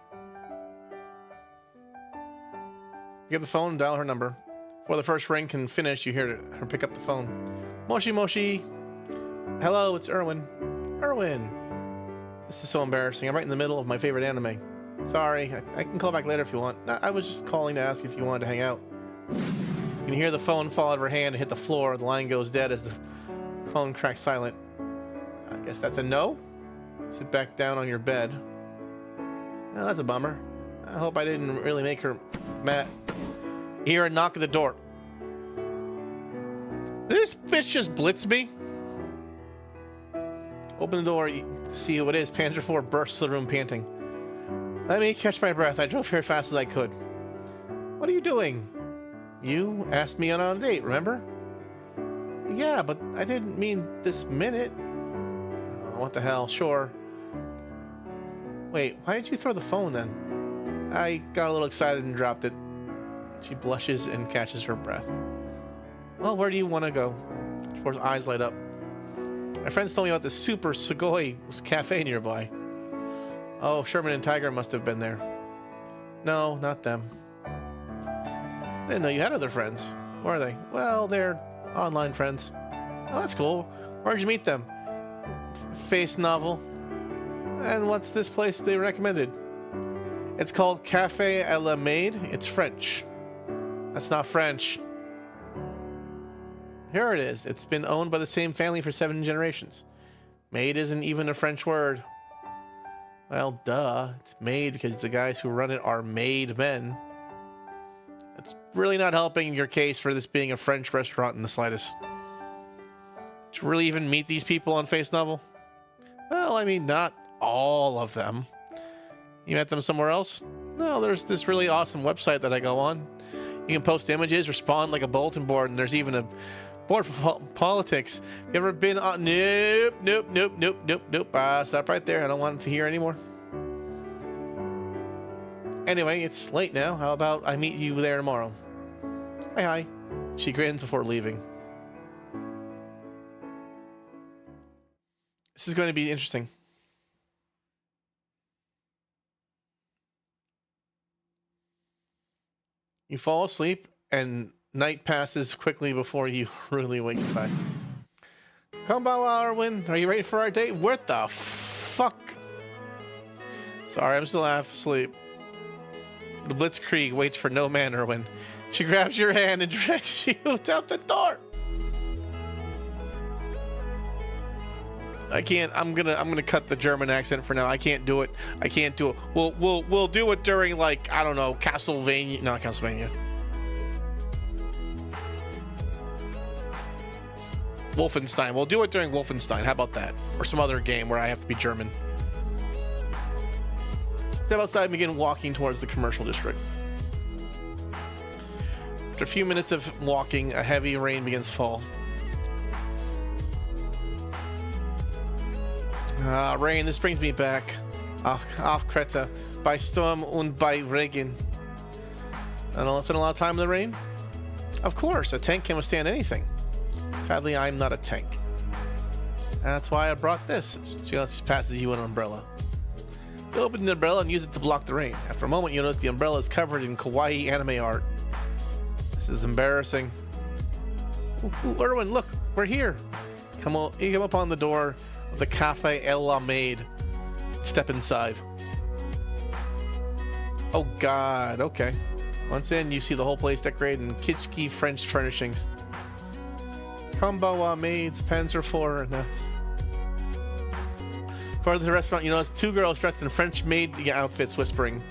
Pick up the phone and dial her number. Before the first ring can finish, you hear her pick up the phone. Moshi Moshi. Hello, it's Erwin. Erwin. This is so embarrassing. I'm right in the middle of my favorite anime. Sorry, I can call back later if you want. I was just calling to ask if you wanted to hang out. You can hear the phone fall out of her hand and hit the floor. The line goes dead as the phone cracks silent. I guess that's a no? Sit back down on your bed. Well, that's a bummer. I hope I didn't really make her mad. You hear a knock at the door. This bitch just blitzed me. Open the door, see who it is. Panzer IV bursts the room panting. Let me catch my breath. I drove here as fast as I could. What are you doing? You asked me on a date, remember? Yeah, but I didn't mean this minute. Oh, what the hell? Sure. Wait, why did you throw the phone then? I got a little excited and dropped it. She blushes and catches her breath. Well, where do you want to go? Her eyes light up. My friends told me about this super Sugoi cafe nearby. Oh, Sherman and Tiger must have been there. No, not them. I didn't know you had other friends. Where are they? Well, they're online friends. Oh, that's cool. Where'd you meet them? Face novel. And what's this place they recommended? It's called Café à la Maid. It's French. That's not French. Here it is. It's been owned by the same family for 7 generations. Maid isn't even a French word. Well, duh. It's made because the guys who run it are made men. It's really not helping your case for this being a French restaurant in the slightest. Did you really even meet these people on Face Novel? Well, I mean, not all of them. You met them somewhere else? No, there's this really awesome website that I go on. You can post images, respond like a bulletin board, and there's even a board for politics. You ever been on? Nope. Stop right there. I don't want to hear anymore. Anyway, it's late now. How about I meet you there tomorrow? Hi. She grins before leaving. This is going to be interesting. You fall asleep, and night passes quickly before you really wake up. Konbanwa, Erwin. Are you ready for our date? What the fuck? Sorry, I'm still half asleep. The Blitzkrieg waits for no man, Erwin. She grabs your hand and drags you out the door. I can't. I'm gonna cut the German accent for now. I can't do it. I can't do it. We'll do it during, like, I don't know, Castlevania. Not Castlevania. Wolfenstein. We'll do it during Wolfenstein. How about that? Or some other game where I have to be German. Step outside and begin walking towards the commercial district. After a few minutes of walking, a heavy rain begins to fall. Rain, this brings me back. Auf Kreta, by storm und by Regen. I don't spend a lot of time in the rain. Of course, a tank can withstand anything. Sadly, I'm not a tank. That's why I brought this. She passes you an umbrella. You open the umbrella and use it to block the rain. After a moment, you notice the umbrella is covered in kawaii anime art. This is embarrassing. Ooh, Erwin, look, we're here. Come on, you come up on the door of the Cafe El Almeid. Step inside. Oh God, okay. Once in, you see the whole place decorated in kitschy French furnishings. Combo maids, Panzer IV, and that's. Part of the restaurant, you notice two girls dressed in French maid outfits whispering.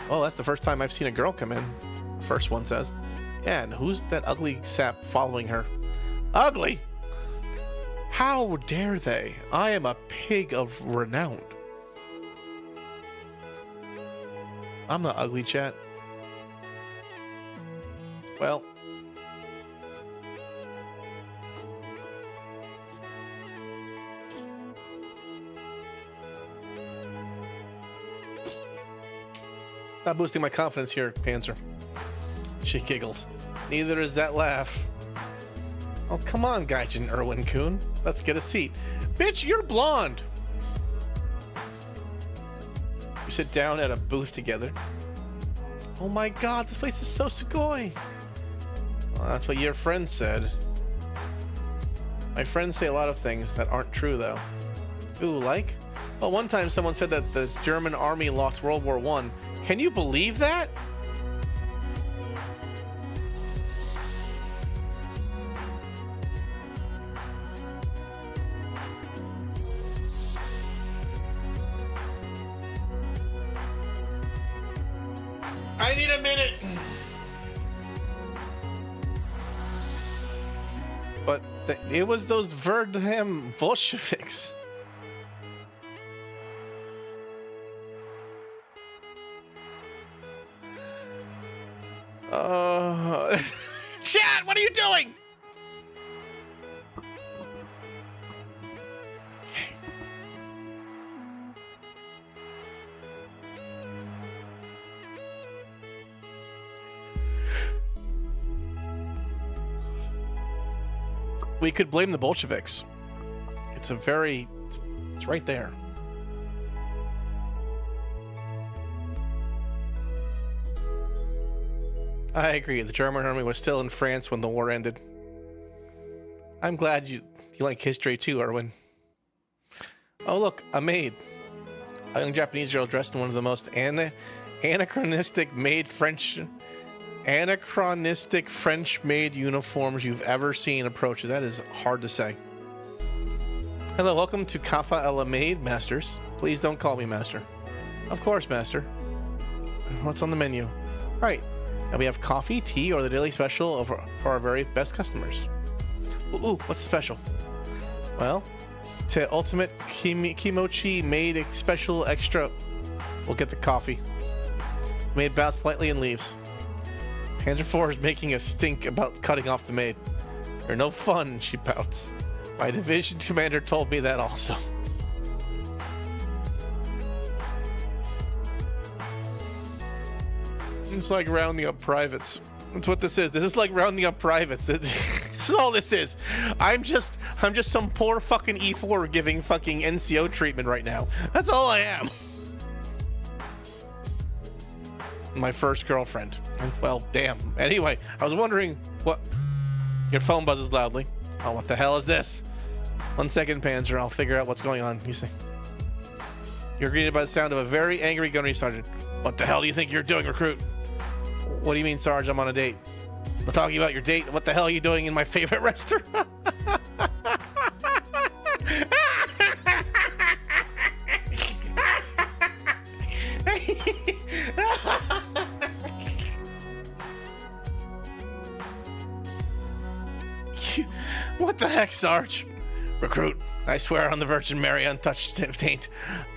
Oh, that's the first time I've seen a girl come in. First one says. Yeah, and who's that ugly sap following her? Ugly? How dare they? I am a pig of renown. I'm not ugly, chat. Well. Not boosting my confidence here, Panzer. She giggles. Neither is that laugh. Oh, come on, Gaijin Erwin Kun. Let's get a seat. Bitch, you're blonde. We sit down at a booth together. Oh my God, this place is so sugoi. Well, that's what your friend said. My friends say a lot of things that aren't true, though. Ooh, like? Well, one time someone said that the German army lost World War I. Can you believe that? I need a minute. But it was those Verdham Bolsheviks. Chad, what are you doing? We could blame the Bolsheviks. It's right there. I agree. The German army was still in France when the war ended. I'm glad you like history too, Erwin. Oh look, a maid. A young Japanese girl dressed in one of the most anachronistic French made uniforms you've ever seen approaches. That is hard to say. Hello, welcome to Kafa El Maid, Masters. Please don't call me Master. Of course, Master. What's on the menu? Right. And we have coffee, tea, or the daily special for our very best customers. Ooh, what's the special? Well, to ultimate kimochi made special extra. We'll get the coffee. Maid bows politely and leaves. Panzer IV is making a stink about cutting off the maid. You're no fun, she pouts. My division commander told me that also. It's like rounding up privates. That's what this is. This is like rounding up privates. This is all this is. I'm just some poor fucking E4 giving fucking NCO treatment right now. That's all I am. My first girlfriend. Well, damn. Anyway, I was wondering what... Your phone buzzes loudly. Oh, what the hell is this? 1 second, Panzer. I'll figure out what's going on. You see. You're greeted by the sound of a very angry gunnery sergeant. What the hell do you think you're doing, recruit? What do you mean, Sarge? I'm on a date. I'm talking about your date. What the hell are you doing in my favorite restaurant? What the heck, Sarge? Recruit, I swear on the Virgin Mary untouched taint,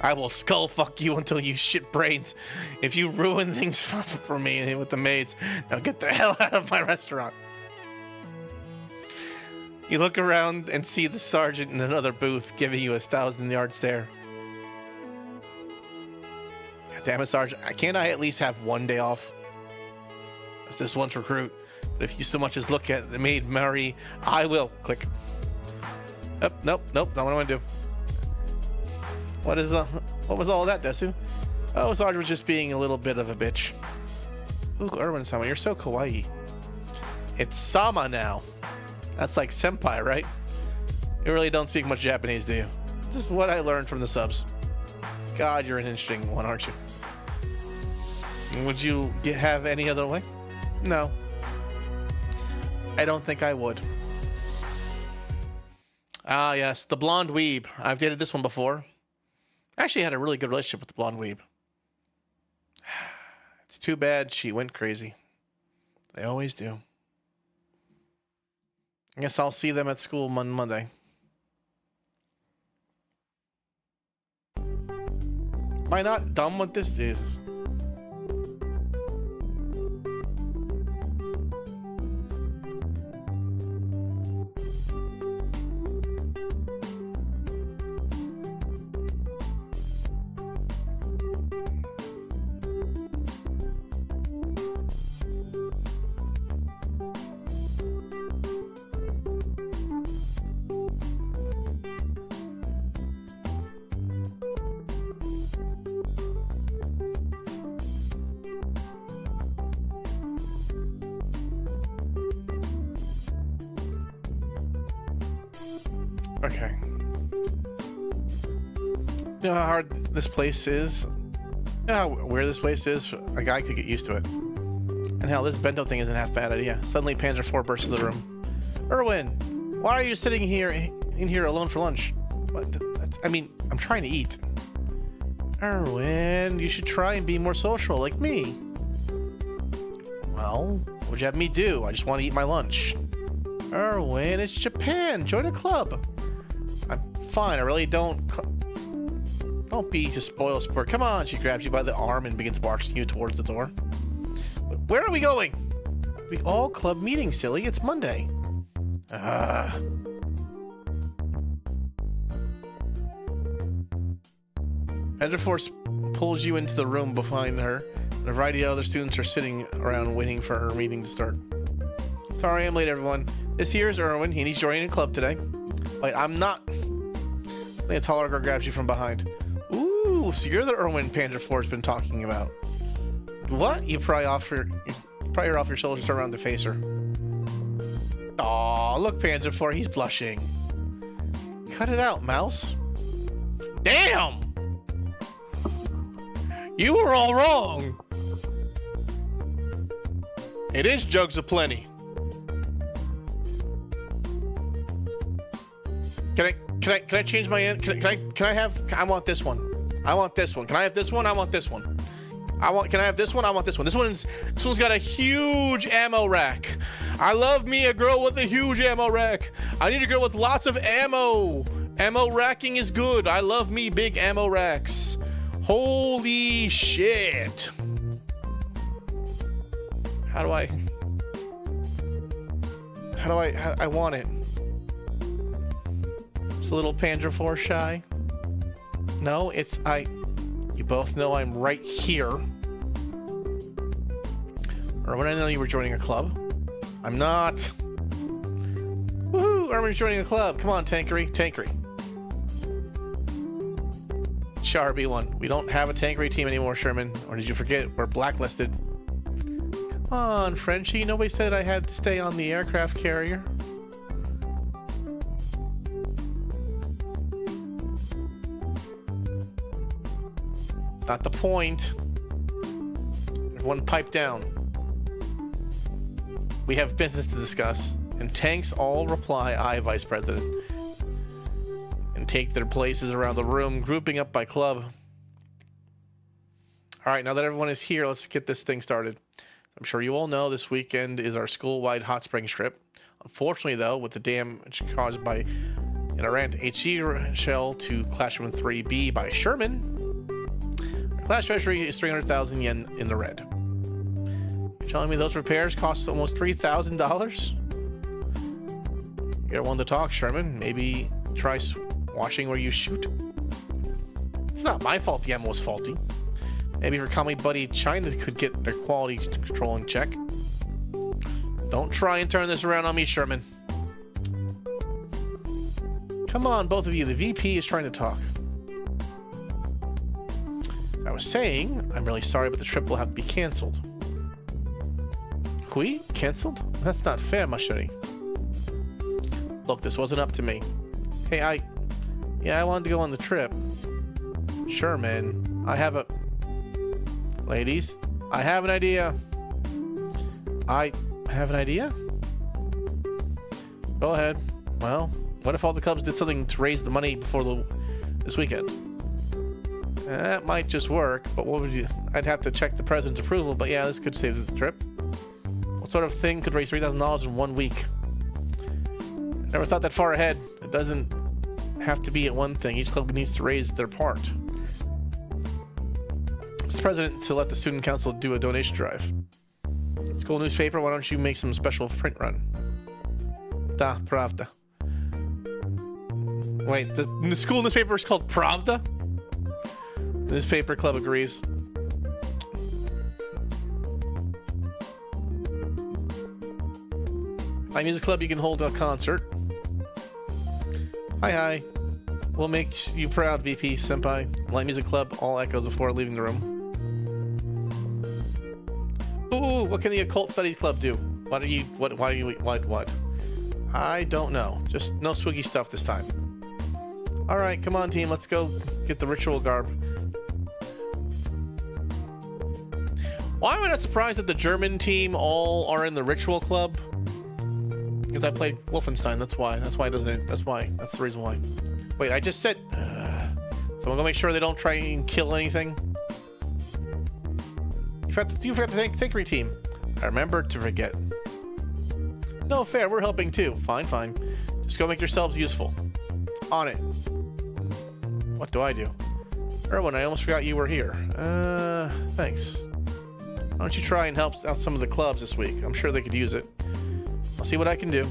I will skull fuck you until you shit brains. If you ruin things for me with the maids, now get the hell out of my restaurant. You look around and see the sergeant in another booth giving you a 1,000-yard stare. God damn it, Sergeant. Can't I at least have one day off? It's this one's recruit. But if you so much as look at the maid Mary, I will. Click. Oh, nope, not what I want to do. What was all that, Desu? Oh, Sarge was just being a little bit of a bitch. Ooh, Irwin-sama, you're so kawaii. It's Sama now. That's like senpai, right? You really don't speak much Japanese, do you? Just what I learned from the subs. God, you're an interesting one, aren't you? Would you have any other way? No. I don't think I would. Ah, yes, the blonde weeb. I've dated this one before. I actually had a really good relationship with the blonde weeb. It's too bad she went crazy. They always do. I guess I'll see them at school on Monday. Am I not dumb with this? Jesus. Okay. You know how hard this place is? You know how where this place is? A guy could get used to it. And hell, this bento thing isn't half bad idea. Suddenly Panzer IV bursts into the room. Erwin, why are you sitting here in here alone for lunch? What? I mean, I'm trying to eat. Erwin, you should try and be more social like me. Well, what'd you have me do? I just want to eat my lunch. Erwin, it's Japan. Join a club. I'm fine. I really don't. Don't be a spoil sport. Come on. She grabs you by the arm and begins marching you towards the door. Where are we going? The all club meeting, silly. It's Monday. Panzer Force pulls you into the room behind her. And a variety of other students are sitting around waiting for her meeting to start. Sorry, I'm late, everyone. This here is Erwin, and he's joining a club today. Wait, I'm not. A taller girl grabs you from behind. Ooh, so you're the Erwin Panzer IV's been talking about. What? You pry off your shoulders around to face her. Aw, look, Panzer IV, he's blushing. Cut it out, mouse. Damn! You were all wrong. It is jugs aplenty. Can I change my end? Can I have? I want this one. I want this one. Can I have this one? I want this one. Can I have this one? I want this one. This one's got a huge ammo rack. I love me a girl with a huge ammo rack. I need a girl with lots of ammo. Ammo racking is good. I love me big ammo racks. Holy shit. How do I want it? It's a little Panzer IV shy. No, it's you both know I'm right here. Or when I know you were joining a club. I'm not. Woohoo! Erwin's joining a club. Come on, Tankery. Char B1. We don't have a Tankery team anymore, Sherman. Or did you forget? We're blacklisted. Come on, Frenchie. Nobody said I had to stay on the aircraft carrier. Not the point. Everyone pipe down. We have business to discuss. And tanks all reply, aye, Vice President. And take their places around the room, grouping up by club. Alright, now that everyone is here, let's get this thing started. I'm sure you all know this weekend is our school-wide hot springs trip. Unfortunately, though, with the damage caused by an Iran HE shell to Classroom 3B by Sherman, our class treasury is 300,000 yen in the red. You're telling me those repairs cost almost $3,000? You're one to talk, Sherman. Maybe try watching where you shoot. It's not my fault the ammo was faulty. Maybe if your commie buddy China could get their quality control in check. Don't try and turn this around on me, Sherman. Come on, both of you. The VP is trying to talk. I was saying, I'm really sorry, but the trip will have to be canceled. Oui? Canceled? That's not fair, ma chérie. Look, this wasn't up to me. Hey, I wanted to go on the trip. Sure, man. I have a... Ladies, I have an idea. I have an idea? Go ahead. Well, what if all the clubs did something to raise the money before this weekend? That might just work, but what would you... I'd have to check the president's approval, but yeah, this could save the trip. What sort of thing could raise $3,000 in 1 week? Never thought that far ahead. It doesn't have to be at one thing. Each club needs to raise their part. It's the president to let the student council do a donation drive. School newspaper, why don't you make some special print run? Da, Pravda. Wait, the school newspaper is called Pravda? The newspaper club agrees. Light Music Club, you can hold a concert. Hi. We'll make you proud, VP Senpai. Light Music Club, all echoes before leaving the room. Ooh, what can the Occult Studies Club do? What? I don't know. Just no spooky stuff this time. Alright, come on team, let's go get the ritual garb. Why am I not surprised that the German team all are in the ritual club? Because I played Wolfenstein, that's why. That's why it doesn't... That's the reason why. Wait, I just said... so I'm gonna make sure they don't try and kill anything. You forgot to thank Thickery team. I remembered to forget. No, fair, we're helping too. Fine. Just go make yourselves useful. On it. What do I do? Erwin, I almost forgot you were here. Thanks. Why don't you try and help out some of the clubs this week? I'm sure they could use it. I'll see what I can do.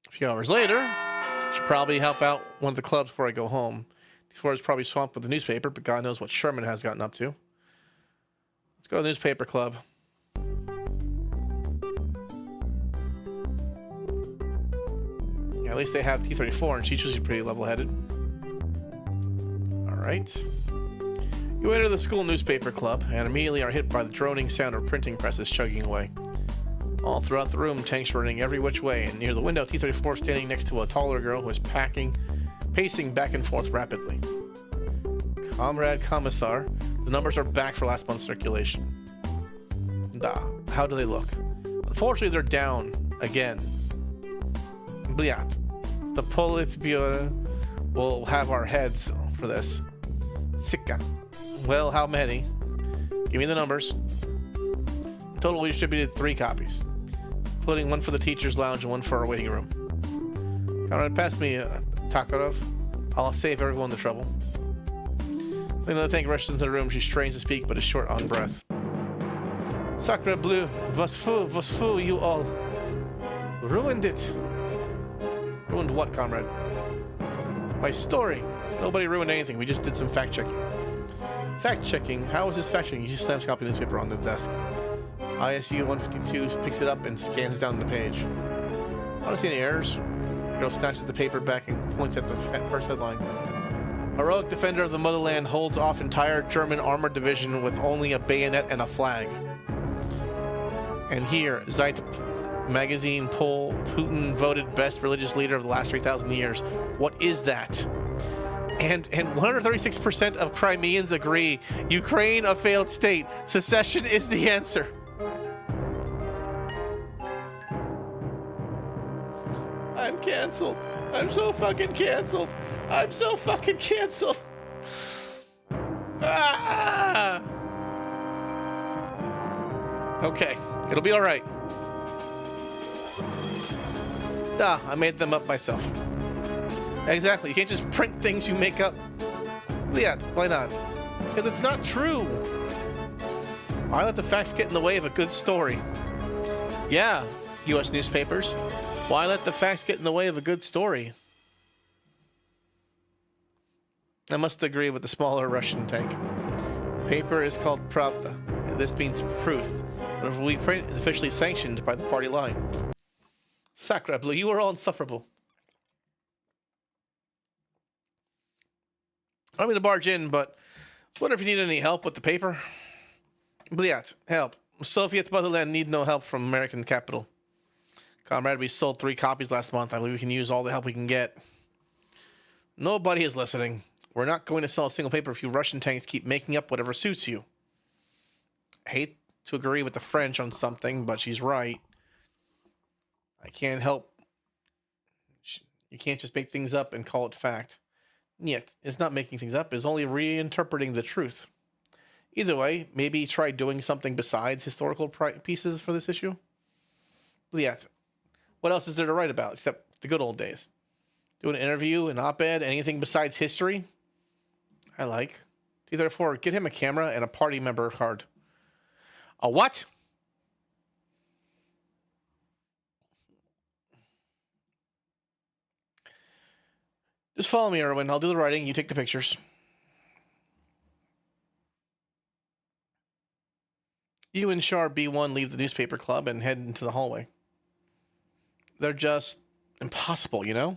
A few hours later, I should probably help out one of the clubs before I go home. These words probably swamped with the newspaper, but God knows what Sherman has gotten up to. Let's go to the newspaper club. Yeah, at least they have T-34, and she's usually pretty level-headed. Alright. You enter the school newspaper club, and immediately are hit by the droning sound of printing presses chugging away. All throughout the room, tanks running every which way, and near the window, T-34 standing next to a taller girl who is pacing back and forth rapidly. Comrade Commissar, the numbers are back for last month's circulation. How do they look? Unfortunately, they're down again. Bliat. The Politburo will have our heads for this. Sika. Well, how many? Give me the numbers. Total, we distributed 3 copies, including one for the teacher's lounge and one for our waiting room. Conrad, pass me Takarov. I'll save everyone the trouble. The tank rushes into the room. She strains to speak, but is short on breath. Sacre bleu, was fou, you all. Ruined it. Ruined what, comrade? My story. Nobody ruined anything. We just did some fact-checking. Fact-checking? How is this fact-checking? You just slams copy of the newspaper on the desk. ISU 152 picks it up and scans down the page. I don't see any errors. The girl snatches the paper back and points at the first headline. Heroic defender of the motherland holds off entire German armored division with only a bayonet and a flag. And here, Zeit magazine poll, Putin voted best religious leader of the last 3,000 years. What is that? And 136% of Crimeans agree Ukraine a failed state. Secession is the answer. I'm canceled. I'm so fucking canceled. I'm so fucking canceled. Ah! Okay, it'll be all right. I made them up myself. Exactly. You can't just print things you make up. Yeah, why not? Because it's not true. Why let the facts get in the way of a good story? Yeah, U.S. newspapers. Why let the facts get in the way of a good story? I must agree with the smaller Russian tank. Paper is called Pravda. This means truth. But if we print is officially sanctioned by the party line. Sacre bleu, you are all insufferable. I don't mean to barge in, but I wonder if you need any help with the paper. Bliat, help. Soviet motherland need no help from American capital. Comrade, we sold 3 copies last month. I believe we can use all the help we can get. Nobody is listening. We're not going to sell a single paper if you Russian tanks keep making up whatever suits you. I hate to agree with the French on something, but she's right. I can't help. You can't just make things up and call it fact. Yet, it's not making things up. It's only reinterpreting the truth. Either way, maybe try doing something besides historical pieces for this issue. Yet, what else is there to write about except the good old days? Do an interview, an op-ed, anything besides history? I like. Therefore, get him a camera and a party member card. A what? Just follow me, Erwin. I'll do the writing. You take the pictures. You and Char B1 leave the newspaper club and head into the hallway. They're just impossible, you know?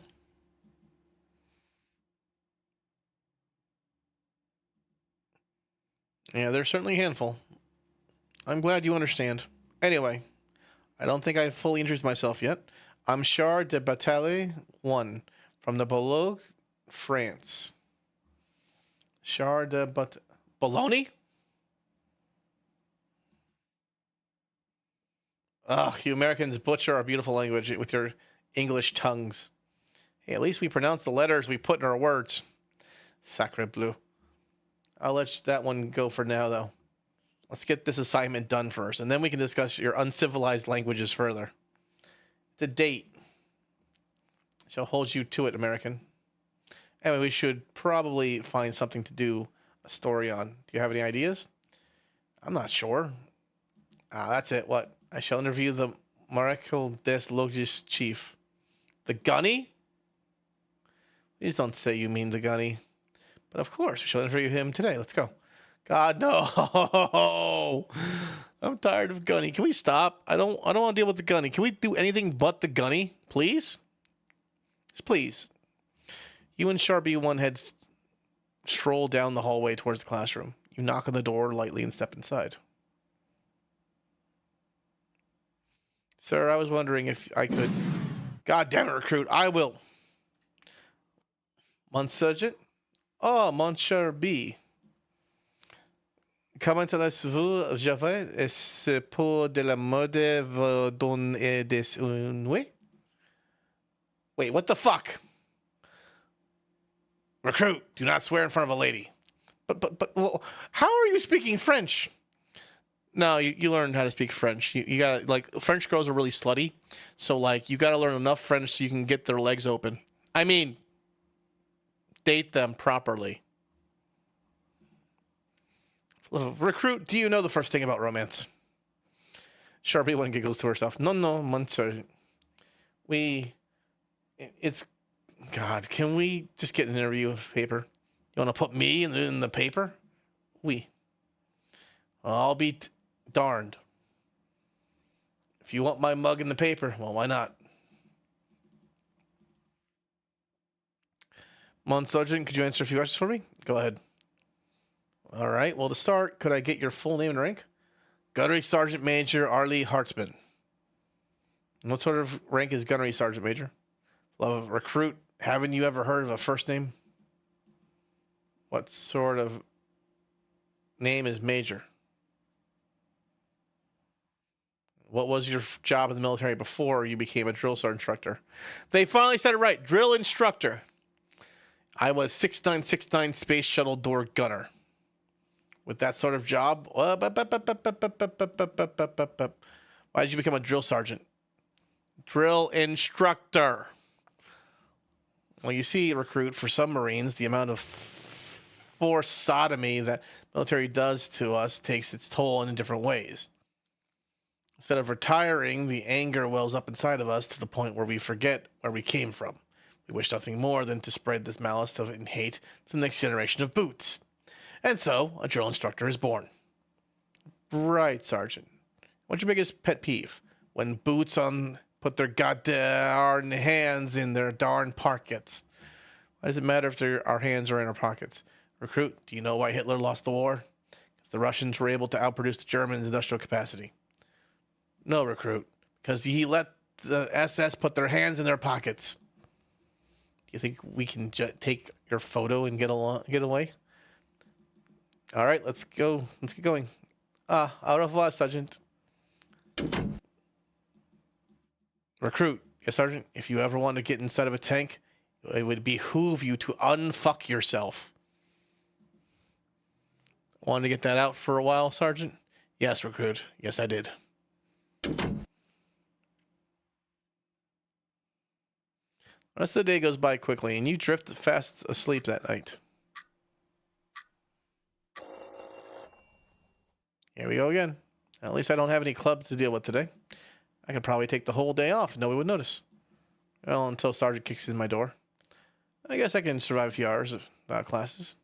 Yeah, they're certainly a handful. I'm glad you understand. Anyway, I don't think I've fully introduced myself yet. I'm Char de Bataille 1 from the Boulogne, France. Char de Bologna? Ugh, you Americans butcher our beautiful language with your English tongues. Hey, at least we pronounce the letters we put in our words. Sacre bleu. I'll let that one go for now, though. Let's get this assignment done first, and then we can discuss your uncivilized languages further. The date. Shall hold you to it, American. Anyway, we should probably find something to do a story on. Do you have any ideas? I'm not sure. That's it. What? I shall interview the Marechal des Logis chief. The gunny? Please don't say you mean the gunny. But of course, we shall interview him today. Let's go. God, no. I'm tired of gunny. Can we stop? I don't want to deal with the gunny. Can we do anything but the gunny? Please? Just please. You and Sharpie one head stroll down the hallway towards the classroom. You knock on the door lightly and step inside. Sir, I was wondering if I could... God damn it, recruit. I will. Sergeant? Oh, Monsieur B. Comment allez-vous, Javert? Est-ce pour de la mode vous donner des nuits? Wait, what the fuck? Recruit, do not swear in front of a lady. But, well, how are you speaking French? No, you learn how to speak French. You got like French girls are really slutty, so like you got to learn enough French so you can get their legs open. I mean, date them properly. Recruit, do you know the first thing about romance? Sharpie one giggles to herself. No, monsieur. It's God. Can we just get an interview of paper? You want to put me in the paper? I'll be darned. If you want my mug in the paper, well, why not? Mon Sergeant, could you answer a few questions for me? Go ahead. All right. Well, to start, could I get your full name and rank? Gunnery Sergeant Major Arlie Hartzman. What sort of rank is Gunnery Sergeant Major? Love recruit. Haven't you ever heard of a first name? What sort of name is Major? What was your job in the military before you became a drill sergeant instructor? They finally said it right. Drill instructor. I was 6969 Space Shuttle Door Gunner. with that sort of job. Why did you become a drill sergeant? Drill instructor. Well, you see, recruit, for some Marines, the amount of forced sodomy that military does to us takes its toll in different ways. Instead of retiring, the anger wells up inside of us to the point where we forget where we came from. We wish nothing more than to spread this malice and hate to the next generation of boots. And so, a drill instructor is born. Right, Sergeant. What's your biggest pet peeve? When boots put their goddamn hands in their darn pockets. Why does it matter if our hands are in our pockets? Recruit, do you know why Hitler lost the war? Because the Russians were able to outproduce the Germans in industrial capacity. No, Recruit. Because he let the SS put their hands in their pockets. Do you think we can take your photo and get away? All right, let's go. Let's get going. Au revoir, Sergeant. Recruit, yes, Sergeant. If you ever want to get inside of a tank, it would behoove you to unfuck yourself. Wanted to get that out for a while, Sergeant? Yes, Recruit. Yes, I did. The rest of the day goes by quickly, and you drift fast asleep that night. Here we go again. At least I don't have any club to deal with today. I could probably take the whole day off and nobody would notice. Well, until Sergeant kicks in my door. I guess I can survive a few hours of classes.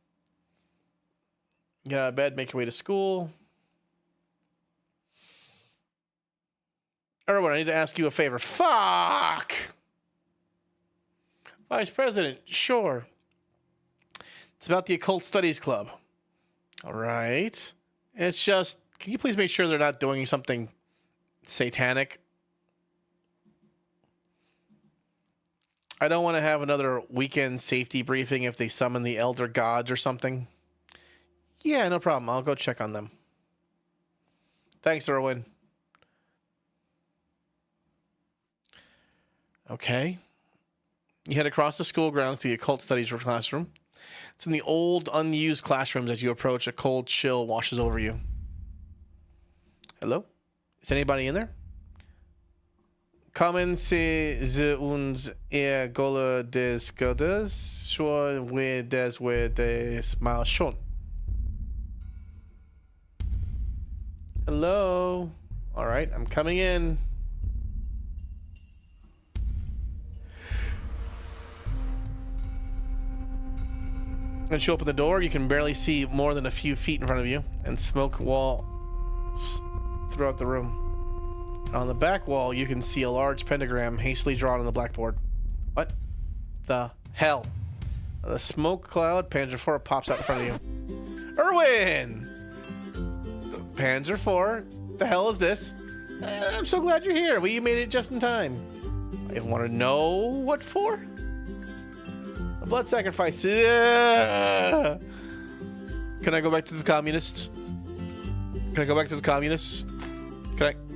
Get out of bed, make your way to school. Erwin, I need to ask you a favor. Fuck! Vice President, sure. It's about the Occult Studies Club. All right. It's just, can you please make sure they're not doing something satanic? I don't want to have another weekend safety briefing if they summon the Elder Gods or something. Yeah, no problem. I'll go check on them. Thanks, Erwin. Okay. You head across the school grounds to the Occult Studies classroom. It's in the old, unused classrooms. As you approach, a cold chill washes over you. Hello? Is anybody in there? Kommen Sie zu uns, Ihr Golle des Gottes, schon wir des Mal schon. Hello? All right, I'm coming in. Once you open the door, you can barely see more than a few feet in front of you, and smoke walls throughout the room. On the back wall, you can see a large pentagram hastily drawn on the blackboard. What the hell? The smoke cloud, Panzer IV, pops out in front of you. Erwin! Panzer IV, the hell is this? I'm so glad you're here. Well, you made it just in time. I want to know what for? A blood sacrifice. Can I go back to the communists? Can I go back to the communists?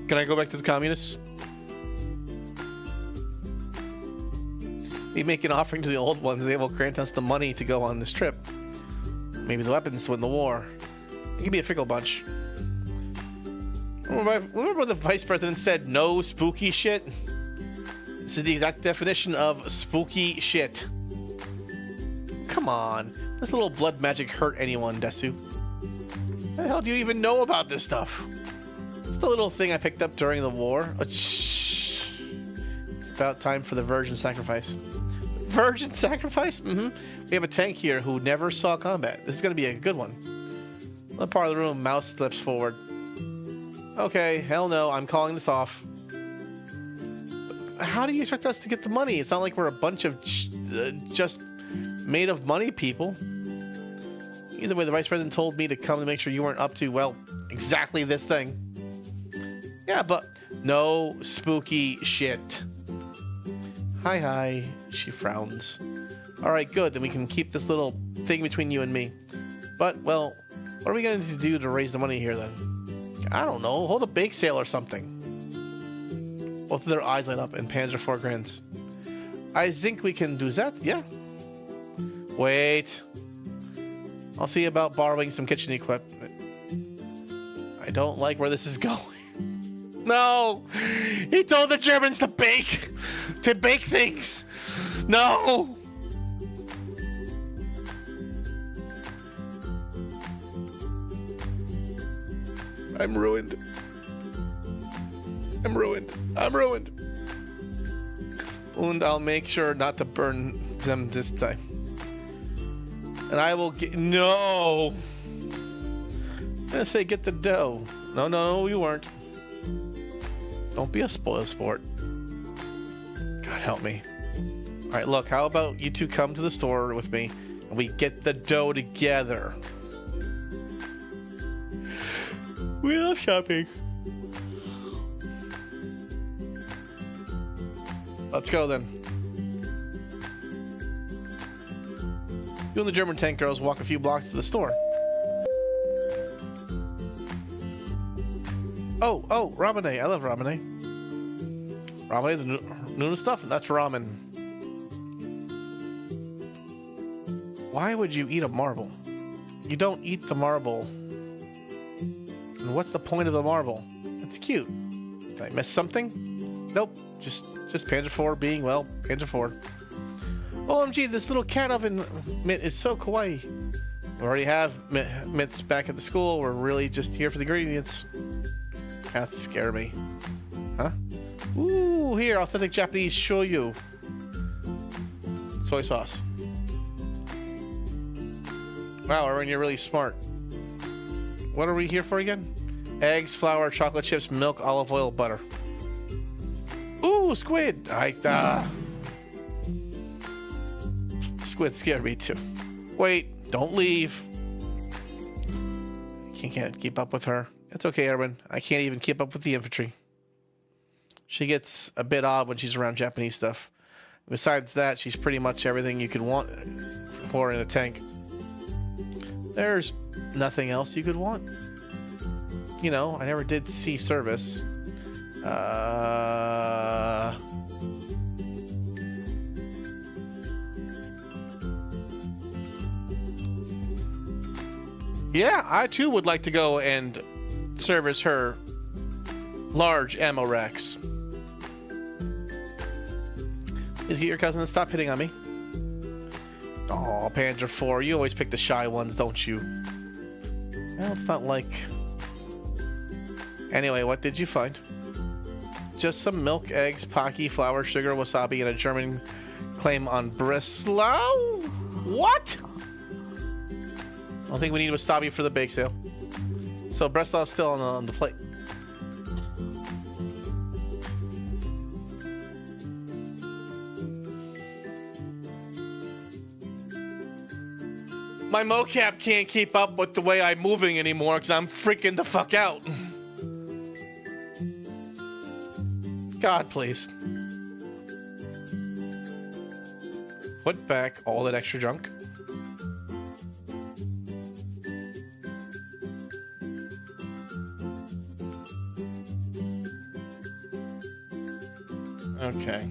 Can I go back to the communists? We make an offering to the old ones. They will grant us the money to go on this trip. Maybe the weapons to win the war. It can be a fickle bunch. Remember when the vice president said no spooky shit? This is the exact definition of spooky shit. Come on. This little blood magic hurt anyone, Desu. What the hell do you even know about this stuff? It's the little thing I picked up during the war. It's about time for the virgin sacrifice. Virgin sacrifice? We have a tank here who never saw combat. This is going to be a good one. One part of the room, mouse slips forward. Okay, hell no, I'm calling this off. But how do you expect us to get the money? It's not like we're a bunch of just made of money people. Either way, the vice president told me to come to make sure you weren't up to, well, exactly this thing. Yeah, but no spooky shit. Hi, she frowns. All right, good, then we can keep this little thing between you and me. But, well, what are we going to do to raise the money here, then? I don't know, hold a bake sale or something. Both of their eyes light up, and Panzer IV grins. I think we can do that, yeah. Wait. I'll see about borrowing some kitchen equipment. I don't like where this is going. No! He told the Germans to bake things! No! I'm ruined. I'm ruined. I'm ruined. And I'll make sure not to burn them this time. And I will get... No! I'm gonna say get the dough. No, you weren't. Don't be a spoil sport. God help me. Alright, look, how about you two come to the store with me and we get the dough together? We love shopping. Let's go then. You and the German tank girls walk a few blocks to the store. Oh, ramen. I love ramen. Ramen, the noodle stuff? That's ramen. Why would you eat a marble? You don't eat the marble. And what's the point of the marble? It's cute. Did I miss something? Nope. Just Panzer IV being, well, Panzer IV. OMG, this little cat oven mitt is so kawaii. We already have mitts back at the school. We're really just here for the ingredients. Cats scare me. Huh? Ooh, here, authentic Japanese shoyu. Soy sauce. Wow, Erwin, you're really smart. What are we here for again? Eggs, flour, chocolate chips, milk, olive oil, butter. Ooh, squid! Squid scared me too. Wait, don't leave. Can't keep up with her. It's okay, Erwin. I can't even keep up with the infantry. She gets a bit odd when she's around Japanese stuff. Besides that, she's pretty much everything you could want for in a tank. There's nothing else you could want. You know, I never did see service. Yeah, I too would like to go and service her large ammo racks. Please get your cousin to stop hitting on me. Oh, Panzer IV, you always pick the shy ones, don't you? Well, it's not like... Anyway, what did you find? Just some milk, eggs, Pocky, flour, sugar, wasabi, and a German claim on Breslau? What? I don't think we need wasabi for the bake sale. So Breslau's still on the plate. My mocap can't keep up with the way I'm moving anymore because I'm freaking the fuck out. God, please. Put back all that extra junk. Okay.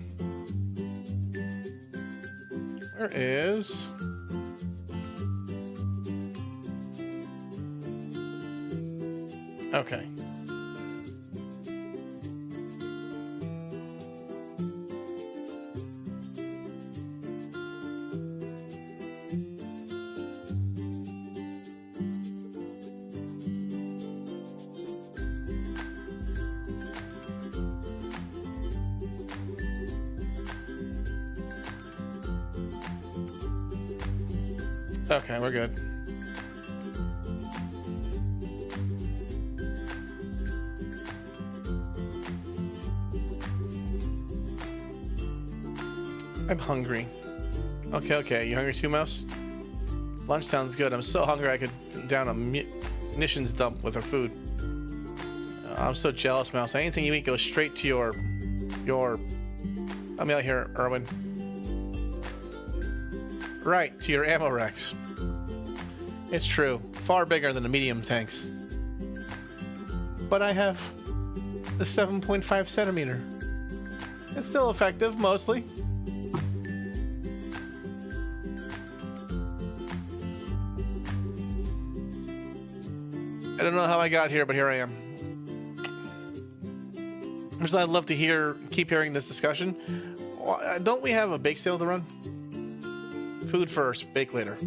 Where is... Okay. Okay, we're good. I'm hungry. Okay. You hungry too, Mouse? Lunch sounds good. I'm so hungry I could down a munitions dump with our food. I'm so jealous, Mouse. Anything you eat goes straight to your... Help me out here, Erwin. Right, to your ammo racks. It's true. Far bigger than the medium tanks. But I have the 7.5 centimeter. It's still effective, mostly. don't know how I got here, but here I am. I'd love to keep hearing this discussion. Don't we have a bake sale to run? Food first, bake later.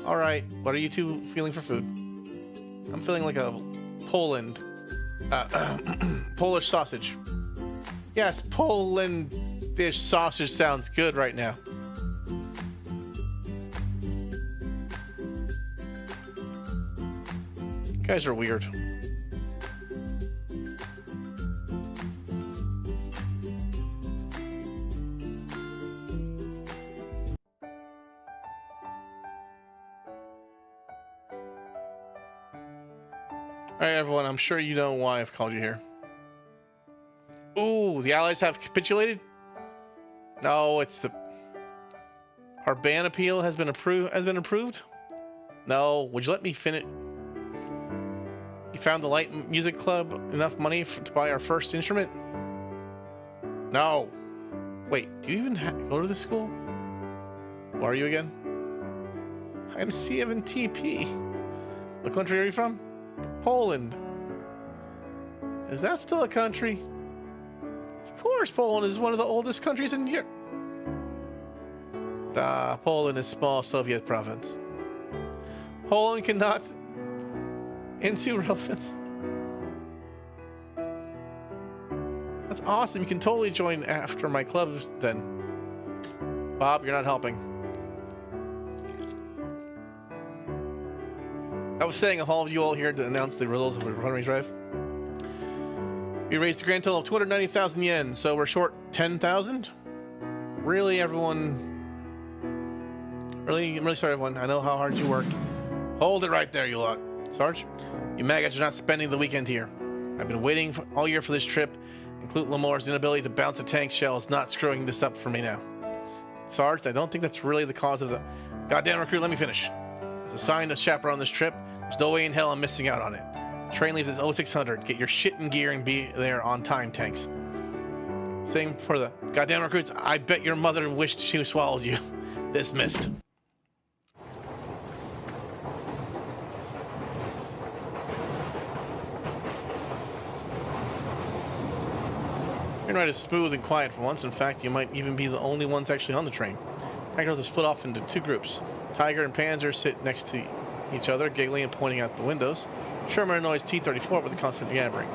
All right, what are you two feeling for food? I'm feeling like a Polish sausage. Yes, Polandish sausage sounds good right now. You guys are weird. Alright, everyone, I'm sure you know why I've called you here. Ooh, the Allies have capitulated? No, it's the... Our ban appeal has been approved? No, would you let me finish? You found the Light Music Club enough money to buy our first instrument? No. Wait, do you even go to this school? Where are you again? I'm C7TP. What country are you from? Poland. Is that still a country? Of course, Poland is one of the oldest countries in Europe. Poland is a small Soviet province. Poland cannot into relevance. That's awesome. You can totally join after my clubs then. Bob, you're not helping. I was saying, all of you all here to announce the results of the fundraise drive. We raised a grand total of 290,000 yen, so we're short 10,000. Really, everyone. I'm really sorry, everyone. I know how hard you worked. Hold it right there, you lot. Sarge, you maggots are not spending the weekend here. I've been waiting all year for this trip. Include Lamore's inability to bounce a tank shell is not screwing this up for me now. Sarge, I don't think that's really the cause of the... Goddamn recruit, let me finish. As a sign to chaperone this trip, there's no way in hell I'm missing out on it. The train leaves at 0600. Get your shit in gear and be there on time, tanks. Same for the goddamn recruits. I bet your mother wished she swallowed you. Dismissed. Train ride is smooth and quiet for once. In fact, you might even be the only ones actually on the train. Packers are split off into two groups. Tiger and Panzer sit next to each other, giggling and pointing out the windows. Sherman annoys T-34 with a constant yabbering.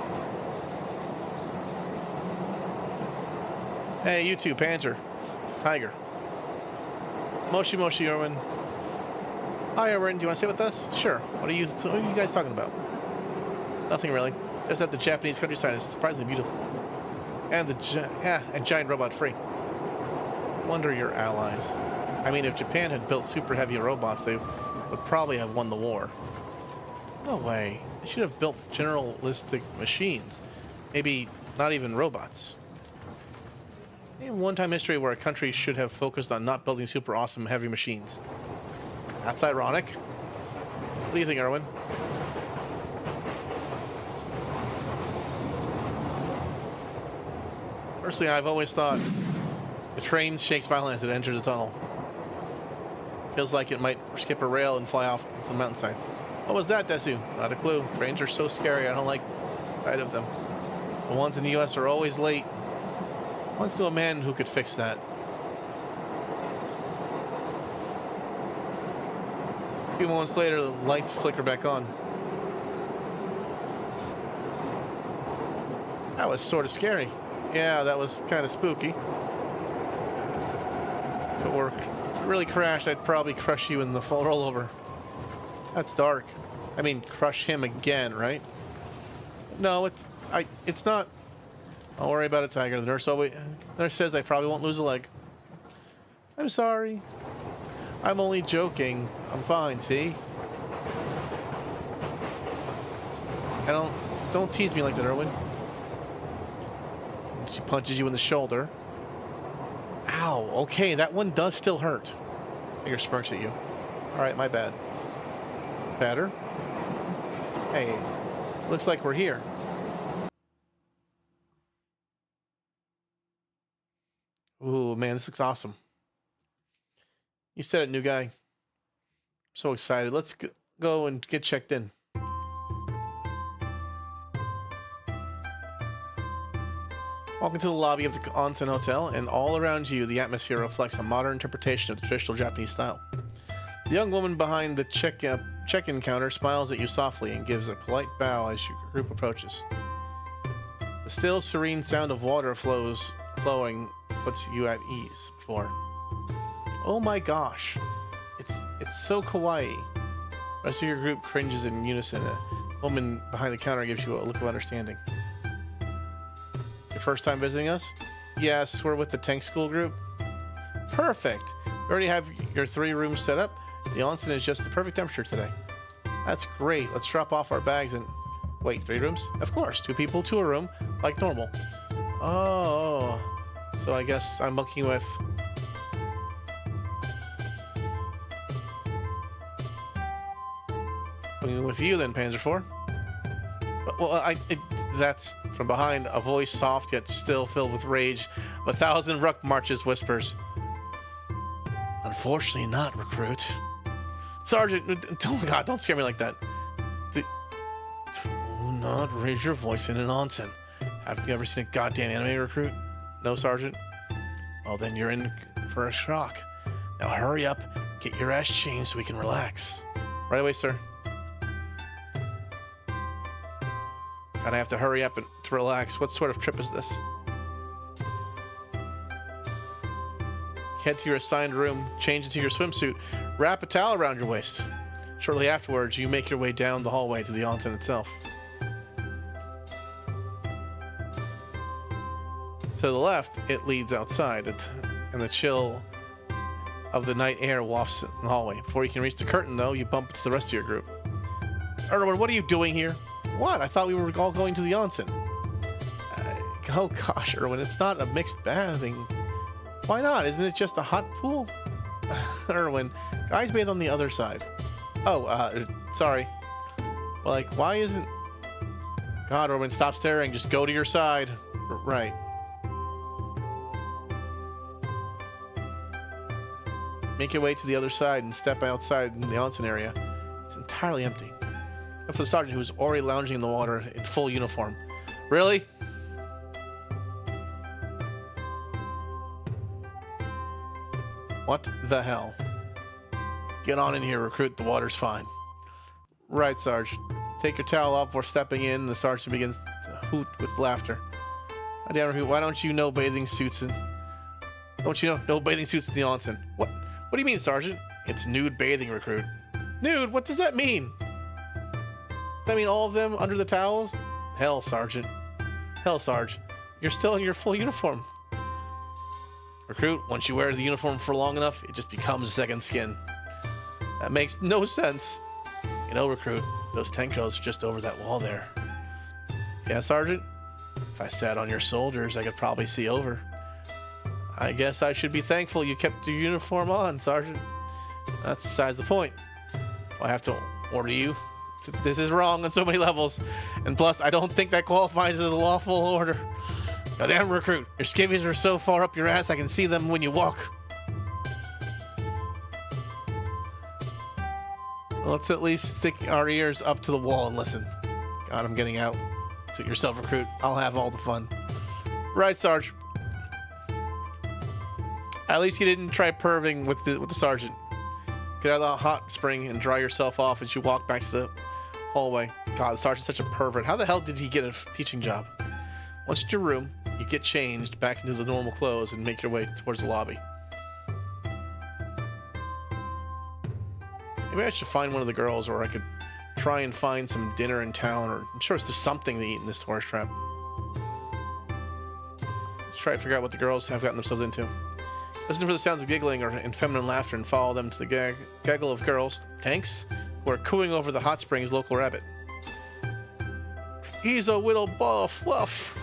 Hey, you two, Panzer. Tiger. Moshi Moshi, Erwin. Hi, Erwin. Do you want to sit with us? Sure. What are you guys talking about? Nothing really. Just that the Japanese countryside is surprisingly beautiful. And and giant robot free. Wonder your allies. I mean, if Japan had built super heavy robots, they would probably have won the war. No way. They should have built generalistic machines. Maybe not even robots. In one-time history where a country should have focused on not building super awesome heavy machines. That's ironic. What do you think, Erwin? Personally, I've always thought the train shakes violently as it enters the tunnel. Feels like it might skip a rail and fly off the mountainside. What was that, Desu? Not a clue. Trains are so scary, I don't like the sight of them. The ones in the US are always late. Once knew a man who could fix that. A few moments later, the lights flicker back on. That was sort of scary. Yeah, that was kind of spooky. If it really crashed, I'd probably crush you in the full rollover. That's dark. I mean, crush him again, right? No, it's not. Don't worry about it, Tiger. The nurse says I probably won't lose a leg. I'm sorry. I'm only joking. I'm fine, see? Don't tease me like that, Erwin. She punches you in the shoulder. Ow, okay, that one does still hurt. Tiger smirks at you. Alright, my bad. Better? Hey, looks like we're here. Ooh, man, this looks awesome. You said it, new guy. I'm so excited. Let's go and get checked in. Walk into the lobby of the Onsen Hotel, and all around you, the atmosphere reflects a modern interpretation of the traditional Japanese style. The young woman behind the check-in counter smiles at you softly and gives a polite bow as your group approaches. The still, serene sound of water flowing puts you at ease before. Oh my gosh, it's so kawaii. The rest of your group cringes in unison. The woman behind the counter gives you a look of understanding. Your first time visiting us? Yes, we're with the tank school group. Perfect. We already have your 3 rooms set up. The onsen is just the perfect temperature today. That's great. Let's drop off our bags and... Wait, 3 rooms? Of course. 2 people to a room, like normal. Oh. So I guess I'm bunking with... Bunking with you then, Panzer 4. Well, that's from behind, a voice soft yet still filled with rage. 1,000 ruck marches whispers. Unfortunately not, recruit. Sergeant, oh my god, don't scare me like that. Do not raise your voice in an onsen. Have you ever seen a goddamn anime, recruit? No, Sergeant? Well, then you're in for a shock. Now hurry up, get your ass changed so we can relax. Right away, sir. God, I have to hurry up to relax. What sort of trip is this? Head to your assigned room, change into your swimsuit, wrap a towel around your waist. Shortly afterwards, you make your way down the hallway to the onsen itself. To the left, it leads outside, and the chill of the night air wafts in the hallway. Before you can reach the curtain, though, you bump into the rest of your group. Erwin, what are you doing here? What? I thought we were all going to the onsen. Oh gosh, Erwin, it's not a mixed bathing. Why not? Isn't it just a hot pool? Erwin, guys bathe on the other side. Oh, sorry. But like, why isn't... God, Erwin, stop staring. Just go to your side. Right. Make your way to the other side and step outside in the onsen area. It's entirely empty. Except for the sergeant who was already lounging in the water in full uniform. Really? What the hell? Get on in here, recruit. The water's fine. Right, Sarge. Take your towel off before stepping in. The sergeant begins to hoot with laughter. Why don't you know bathing suits and... Don't you know no bathing suits in the onsen? What do you mean, Sergeant? It's nude bathing, recruit. Nude? What does that mean? I mean all of them under the towels? Hell, Sergeant. Hell, Sarge. You're still in your full uniform. Recruit, once you wear the uniform for long enough, it just becomes second skin. That makes no sense. You know, recruit, those tank girls are just over that wall there. Yeah, Sergeant? If I sat on your soldiers, I could probably see over. I guess I should be thankful you kept your uniform on, Sergeant. That's besides the point. I have to order you. This is wrong on so many levels. And plus, I don't think that qualifies as a lawful order. Goddamn, recruit. Your skivvies are so far up your ass, I can see them when you walk. Let's at least stick our ears up to the wall and listen. God, I'm getting out. Suit yourself, recruit. I'll have all the fun. Right, Sarge. At least you didn't try perving with the sergeant. Get out of the hot spring and dry yourself off as you walk back to the hallway. God, the sergeant's such a pervert. How the hell did he get a teaching job? Once at your room, you get changed back into the normal clothes and make your way towards the lobby. Maybe I should find one of the girls, or I could try and find some dinner in town, or I'm sure there's something to eat in this tourist trap. Let's try to figure out what the girls have gotten themselves into. Listen for the sounds of giggling or feminine laughter and follow them to the gaggle of girls, tanks, who are cooing over the hot springs local rabbit. He's a little ball of fluff.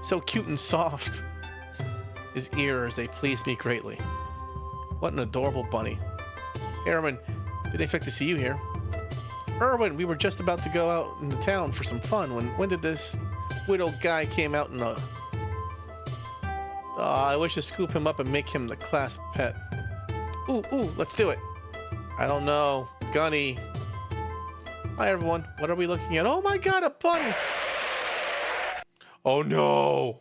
So cute and soft. His ears, they please me greatly. What an adorable bunny. Hey, Erwin, didn't expect to see you here. Erwin, we were just about to go out into town for some fun. When did this widow guy came out in a... I wish to scoop him up and make him the class pet. Ooh, let's do it. I don't know. Gunny. Hi, everyone. What are we looking at? Oh my god, a bunny! Oh no.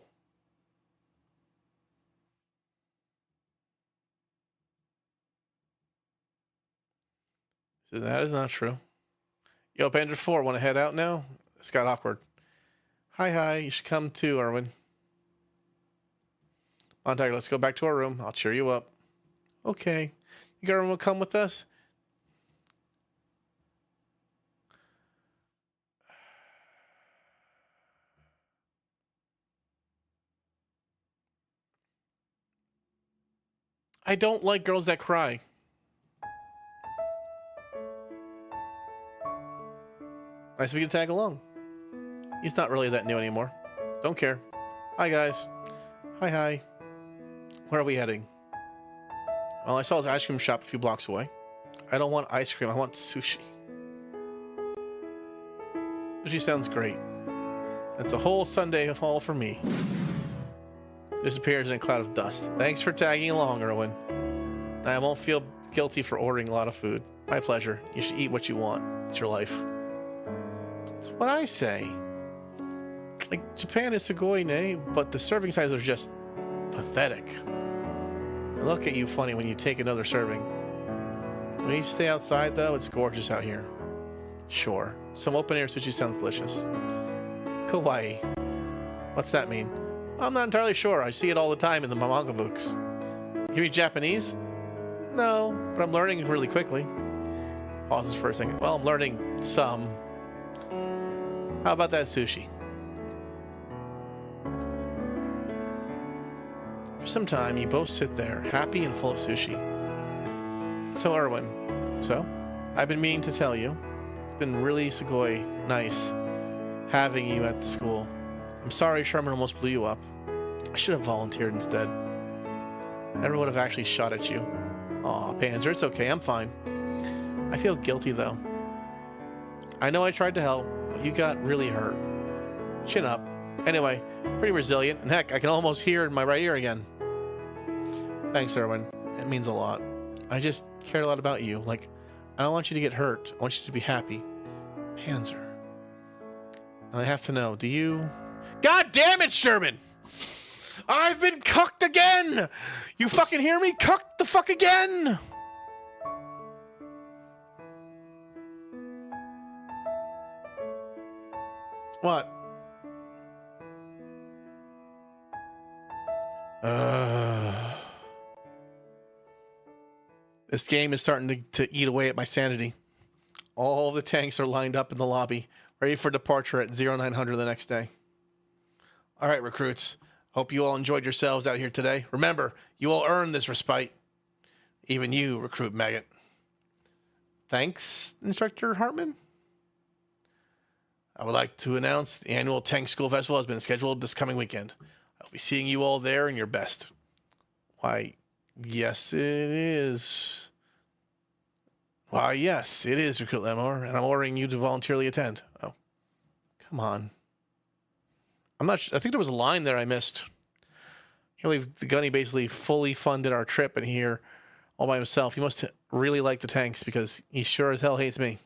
So that is not true. Yo, Panzer 4, want to head out now? It's got awkward. Hi. You should come too, Erwin. On, Tiger, let's go back to our room. I'll cheer you up. Okay. You got everyone will come with us? I don't like girls that cry. Nice if we can tag along. He's not really that new anymore. Don't care. Hi, guys. Hi. Where are we heading? Well, I saw his ice cream shop a few blocks away. I don't want ice cream. I want sushi. Sushi sounds great. That's a whole Sunday of all for me. Disappears in a cloud of dust. Thanks for tagging along, Erwin. I won't feel guilty for ordering a lot of food. My pleasure. You should eat what you want. It's your life. That's what I say. Like, Japan is Sugoi, ne? But the serving sizes are just pathetic. They look at you funny when you take another serving. When you stay outside, though, it's gorgeous out here. Sure. Some open-air sushi sounds delicious. Kawaii. What's that mean? I'm not entirely sure. I see it all the time in the manga books. You read Japanese? No, but I'm learning really quickly. Pauses for a second. Well, I'm learning some. How about that sushi? For some time, you both sit there, happy and full of sushi. So, Erwin, I've been meaning to tell you. It's been really sugoi nice having you at the school. I'm sorry Sherman almost blew you up. I should have volunteered instead. I never would have actually shot at you. Aw, Panzer, it's okay, I'm fine. I feel guilty, though. I know I tried to help, but you got really hurt. Chin up. Anyway, pretty resilient, and heck, I can almost hear in my right ear again. Thanks, Erwin. It means a lot. I just cared a lot about you. Like, I don't want you to get hurt. I want you to be happy. Panzer. And I have to know, do you... God damn it, Sherman! I've been cucked again! You fucking hear me? Cucked the fuck again! What? This game is starting to eat away at my sanity. All the tanks are lined up in the lobby, ready for departure at 0900 the next day. All right, recruits. Hope you all enjoyed yourselves out here today. Remember, you all earned this respite. Even you, Recruit Maggot. Thanks, Instructor Hartman. I would like to announce the annual Tank School Festival has been scheduled this coming weekend. I'll be seeing you all there in your best. Why, yes, it is. Why, yes, it is, Recruit Lemore, and I'm ordering you to voluntarily attend. Oh, come on. I think there was a line there I missed. The Gunny basically fully funded our trip in here all by himself. He must really like the tanks because he sure as hell hates me.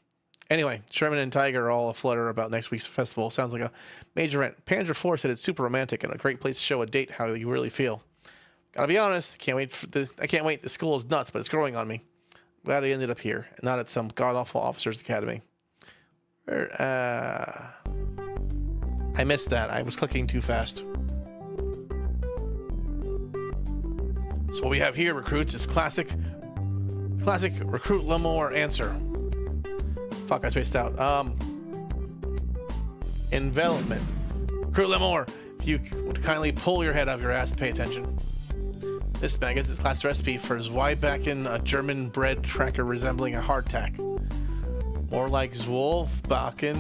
Anyway, Sherman and Tiger are all aflutter about next week's festival. Sounds like a major event. Panzer 4 said it's super romantic and a great place to show a date how you really feel. Gotta be honest, I can't wait. The school is nuts, but it's growing on me. Glad I ended up here and not at some god-awful officer's academy. I missed that. I was clicking too fast. So what we have here, recruits, is classic Recruit Lemore answer. Fuck, I spaced out. Envelopment. Recruit Lemore, if you would kindly pull your head out of your ass to pay attention. This maggot is class recipe for Zweibacken, a German bread cracker resembling a hardtack. More like Zwolfbacken.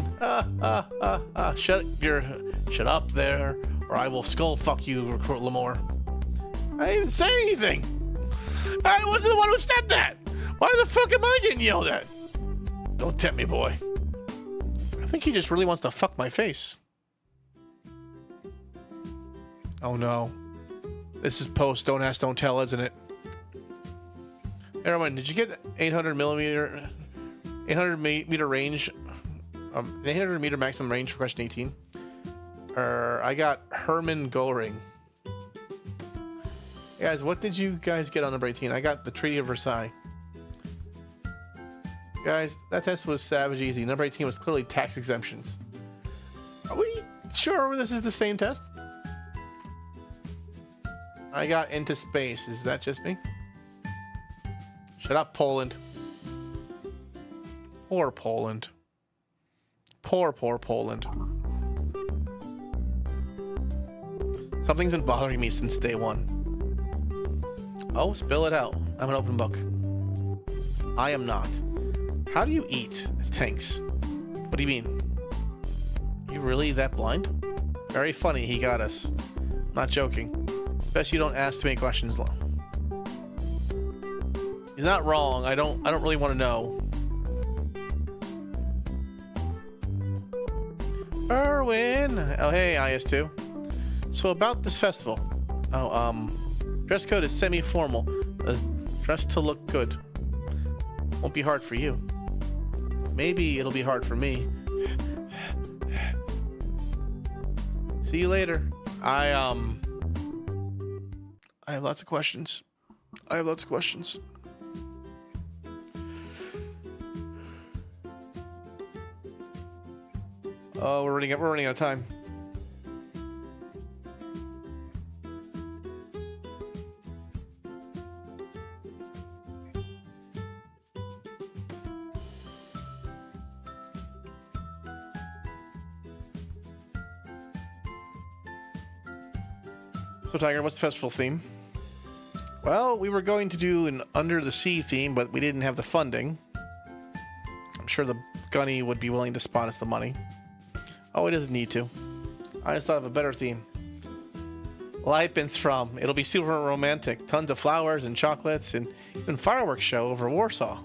Shut up there, or I will skull fuck you, Recruit Lemore. I didn't even say anything. I wasn't the one who said that. Why the fuck am I getting yelled at? Don't tempt me, boy. I think he just really wants to fuck my face. Oh no. This is post Don't Ask, Don't Tell, isn't it? Erwin, did you get 800 meter range? 800 meter maximum range for question 18? I got Herman Goring. Guys, what did you guys get on number 18? I got the Treaty of Versailles. Guys, that test was savage easy. Number 18 was clearly tax exemptions. Are we sure this is the same test? I got into space. Is that just me? Shut up, Poland. Poor Poland. Poor Poland. Something's been bothering me since day one. Oh, spill it out. I'm an open book. I am not. How do you eat as tanks? What do you mean? You really that blind? Very funny, he got us. Not joking. Best you don't ask too many questions. He's not wrong. I don't really want to know. Erwin! Oh, hey, IS2. So about this festival. Oh, dress code is semi-formal. Dressed to look good. Won't be hard for you. Maybe it'll be hard for me. See you later. I have lots of questions. Oh, we're running out of time. So, Tiger, what's the festival theme? Well, we were going to do an Under the Sea theme, but we didn't have the funding. I'm sure the Gunny would be willing to spot us the money. Oh, he doesn't need to. I just thought of a better theme. Leipin's from. It'll be super romantic. Tons of flowers and chocolates and even fireworks show over Warsaw.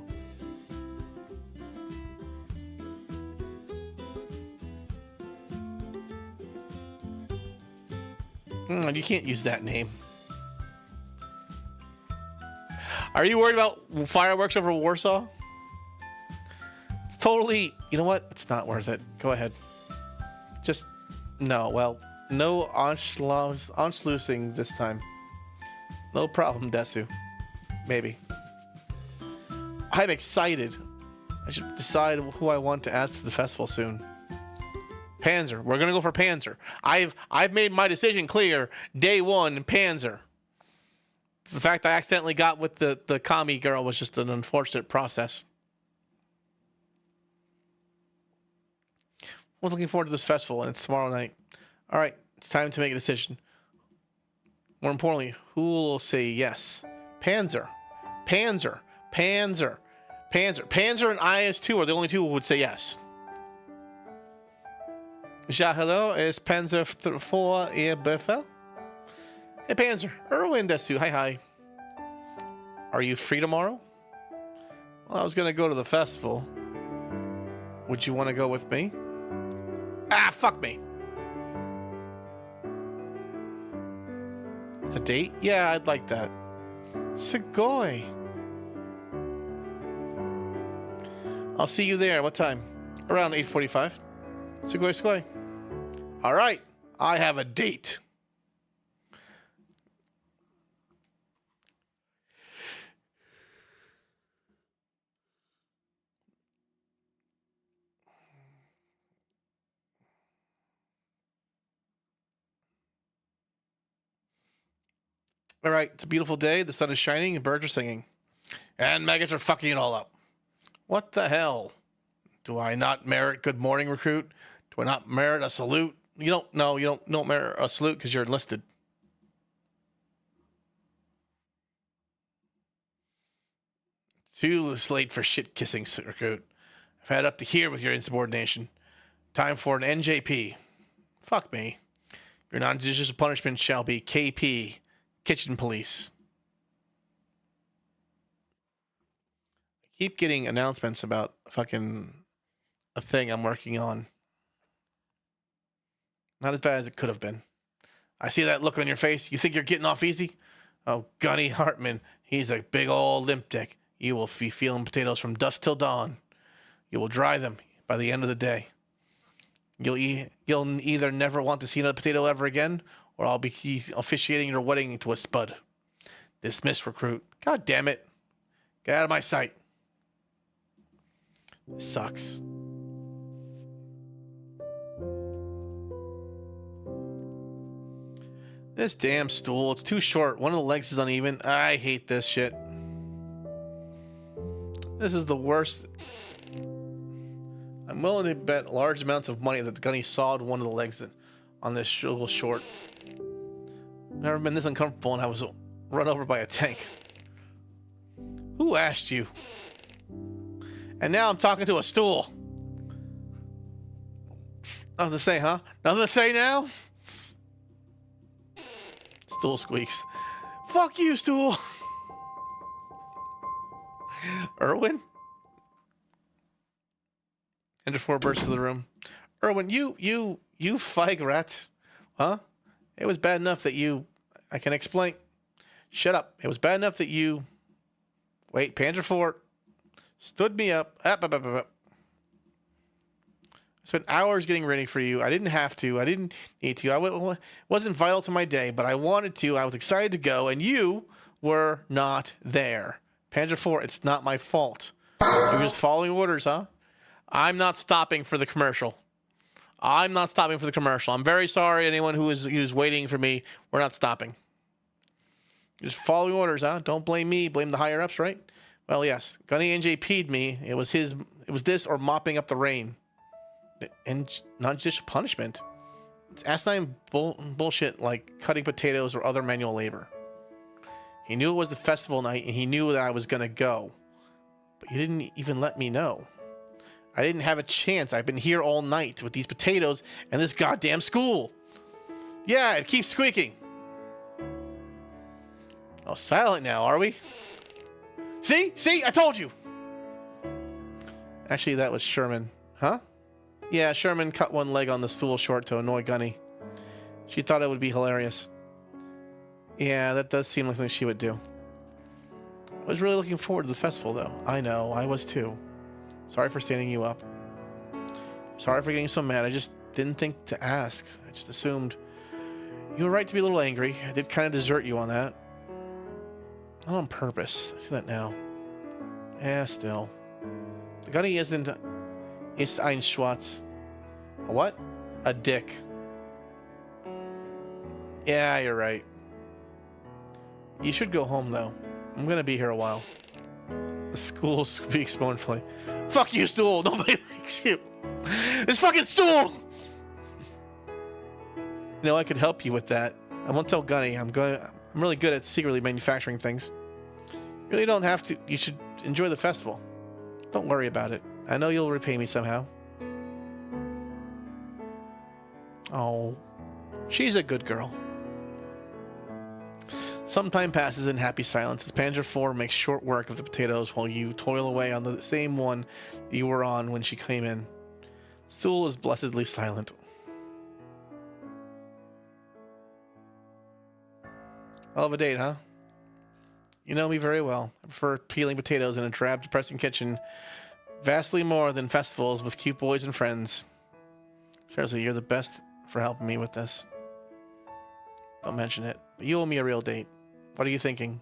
You can't use that name. Are you worried about fireworks over Warsaw? It's totally... You know what? It's not worth it. Go ahead. Just... No. Well, no Anschlussing this time. No problem, Desu. Maybe. I'm excited. I should decide who I want to ask to the festival soon. Panzer. We're gonna go for Panzer. I've made my decision clear. Day one, Panzer. The fact I accidentally got with the commie girl was just an unfortunate process. We're looking forward to this festival, and it's tomorrow night. All right, it's time to make a decision. More importantly, who will say yes? Panzer. Panzer. Panzer. Panzer. Panzer and IS-2 are the only two who would say yes. Ja, hello, is Panzer 4 Ihr Befehl? Hey, Panzer. Erwin Desu. Hi. Are you free tomorrow? Well, I was going to go to the festival. Would you want to go with me? Ah, fuck me. It's a date? Yeah, I'd like that. Sugoi. I'll see you there. What time? Around 8:45. Sugoi. All right. I have a date. All right, it's a beautiful day. The sun is shining and birds are singing. And maggots are fucking it all up. What the hell? Do I not merit good morning, recruit? Do I not merit a salute? You don't merit a salute because you're enlisted. Too late for shit kissing, recruit. I've had up to here with your insubordination. Time for an NJP. Fuck me. Your non-judicial punishment shall be KP. Kitchen police. I keep getting announcements about fucking a thing I'm working on. Not as bad as it could have been. I see that look on your face. You think you're getting off easy? Oh, Gunny Hartman. He's a big old limp dick. You will be feeling potatoes from dusk till dawn. You will dry them by the end of the day. You'll either never want to see another potato ever again, or I'll be officiating your wedding to a spud. Dismiss, recruit. God damn it. Get out of my sight. This sucks. This damn stool, it's too short. One of the legs is uneven. I hate this shit. This is the worst. I'm willing to bet large amounts of money that the gunny sawed one of the legs on this little short. Never been this uncomfortable, and I was run over by a tank. Who asked you? And now I'm talking to a stool. Nothing to say, huh? Nothing to say now? Stool squeaks. Fuck you, stool. Erwin? Enter 4 bursts into the room. Erwin, you feig rat. Huh? It was bad enough that you... I can explain. Shut up. It was bad enough that you... Wait, Panzer IV stood me up. I spent hours getting ready for you. I didn't have to. I didn't need to. It wasn't vital to my day, but I wanted to. I was excited to go, and you were not there. Panzer IV, it's not my fault. You were just following orders, huh? I'm not stopping for the commercial. I'm not stopping for the commercial. I'm very sorry, anyone who is waiting for me. We're not stopping. You're just following orders, huh? Don't blame me. Blame the higher ups, right? Well, yes. Gunny NJP'd me. It was this or mopping up the rain. And non-judicial punishment. It's asinine bullshit like cutting potatoes or other manual labor. He knew it was the festival night, and he knew that I was going to go. But you didn't even let me know. I didn't have a chance. I've been here all night with these potatoes and this goddamn school. Yeah, it keeps squeaking. Oh, silent now, are we? See? I told you. Actually, that was Sherman. Huh? Yeah, Sherman cut one leg on the stool short to annoy Gunny. She thought it would be hilarious. Yeah, that does seem like something she would do. I was really looking forward to the festival, though. I know, I was too. Sorry for standing you up. Sorry for getting so mad. I just didn't think to ask. I just assumed. You were right to be a little angry. I did kind of desert you on that. Not on purpose. I see that now. Yeah, still. The Gunny isn't... Ist ein Schwarz. A what? A dick. Yeah, you're right. You should go home, though. I'm gonna be here a while. The school speaks mournfully. Fuck you, stool! Nobody likes you! This fucking stool! You know, I could help you with that. I won't tell Gunny. I'm really good at secretly manufacturing things. You really don't have to. You should enjoy the festival. Don't worry about it. I know you'll repay me somehow. Oh, she's a good girl. Some time passes in happy silence as Panzer IV makes short work of the potatoes while you toil away on the same one you were on when she came in. Stool is blessedly silent. Hell of a date, huh? You know me very well. I prefer peeling potatoes in a drab, depressing kitchen vastly more than festivals with cute boys and friends. Seriously, you're the best for helping me with this. Don't mention it. But you owe me a real date. What are you thinking?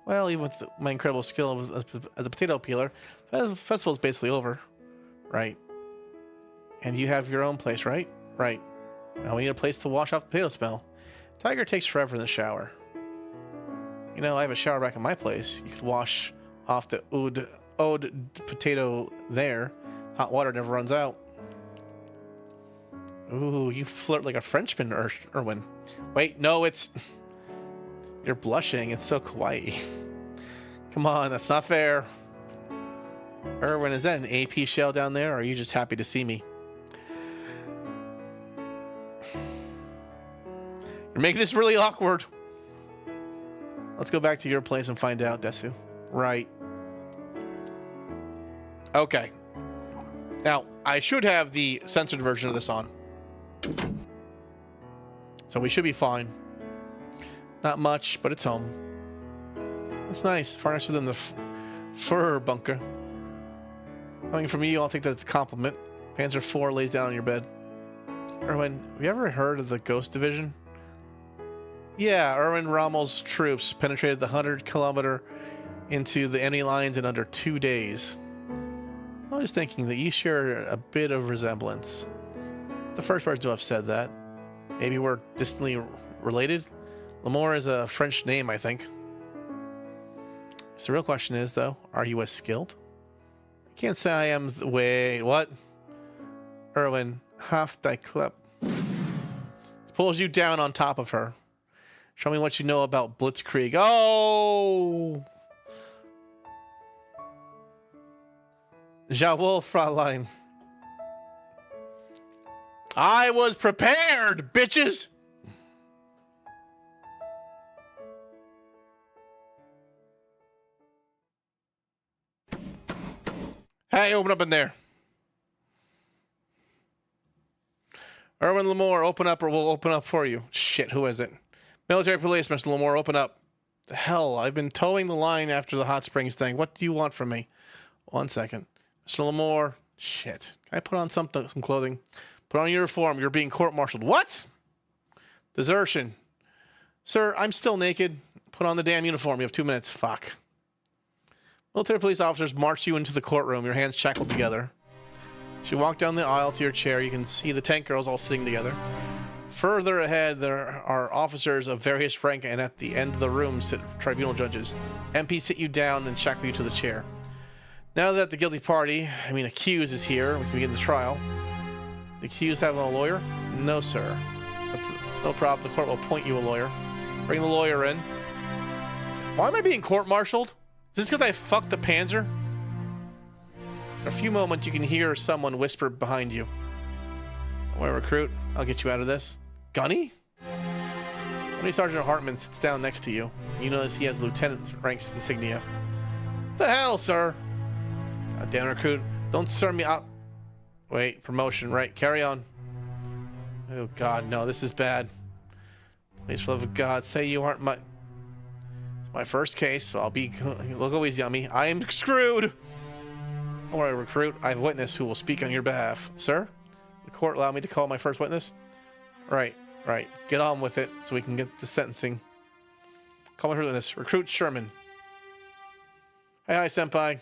Well, even with my incredible skill as a potato peeler, the festival's basically over. Right. And you have your own place, right? Right. Now we need a place to wash off the potato smell. Tiger takes forever in the shower. You know, I have a shower back at my place. You could wash off the ode potato there. Hot water never runs out. Ooh, you flirt like a Frenchman, Erwin. Wait, no, it's... You're blushing. It's so kawaii. Come on, that's not fair. Erwin, is that an AP shell down there, or are you just happy to see me? You're making this really awkward. Let's go back to your place and find out, Desu. Right. Okay. Now, I should have the censored version of this on. So we should be fine. Not much, but it's home. It's nice. Far nicer than the fur bunker. Coming from you, I'll think that's a compliment. Panzer IV lays down on your bed. Erwin, have you ever heard of the Ghost Division? Yeah, Erwin Rommel's troops penetrated the 100-kilometer into the enemy lines in under 2 days. I was thinking that you share a bit of resemblance. The first person to have said that. Maybe we're distantly related? L'Amour is a French name, I think. So the real question is, though, are you as skilled? I can't say I am. Wait, what? Erwin, half die Klep. Pulls you down on top of her. Show me what you know about Blitzkrieg. Oh! Jawohl, Fräulein. I was prepared, bitches! Hey, open up in there. Erwin L'Amour, open up or we'll open up for you. Shit, who is it? Military police, Mr. L'Amour, open up. The hell, I've been towing the line after the hot springs thing. What do you want from me? 1 second. Mr. L'Amour, shit. Can I put on some clothing? Put on a uniform. You're being court-martialed. What? Desertion. Sir, I'm still naked. Put on the damn uniform. You have 2 minutes. Fuck. Military police officers march you into the courtroom, your hands shackled together. As you walk down the aisle to your chair, you can see the tank girls all sitting together. Further ahead, there are officers of various rank, and at the end of the room sit tribunal judges. MPs sit you down and shackle you to the chair. Now that the guilty party, accused, is here, we can begin the trial. The accused have a lawyer? No, sir. No problem. The court will appoint you a lawyer. Bring the lawyer in. Why am I being court-martialed? Is this because I fucked the Panzer? For a few moments, you can hear someone whisper behind you. Don't worry, recruit. I'll get you out of this. Gunny? Gunny Sergeant Hartman sits down next to you. You notice he has lieutenant ranks insignia. The hell, sir? Goddamn, recruit. Don't serve me out. Wait, promotion, right. Carry on. Oh, God, no. This is bad. Please, for the love of God, say you aren't my... My first case, so I'll be... Look always yummy. I am screwed! Don't worry, recruit. I have a witness who will speak on your behalf. Sir? The court allow me to call my first witness? Right. Get on with it so we can get the sentencing. Call my first witness. Recruit Sherman. Hi, senpai.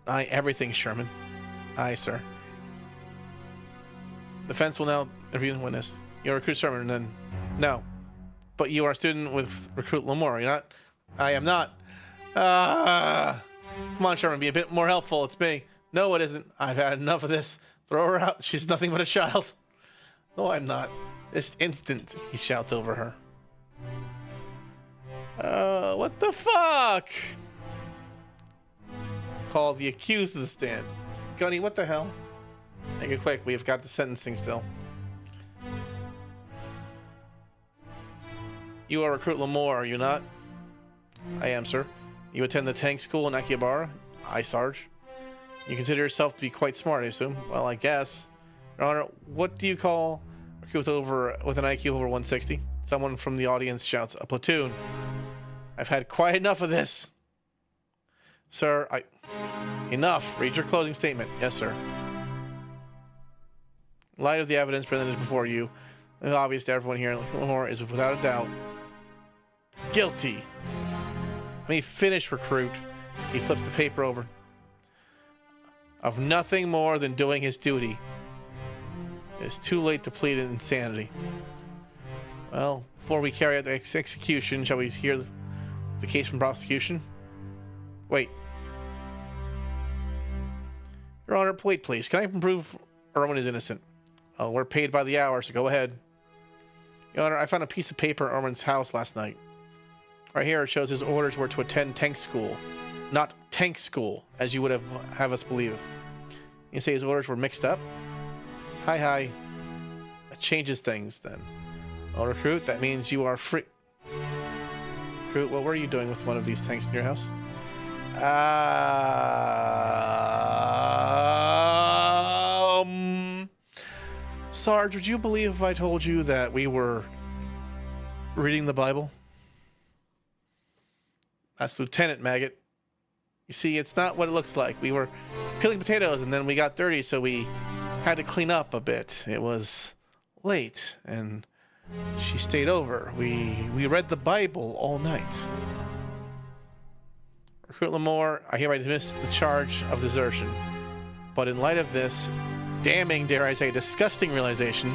Aye, everything, Sherman. Aye, sir. The defense will now interview the witness. You're Recruit Sherman, and then... No. But you are a student with Recruit L'Amour, are you not? I am not. Come on, Sherman, be a bit more helpful. It's me. No, it isn't. I've had enough of this. Throw her out. She's nothing but a child. No, I'm not. This instant, he shouts over her. What the fuck? Call the accused to the stand. Gunny, what the hell? Make it quick. We've got the sentencing still. You are Recruit L'Amour, are you not? I am, sir. You attend the tank school in Akihabara? Aye, Sarge. You consider yourself to be quite smart, I assume? Well, I guess. Your Honor, what do you call a recruit with an IQ over 160? Someone from the audience shouts, a platoon. I've had quite enough of this. Sir, Enough. Read your closing statement. Yes, sir. In light of the evidence presented before you, it's obvious to everyone here, L'Amour is without a doubt guilty. Let me finish, recruit. He flips the paper over. Of nothing more than doing his duty. It's too late to plead insanity. Well, before we carry out the execution, shall we hear the case from prosecution? Wait. Your Honor, wait, please. Can I prove Erwin is innocent? Oh, we're paid by the hour, so go ahead. Your Honor, I found a piece of paper at Erwin's house last night. Right here, it shows his orders were to attend tank school. Not tank school, as you would have us believe. You say his orders were mixed up? Hi. That changes things, then. Oh, recruit, that means you are free. Recruit, what were you doing with one of these tanks in your house? Sarge, would you believe if I told you that we were reading the Bible? That's Lieutenant Maggot. You see, it's not what it looks like. We were peeling potatoes and then we got dirty, so we had to clean up a bit. It was late and she stayed over. We read the Bible all night. Recruit Lamore, I hereby dismiss the charge of desertion. But in light of this damning, dare I say, disgusting realization,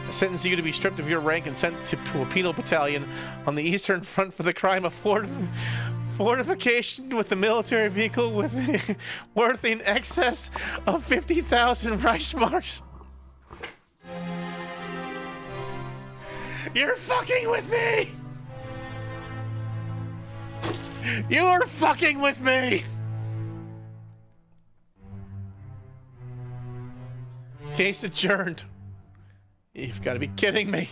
I sentence you to be stripped of your rank and sent to a penal battalion on the Eastern Front for the crime of fortification with a military vehicle with worth in excess of 50,000 Reichsmarks. You're fucking with me! You're fucking with me! Case adjourned. You've got to be kidding me.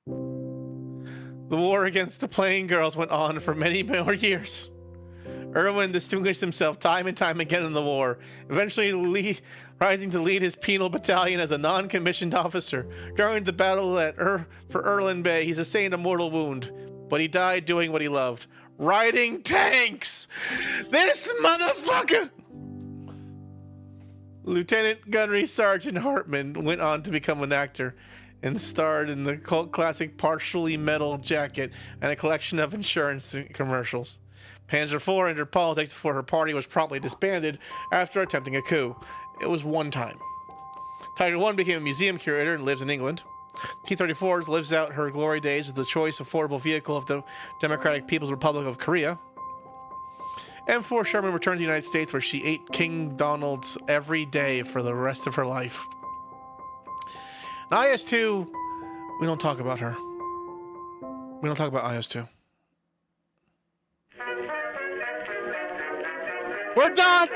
The war against the Plain Girls went on for many more years. Irwin distinguished himself time and time again in the war, eventually rising to lead his penal battalion as a non-commissioned officer. During the battle for Erlin Bay, he sustained a mortal wound, but he died doing what he loved, riding tanks! This motherfucker! Lieutenant Gunnery Sergeant Hartman went on to become an actor and starred in the cult classic Partially Metal Jacket and a collection of insurance commercials. Panzer IV entered politics before her party was promptly disbanded after attempting a coup. It was one time. Tiger I became a museum curator and lives in England. T-34 lives out her glory days as the choice affordable vehicle of the Democratic People's Republic of Korea. M4 Sherman returned to the United States where she ate King Donald's every day for the rest of her life. And IS-2, we don't talk about her. We don't talk about IS-2. We're done!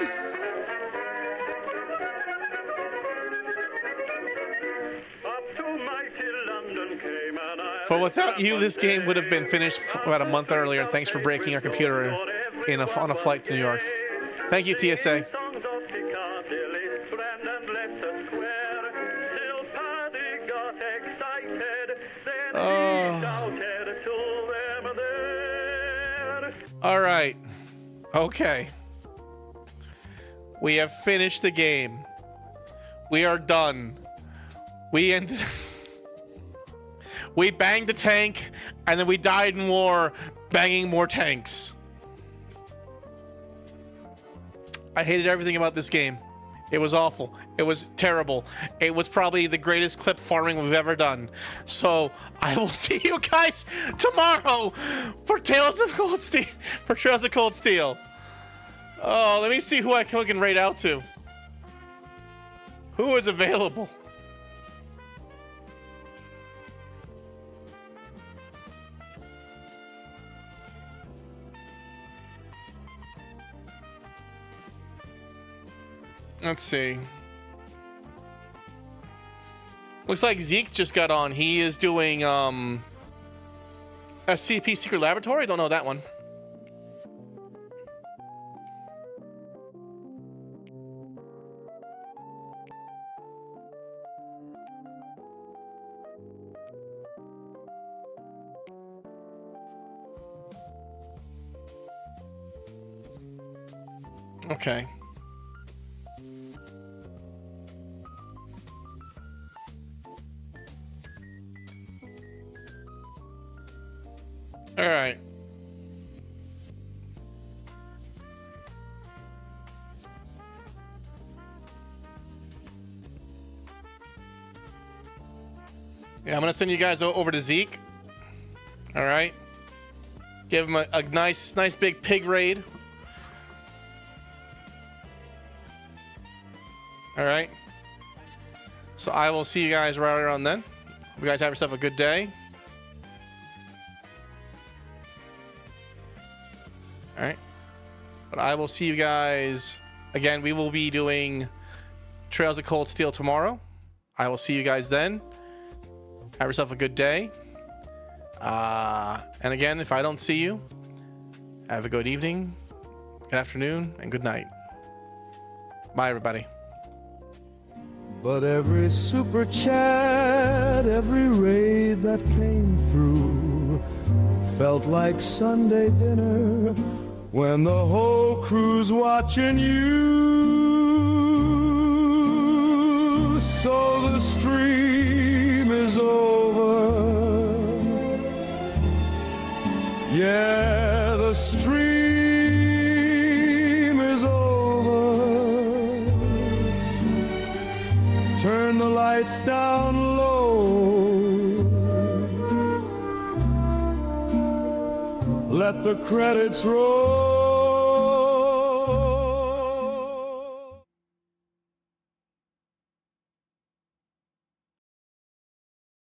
For without you, this game would have been finished about a month earlier. Thanks for breaking our computer on a flight to New York. Thank you, TSA. All right. Okay. We have finished the game. We are done. We ended. We banged the tank, and then we died in war, banging more tanks. I hated everything about this game. It was awful. It was terrible. It was probably the greatest clip farming we've ever done. So I will see you guys tomorrow for Trails of Cold Steel. Oh, let me see who I can raid out to. Who is available? Let's see. Looks like Zeke just got on. He is doing SCP Secret Laboratory. Don't know that one. Okay. All right. Yeah, I'm gonna send you guys over to Zeke. All right. Give him a nice big pig raid. All right. So I will see you guys right around then. You guys have yourself a good day. All right. But I will see you guys again. We will be doing Trails of Cold Steel tomorrow. I will see you guys then. Have yourself a good day. And again, if I don't see you, have a good evening, good afternoon, and good night. Bye, everybody. But every super chat, every raid that came through felt like Sunday dinner when the whole crew's watching you. So the stream is over. Yeah, the stream is over. Turn the lights down low. Let the credits roll.